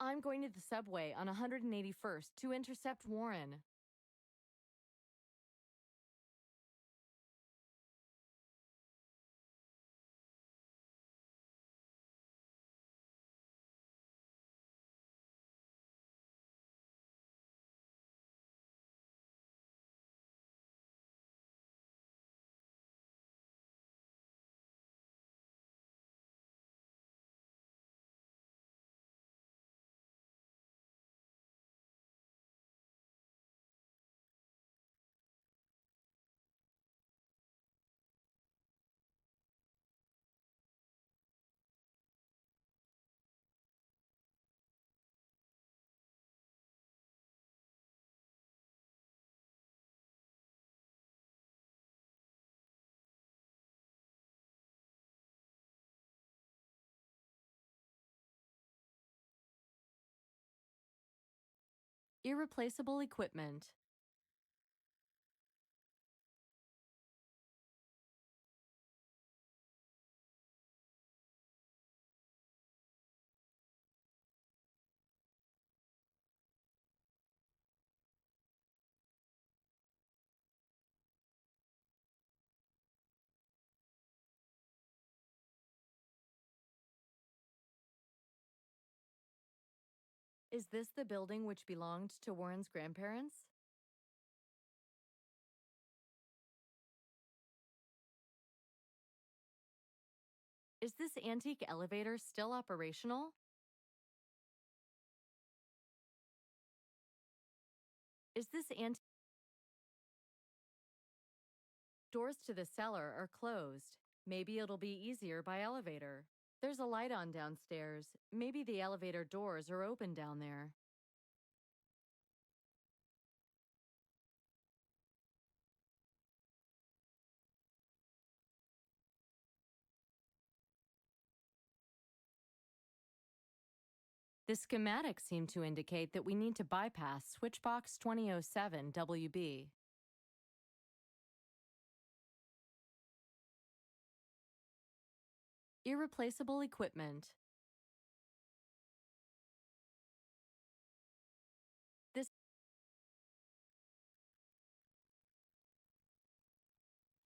I'm going to the subway on 181st to intercept Warren. Irreplaceable equipment. Is this the building which belonged to Warren's grandparents? Is this antique elevator still operational? Is this antique? Doors to the cellar are closed. Maybe it'll be easier by elevator. There's a light on downstairs. Maybe the elevator doors are open down there. The schematics seem to indicate that we need to bypass Switchbox 2007 WB. Irreplaceable equipment.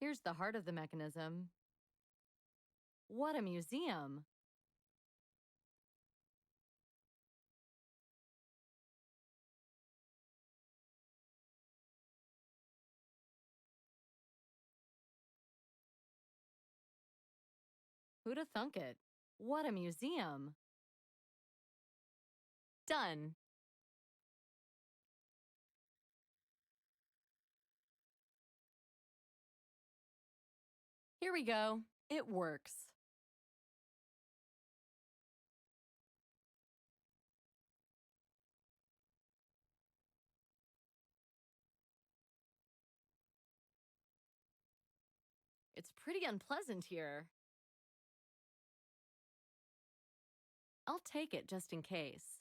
Here's the heart of the mechanism. What a museum! Who'da thunk it? What a museum! Done. Here we go. It works. It's pretty unpleasant here. I'll take it just in case.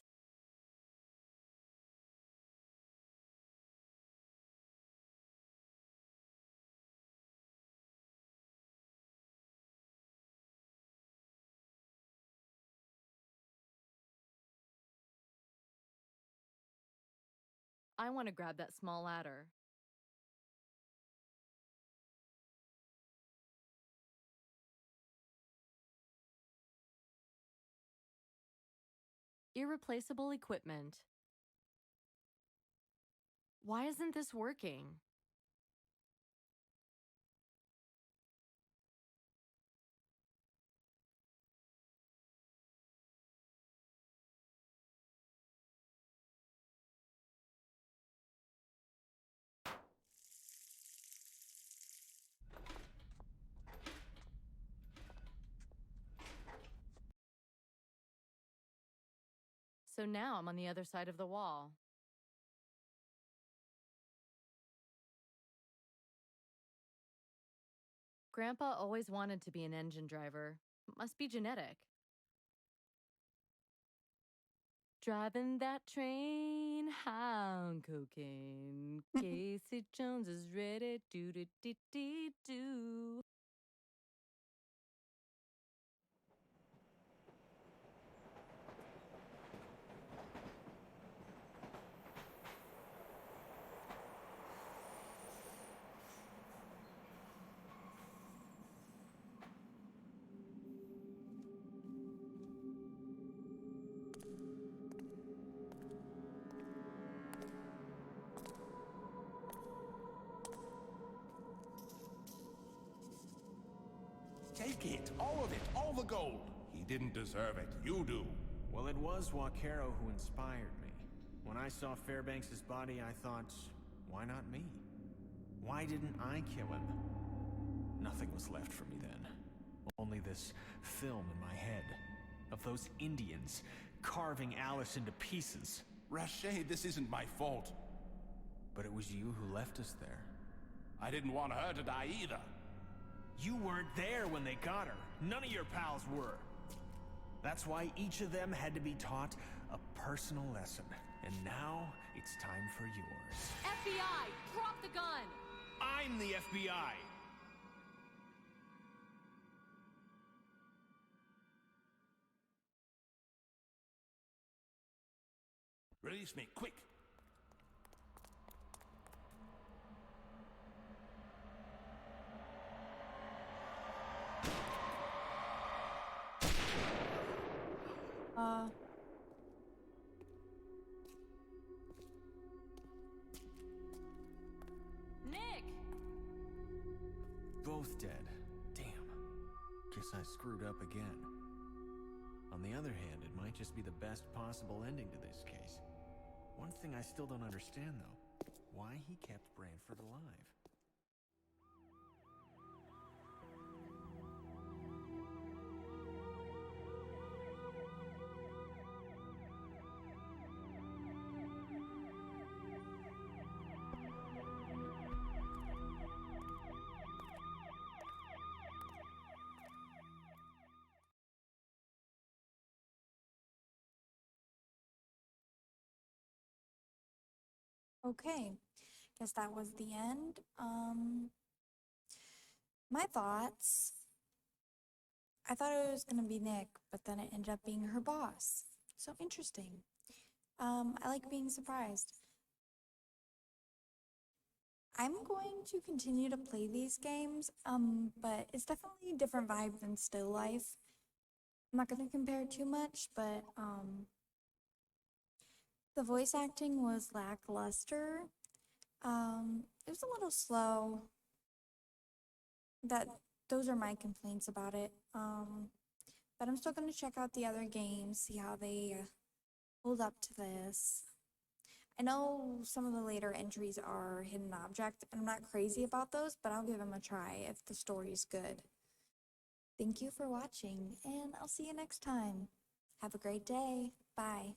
I want to grab that small ladder. Irreplaceable equipment. Why isn't this working? So now I'm on the other side of the wall. Grandpa always wanted to be an engine driver. Must be genetic. Driving that train high on cocaine. Casey Jones is ready. Do do do do do. Take it, all of it, all the gold. He didn't deserve it. You do. Well, it was Wakero who inspired me. When I saw Fairbanks' body, I thought, why not me? Why didn't I kill him? Nothing was left for me then. Only this film in my head of those Indians carving Alice into pieces. Rashid, this isn't my fault. But it was you who left us there. I didn't want her to die either. You weren't there when they got her. None of your pals were. That's why each of them had to be taught a personal lesson. And now it's time for yours. FBI, drop the gun! I'm the FBI! Release me, quick! Nick! Both dead. Damn. Guess I screwed up again. On the other hand, it might just be the best possible ending to this case. One thing I still don't understand, though. Why he kept Branford alive. Okay, guess that was the end. My thoughts. I thought it was gonna be Nick, but then it ended up being her boss. So interesting. I like being surprised. I'm going to continue to play these games, but it's definitely a different vibe than Still Life. I'm not gonna compare too much, but the voice acting was lackluster. It was a little slow. Those are my complaints about it. But I'm still gonna check out the other games, see how they hold up to this. I know some of the later entries are hidden object, and I'm not crazy about those, but I'll give them a try if the story's good. Thank you for watching, and I'll see you next time. Have a great day. Bye.